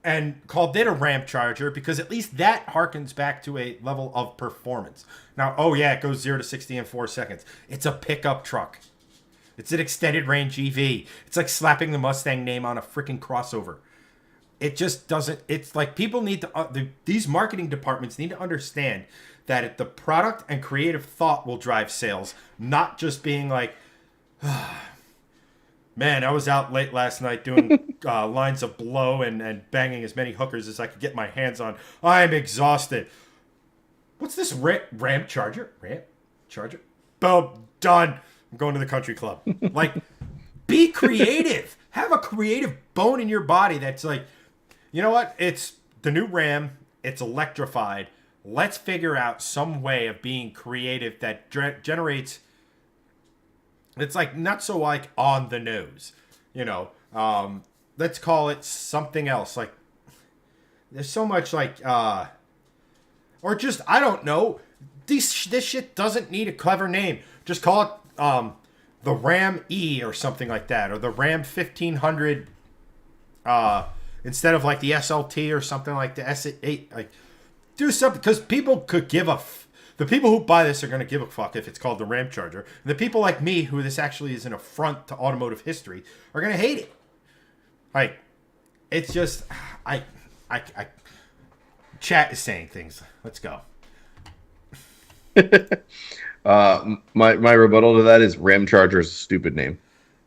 And called it a Ram Charger because at least that harkens back to a level of performance. Now, oh yeah, it goes 0 to 60 in 4 seconds. It's a pickup truck. It's an extended range EV. It's like slapping the Mustang name on a freaking crossover. It just doesn't. It's like people need to. These marketing departments need to understand that the product and creative thought will drive sales, not just being like, man, I was out late last night doing lines of blow and banging as many hookers as I could get my hands on. I'm exhausted. What's this Ram Charger? Ram Charger? Boom, done. I'm going to the country club. Like, be creative. Have a creative bone in your body that's like, you know what? It's the new Ram. It's electrified. Let's figure out some way of being creative that generates. It's like not so like on the nose, you know. Let's call it something else. Like there's so much like, or just I don't know. This shit doesn't need a clever name. Just call it the Ram E or something like that, or the Ram 1500. Instead of like the SLT or something like the S8, like do something because people could give a. The people who buy this are going to give a fuck if it's called the Ram Charger. And the people like me, who this actually is an affront to automotive history, are going to hate it. Like, it's just, chat is saying things. Let's go. My rebuttal to that is Ram Charger's a stupid name.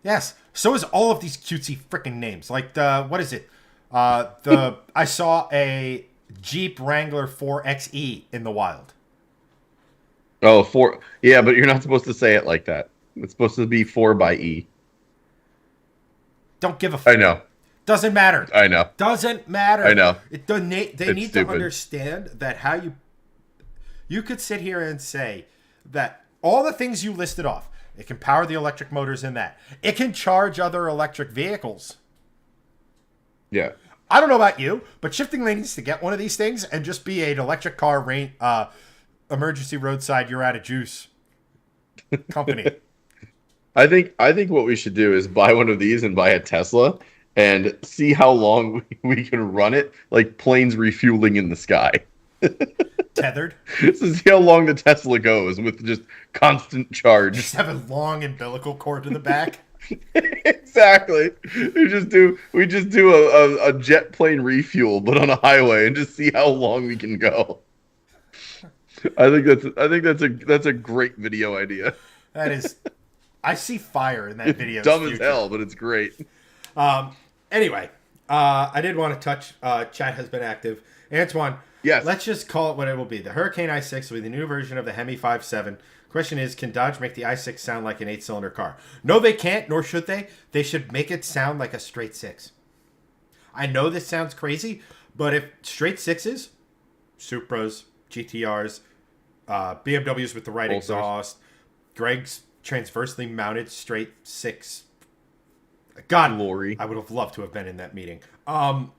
Yes. So is all of these cutesy freaking names. Like what is it? I saw a Jeep Wrangler 4xe in the wild. Oh, four. Yeah, but you're not supposed to say it like that. It's supposed to be 4 by E. Don't give a I know. Doesn't matter. I know. Doesn't matter. I know. They need stupid. to understand that how you could sit here and say that all the things you listed off, it can power the electric motors in that. It can charge other electric vehicles. Yeah. I don't know about you, but Shifting Lane needs to get one of these things and just be an electric car emergency roadside you're out of juice company. I think what we should do is buy one of these and buy a Tesla and see how long we can run it like planes refueling in the sky. Tethered. So see how long the Tesla goes with just constant charge. Just have a long umbilical cord to the back. Exactly. We just do a jet plane refuel, but on a highway, and just see how long we can go. I think that's a great video idea. That is, I see fire in that video. Dumb as hell, but it's great. Anyway, I did want to touch. Chat has been active. Antoine, yes. Let's just call it what it will be. The Hurricane i6 will be the new version of the Hemi 5.7. Question is, can Dodge make the i6 sound like an 8-cylinder car? No, they can't, nor should they. They should make it sound like a straight 6. I know this sounds crazy, but if straight 6s, Supras, GTRs, BMWs with the right exhaust, Greg's transversely mounted straight 6. God, Lori. I would have loved to have been in that meeting. And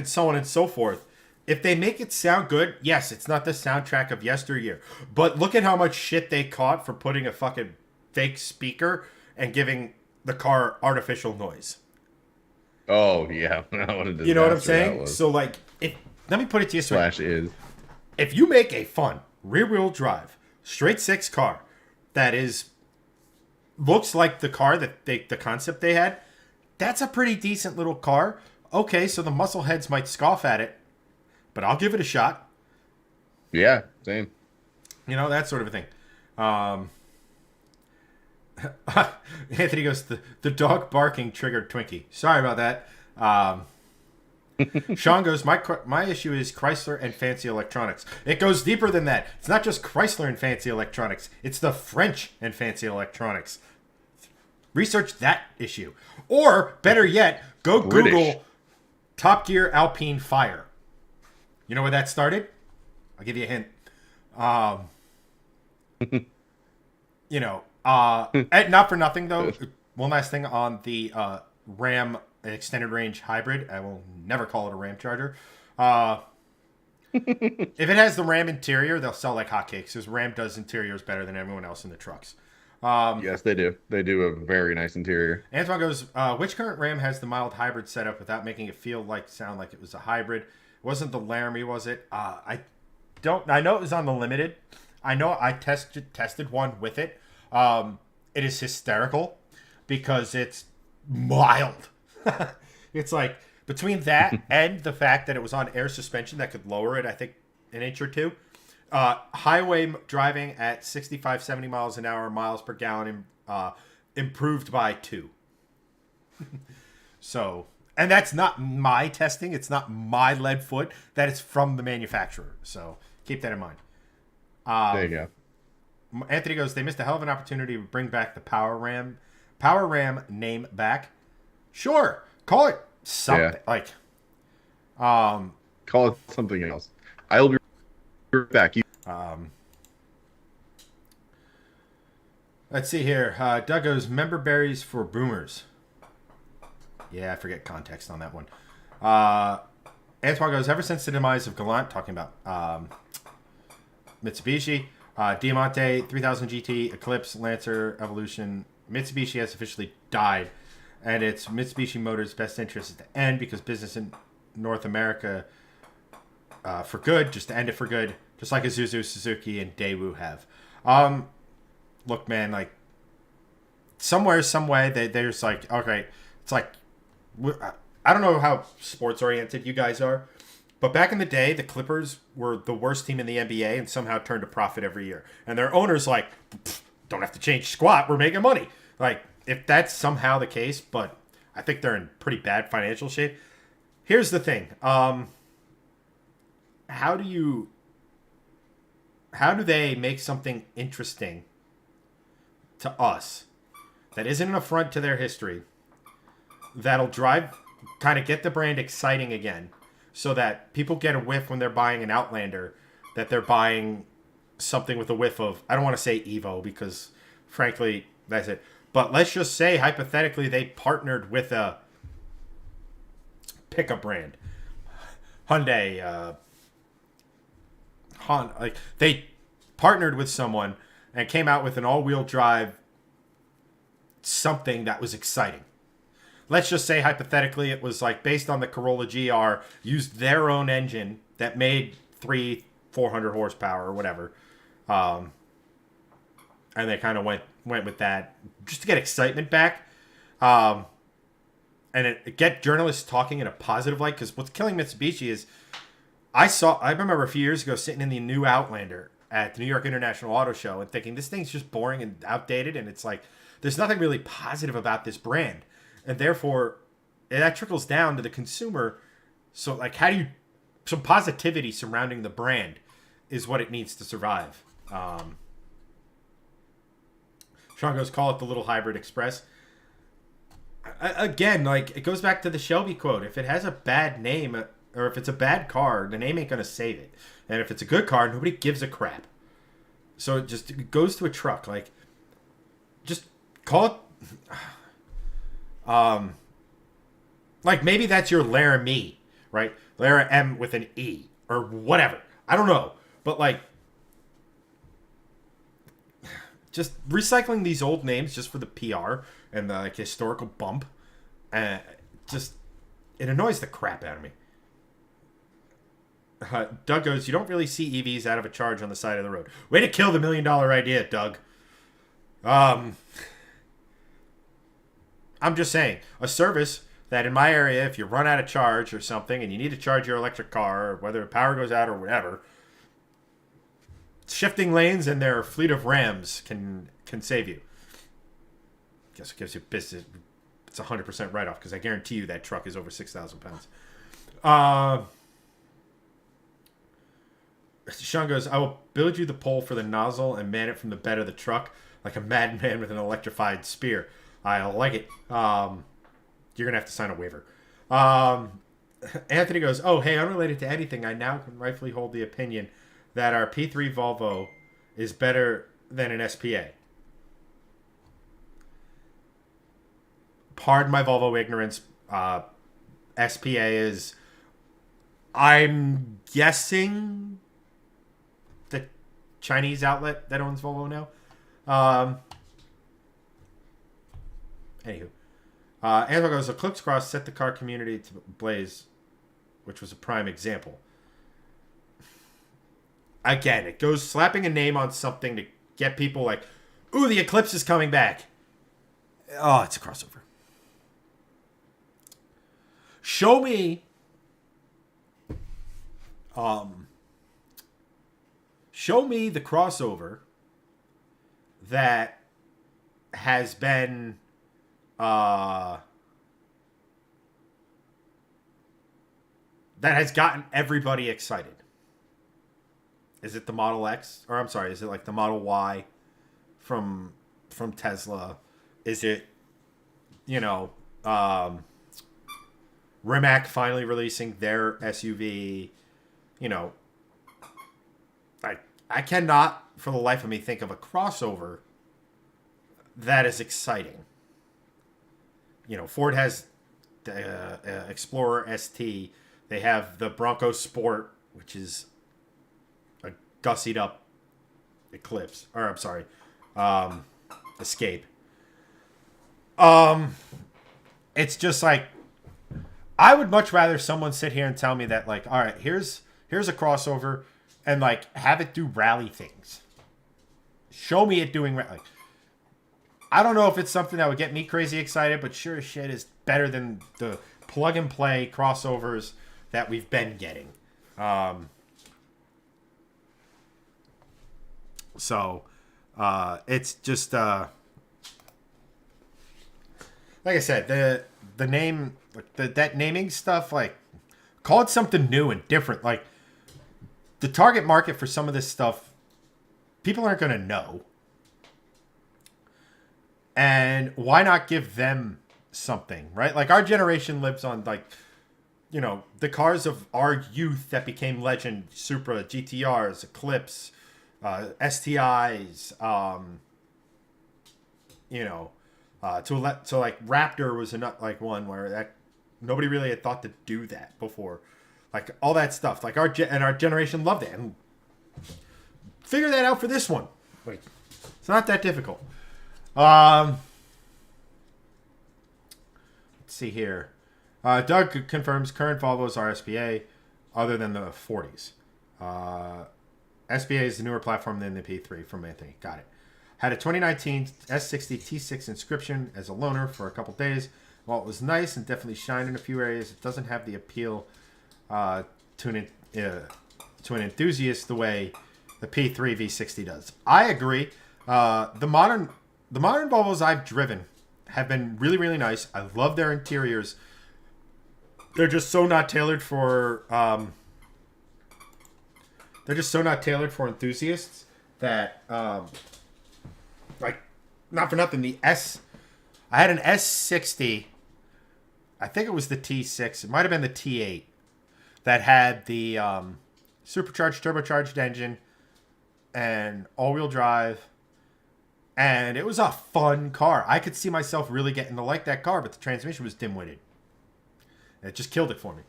so on and so forth. If they make it sound good, yes, it's not the soundtrack of yesteryear. But look at how much shit they caught for putting a fucking fake speaker and giving the car artificial noise. Oh, yeah. You know what I'm saying? So, like, let me put it to you Slash is. If you make a fun, rear-wheel drive, straight 6 car that looks like the car that the concept they had, that's a pretty decent little car. Okay, so the muscle heads might scoff at it, but I'll give it a shot. Yeah, same. That sort of a thing. Um, Anthony goes, the dog barking triggered Twinkie. Sorry about that. Sean goes, my issue is Chrysler and fancy electronics. It goes deeper than that. It's not just Chrysler and fancy electronics. It's the French and fancy electronics. Research that issue. Or, better yet, go British. Google Top Gear Alpine Fire. You know where that started? I'll give you a hint. Um, and not for nothing, though. One last thing on the Ram extended range hybrid. I will never call it a Ram Charger. If it has the Ram interior, they'll sell like hotcakes, because Ram does interiors better than everyone else in the trucks. Yes, they do. They do a very nice interior. Antoine goes, which current Ram has the mild hybrid setup without making it sound like it was a hybrid? It wasn't the Laramie, was it? I know it was on the Limited. I know I tested one with it. It is hysterical because it's mild. It's like between that and the fact that it was on air suspension that could lower it, I think, an inch or two. Highway driving at 65, 70 miles an hour, miles per gallon, improved by 2. So, and that's not my testing. It's not my lead foot. That is from the manufacturer. So keep that in mind. There you go. Anthony goes, they missed a hell of an opportunity to bring back the Power Ram name back. Sure. Call it something. Call it something else. I'll be right back. Let's see here. Doug goes, member berries for boomers. Yeah, I forget context on that one. Antoine goes, ever since the demise of Galant, talking about Mitsubishi, Diamante, 3000 GT, Eclipse, Lancer, Evolution, Mitsubishi has officially died. And it's Mitsubishi Motors' best interest is to end, because business in North America for good, just to end it for good, just like Isuzu, Suzuki, and Daewoo have. Look, man, like, somewhere, some way, they're just like, okay, it's like, I don't know how sports-oriented you guys are, but back in the day, the Clippers were the worst team in the NBA and somehow turned a profit every year. And their owner's like, don't have to change squat, we're making money. Like, if that's somehow the case, but I think they're in pretty bad financial shape. Here's the thing. How do they make something interesting to us that isn't an affront to their history, that'll kind of get the brand exciting again, so that people get a whiff when they're buying an Outlander, that they're buying something with a whiff of, I don't want to say Evo, because frankly, that's it. But let's just say, hypothetically, they partnered with a pickup brand. Hyundai, Honda, like, they partnered with someone and came out with an all-wheel drive something that was exciting. Let's just say, hypothetically, it was like based on the Corolla GR, used their own engine that made 400 horsepower or whatever. And they kind of went with that just to get excitement back. And get journalists talking in a positive light, because what's killing Mitsubishi is, I remember a few years ago sitting in the new Outlander at the New York International Auto Show and thinking, this thing's just boring and outdated, and it's like, there's nothing really positive about this brand. And therefore, that trickles down to the consumer. So, like, some positivity surrounding the brand is what it needs to survive. Sean goes, call it the Little Hybrid Express. Again, like, it goes back to the Shelby quote. If it has a bad name, or if it's a bad car, the name ain't going to save it. And if it's a good car, nobody gives a crap. So it goes to a truck. Like, just call it... like, maybe that's your Laramie, right? Lara M with an E, or whatever. I don't know. But, like, just recycling these old names just for the PR and the, like, historical bump, just, it annoys the crap out of me. Doug goes, you don't really see EVs out of a charge on the side of the road. Way to kill the $1 million idea, Doug. I'm just saying, a service that in my area, if you run out of charge or something and you need to charge your electric car, or whether power goes out or whatever, shifting lanes and their fleet of Rams can save you. Guess it gives you business. It's 100% write off because I guarantee you that truck is over 6,000 pounds. Sean goes, I will build you the pole for the nozzle and man it from the bed of the truck like a madman with an electrified spear. I like it. You're going to have to sign a waiver. Anthony goes, oh, hey, unrelated to anything, I now can rightfully hold the opinion that our P3 Volvo is better than an SPA. Pardon my Volvo ignorance. SPA is, I'm guessing, the Chinese outlet that owns Volvo now. Anywho. Angelo goes, Eclipse Cross set the car community to blaze, which was a prime example. Again, it goes slapping a name on something to get people like, ooh, the Eclipse is coming back. Oh, it's a crossover. Show me the crossover that has been that has gotten everybody excited. Is it the Model X? Or I'm sorry, is it like the Model Y from Tesla? Is it, Rimac finally releasing their SUV? I cannot for the life of me think of a crossover that is exciting. Ford has the Explorer ST. They have the Bronco Sport, which is a gussied up Eclipse. Or, I'm sorry, Escape. It's just like, I would much rather someone sit here and tell me that, like, all right, here's a crossover, and, like, have it do rally things. Show me it doing rally. I don't know if it's something that would get me crazy excited, but sure as shit is better than the plug and play crossovers that we've been getting. It's just like I said, the name, like that naming stuff, like, call it something new and different. Like, the target market for some of this stuff, people aren't going to know. And why not give them something, right? Like, our generation lives on, like, the cars of our youth that became legend: Supra, GTRs, Eclipse, STIs, so like Raptor was one where that nobody really had thought to do that before. Like, all that stuff, like our generation loved it, and figure that out for this one. Like, it's not that difficult. Let's see here. Doug confirms current Volvos are SPA, other than the 40s. SPA is the newer platform than the P3 from Anthony. Got it. Had a 2019 S60 T6 inscription as a loaner for a couple days. While it was nice and definitely shined in a few areas, it doesn't have the appeal to an enthusiast the way the P3 V60 does. I agree. The modern Volvos I've driven have been really, really nice. I love their interiors. They're just so not tailored for enthusiasts that like, not for nothing, I had an S60. I think it was the T6. It might have been the T8 that had the supercharged, turbocharged engine and all-wheel drive. And it was a fun car. I could see myself really getting to like that car, but the transmission was dim-witted. It just killed it for me.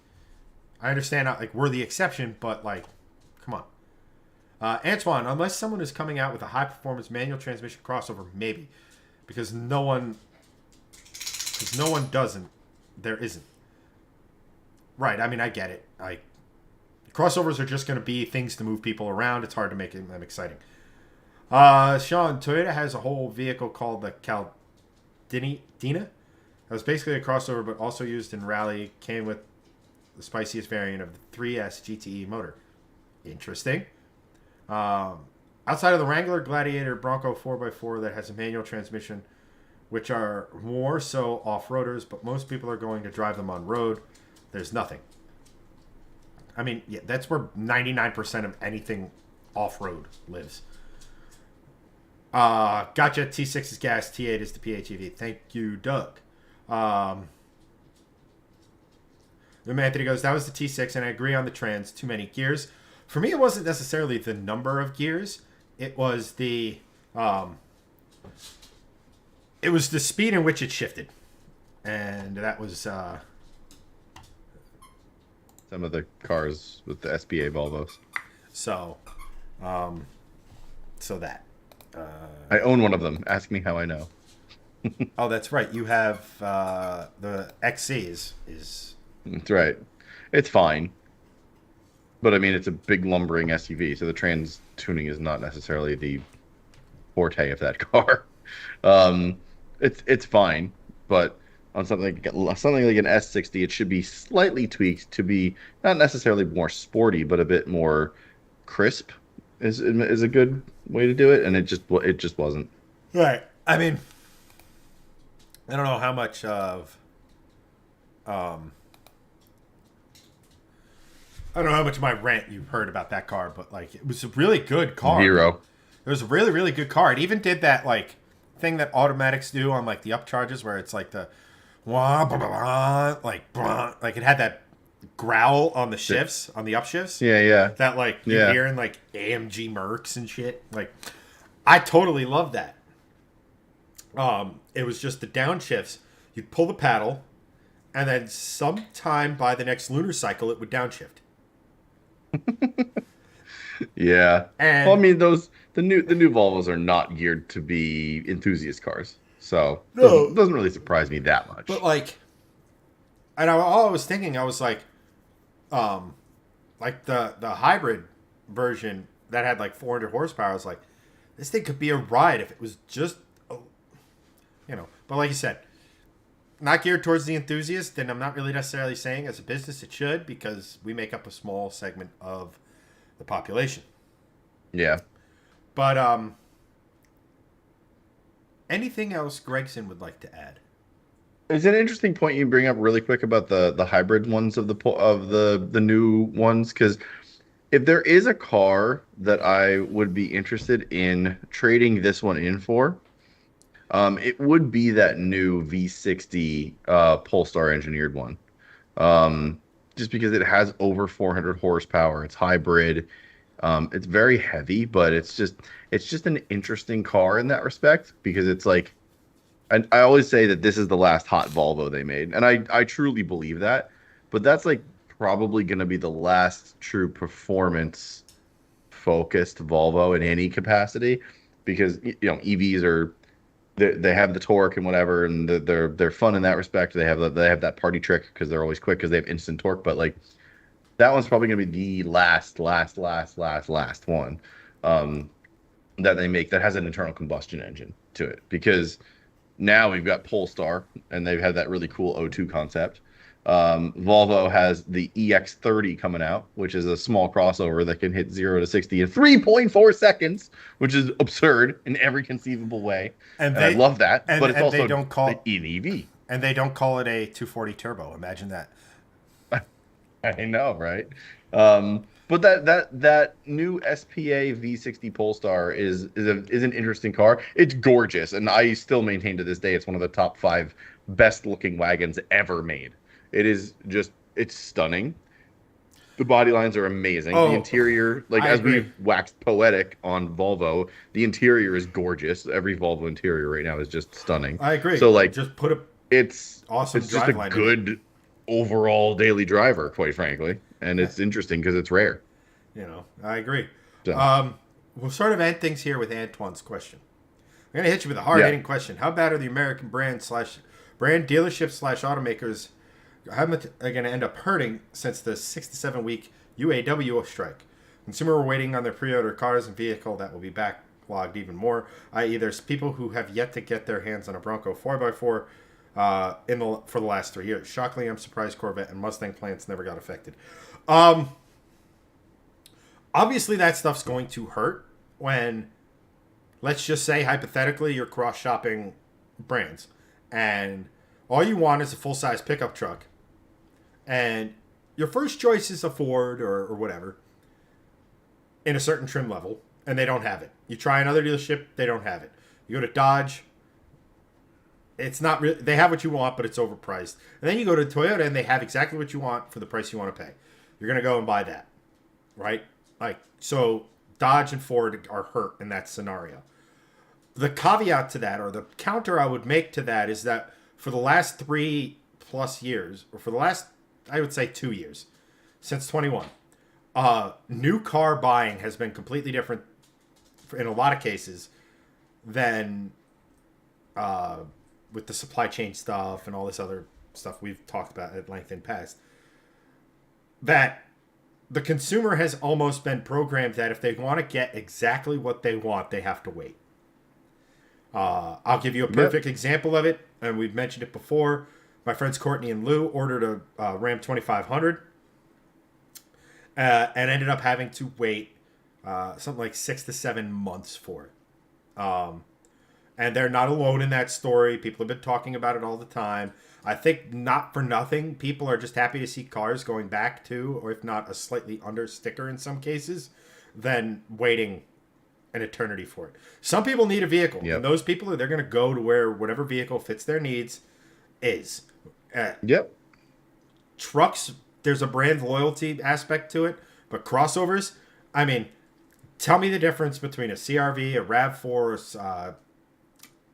I understand, like, we're the exception, but, like, come on. Antoine, unless someone is coming out with a high-performance manual transmission crossover, maybe. Because no one doesn't. There isn't. Right, I mean, I get it. Crossovers are just going to be things to move people around. It's hard to make them exciting. Sean, Toyota has a whole vehicle called the Caldina. That was basically a crossover, but also used in rally. Came with the spiciest variant of the 3S GTE motor. Interesting. Outside of the Wrangler, Gladiator, Bronco 4x4 that has a manual transmission, which are more so off-roaders, but most people are going to drive them on road, there's nothing. I mean, yeah, that's where 99% of anything off-road lives. Gotcha. T6 is gas. T8 is the PHEV. Thank you, Doug. The Anthony goes, that was the T6, and I agree on the trans. Too many gears. For me, it wasn't necessarily the number of gears. It was the speed in which it shifted, and that was Some of the cars with the SPA Volvos. so. So that. I own one of them. Ask me how I know. Oh, that's right. You have the XCs. Is That's right. It's fine. But I mean, it's a big lumbering SUV, so the trans tuning is not necessarily the forte of that car. Um, it's fine, but on something like an S60, it should be slightly tweaked to be not necessarily more sporty, but a bit more crisp. Is a good way to do it, and it just wasn't. right. I mean, I don't know how much of I don't know how much of my rant you've heard about that car, but like it was a really good car. Zero. It was a really, really good car. It even did that like thing that automatics do on like the upcharges where it's like the wah, blah, blah, blah, like it had that growl on the shifts, on the upshifts. Yeah. That like you Yeah. hear in like AMG Mercs and shit. Like I totally love that. It was just the downshifts. You'd pull the paddle, and then sometime by the next lunar cycle it would downshift. Yeah. And Well, I mean, the new Volvos are not geared to be enthusiast cars, so No. doesn't really surprise me that much. but like, and all I was thinking, I was like the hybrid version that had like 400 horsepower. I was like, this thing could be a ride if it was just, But like you said, not geared towards the enthusiast, and I'm not really necessarily saying as a business it should because we make up a small segment of the population. Yeah. But anything else Gregson would like to add? It's an interesting point you bring up really quick about the hybrid ones of the new ones, because if there is a car that I would be interested in trading this one in for, it would be that new V60 Polestar engineered one. Just because it has over 400 horsepower, it's hybrid, it's very heavy, but it's just an interesting car in that respect because it's like, I always say that this is the last hot Volvo they made, and I truly believe that, but that's like probably going to be the last true performance focused Volvo in any capacity because EVs are they have the torque and whatever, and they're fun in that respect. They have that party trick because they're always quick because they have instant torque. But like that one's probably gonna be the last one that they make that has an internal combustion engine to it because now we've got Polestar and they've had that really cool O2 concept. Volvo has the EX30 coming out, which is a small crossover that can hit 0 to 60 in 3.4 seconds, which is absurd in every conceivable way. And I love that, but it's also they don't call an EV. And they don't call it a 240 turbo. Imagine that. I know, right? But that new SPA V60 Polestar is an interesting car. It's gorgeous, and I still maintain to this day it's one of the top 5 best looking wagons ever made. It's stunning. The body lines are amazing. The interior, like as we've waxed poetic on Volvo, the interior is gorgeous. Every Volvo interior right now is just stunning. I agree. So like, just put it's awesome. It's just a good overall daily driver, quite frankly, and it's interesting because it's rare. I agree. So. We'll sort of end things here with Antoine's question. I'm gonna hit you with a hard-hitting question. How bad are the American brand dealerships / automakers? How much are going to end up hurting since the 6 to 7 week UAW strike? Consumers are waiting on their pre-order cars and vehicle that will be backlogged even more. I.e., there's people who have yet to get their hands on a Bronco 4x4 for the last 3 years. Shockingly, I'm surprised Corvette and Mustang plants never got affected. Obviously, that stuff's going to hurt when, let's just say hypothetically, you're cross shopping brands, and all you want is a full size pickup truck, and your first choice is a Ford or whatever in a certain trim level, and they don't have it. You try another dealership, they don't have it. You go to Dodge, it's not really, they have what you want, but it's overpriced. And then you go to Toyota, and they have exactly what you want for the price you want to pay. You're going to go and buy that, right? Like, so Dodge and Ford are hurt in that scenario. The caveat to that, or the counter I would make to that, is that for the last 3+ years, or for the last, I would say 2 years, since 21, new car buying has been completely different in a lot of cases than with the supply chain stuff and all this other stuff we've talked about at length in past. That the consumer has almost been programmed that if they want to get exactly what they want, they have to wait. I'll give you a perfect example of it, and we've mentioned it before. My friends Courtney and Lou ordered a Ram 2500 and ended up having to wait something like 6 to 7 months for it. And they're not alone in that story. People have been talking about it all the time. I think not for nothing, people are just happy to see cars going back to, or if not a slightly under sticker in some cases, than waiting an eternity for it. Some people need a vehicle. Yep. And those people, they're going to go to where whatever vehicle fits their needs is. Trucks, there's a brand loyalty aspect to it. But crossovers, I mean, tell me the difference between a CRV, a RAV4,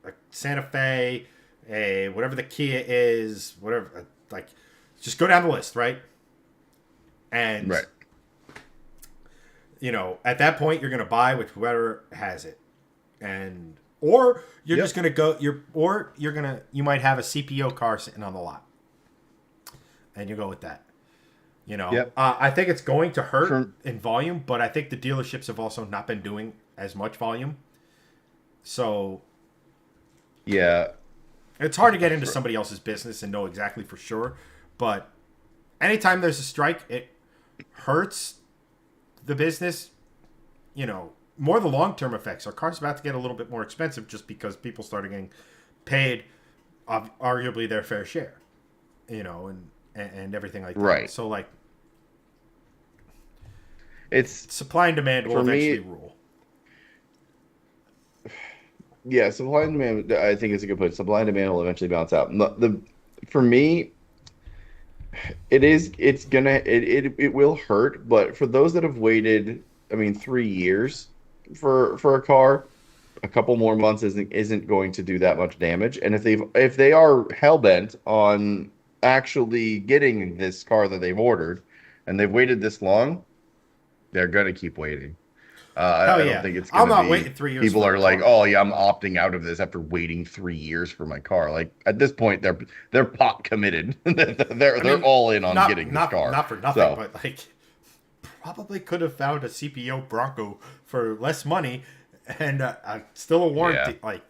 a Santa Fe, a whatever the Kia is, whatever, like, just go down the list, right? And, you know, at that point, you're going to buy with whoever has it. And, or you're just going to go, you might have a CPO car sitting on the lot. And you go with that. You know, I think it's going to hurt in volume, but I think the dealerships have also not been doing as much volume. So, it's hard to get into somebody else's business and know exactly for sure. But anytime there's a strike, it hurts the business. You know, more the long-term effects. Our car's about to get a little bit more expensive just because people started getting paid arguably their fair share. You know, and everything like that. Right. So, like, it's supply and demand will eventually rule. Yeah, supply and demand, I think it's a good point. Supply and demand will eventually balance out. For me, it will hurt, but for those that have waited, I mean, 3 years for a car, a couple more months isn't going to do that much damage. And if they are hell-bent on actually getting this car that they've ordered and they've waited this long, they're going to keep waiting. I don't think it's going to be. Waiting 3 years. People are like, "Oh yeah, I'm opting out of this after waiting 3 years for my car." Like at this point, they're pot committed. they're all in on getting this car. Not for nothing, but like probably could have found a CPO Bronco for less money and still a warranty. Yeah. Like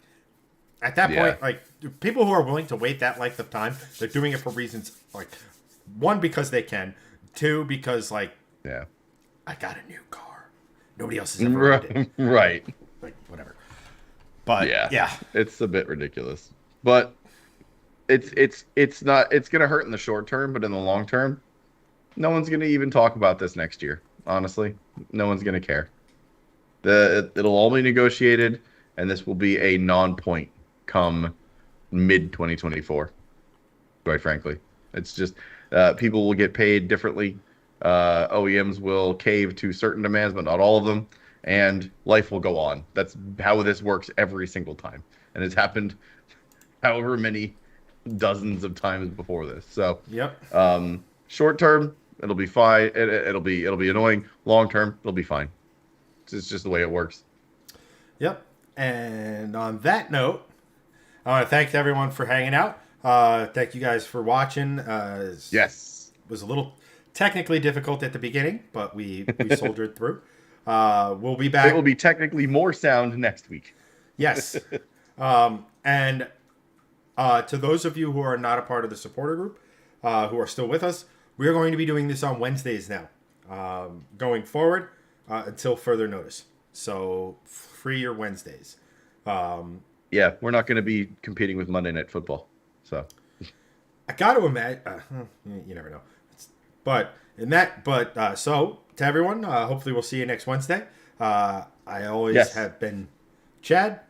at that point, like people who are willing to wait that length of time, they're doing it for reasons like one, because they can, two, because like I got a new car. Nobody else has ever owned it. Right. Like, whatever. But, yeah. It's a bit ridiculous. But it's going to hurt in the short term, but in the long term, no one's going to even talk about this next year. Honestly, no one's going to care. It'll all be negotiated, and this will be a non-point come mid-2024, quite frankly. It's just people will get paid differently. OEMs will cave to certain demands, but not all of them, and life will go on. That's how this works every single time, and it's happened however many dozens of times before this. So, short term, it'll be fine. It'll be annoying. Long term, it'll be fine. It's just the way it works. Yep. And on that note, I want to thank everyone for hanging out. Thank you guys for watching. Yes, it was a little technically difficult at the beginning, but we soldiered through. We'll be back. It will be technically more sound next week. Yes. And to those of you who are not a part of the supporter group, who are still with us, we are going to be doing this on Wednesdays now, going forward until further notice. So free your Wednesdays. Um, Yeah, we're not going to be competing with Monday Night Football. So, I got to imagine. You never know. But in that, but so to everyone, hopefully we'll see you next Wednesday. I always yes. have been Chad.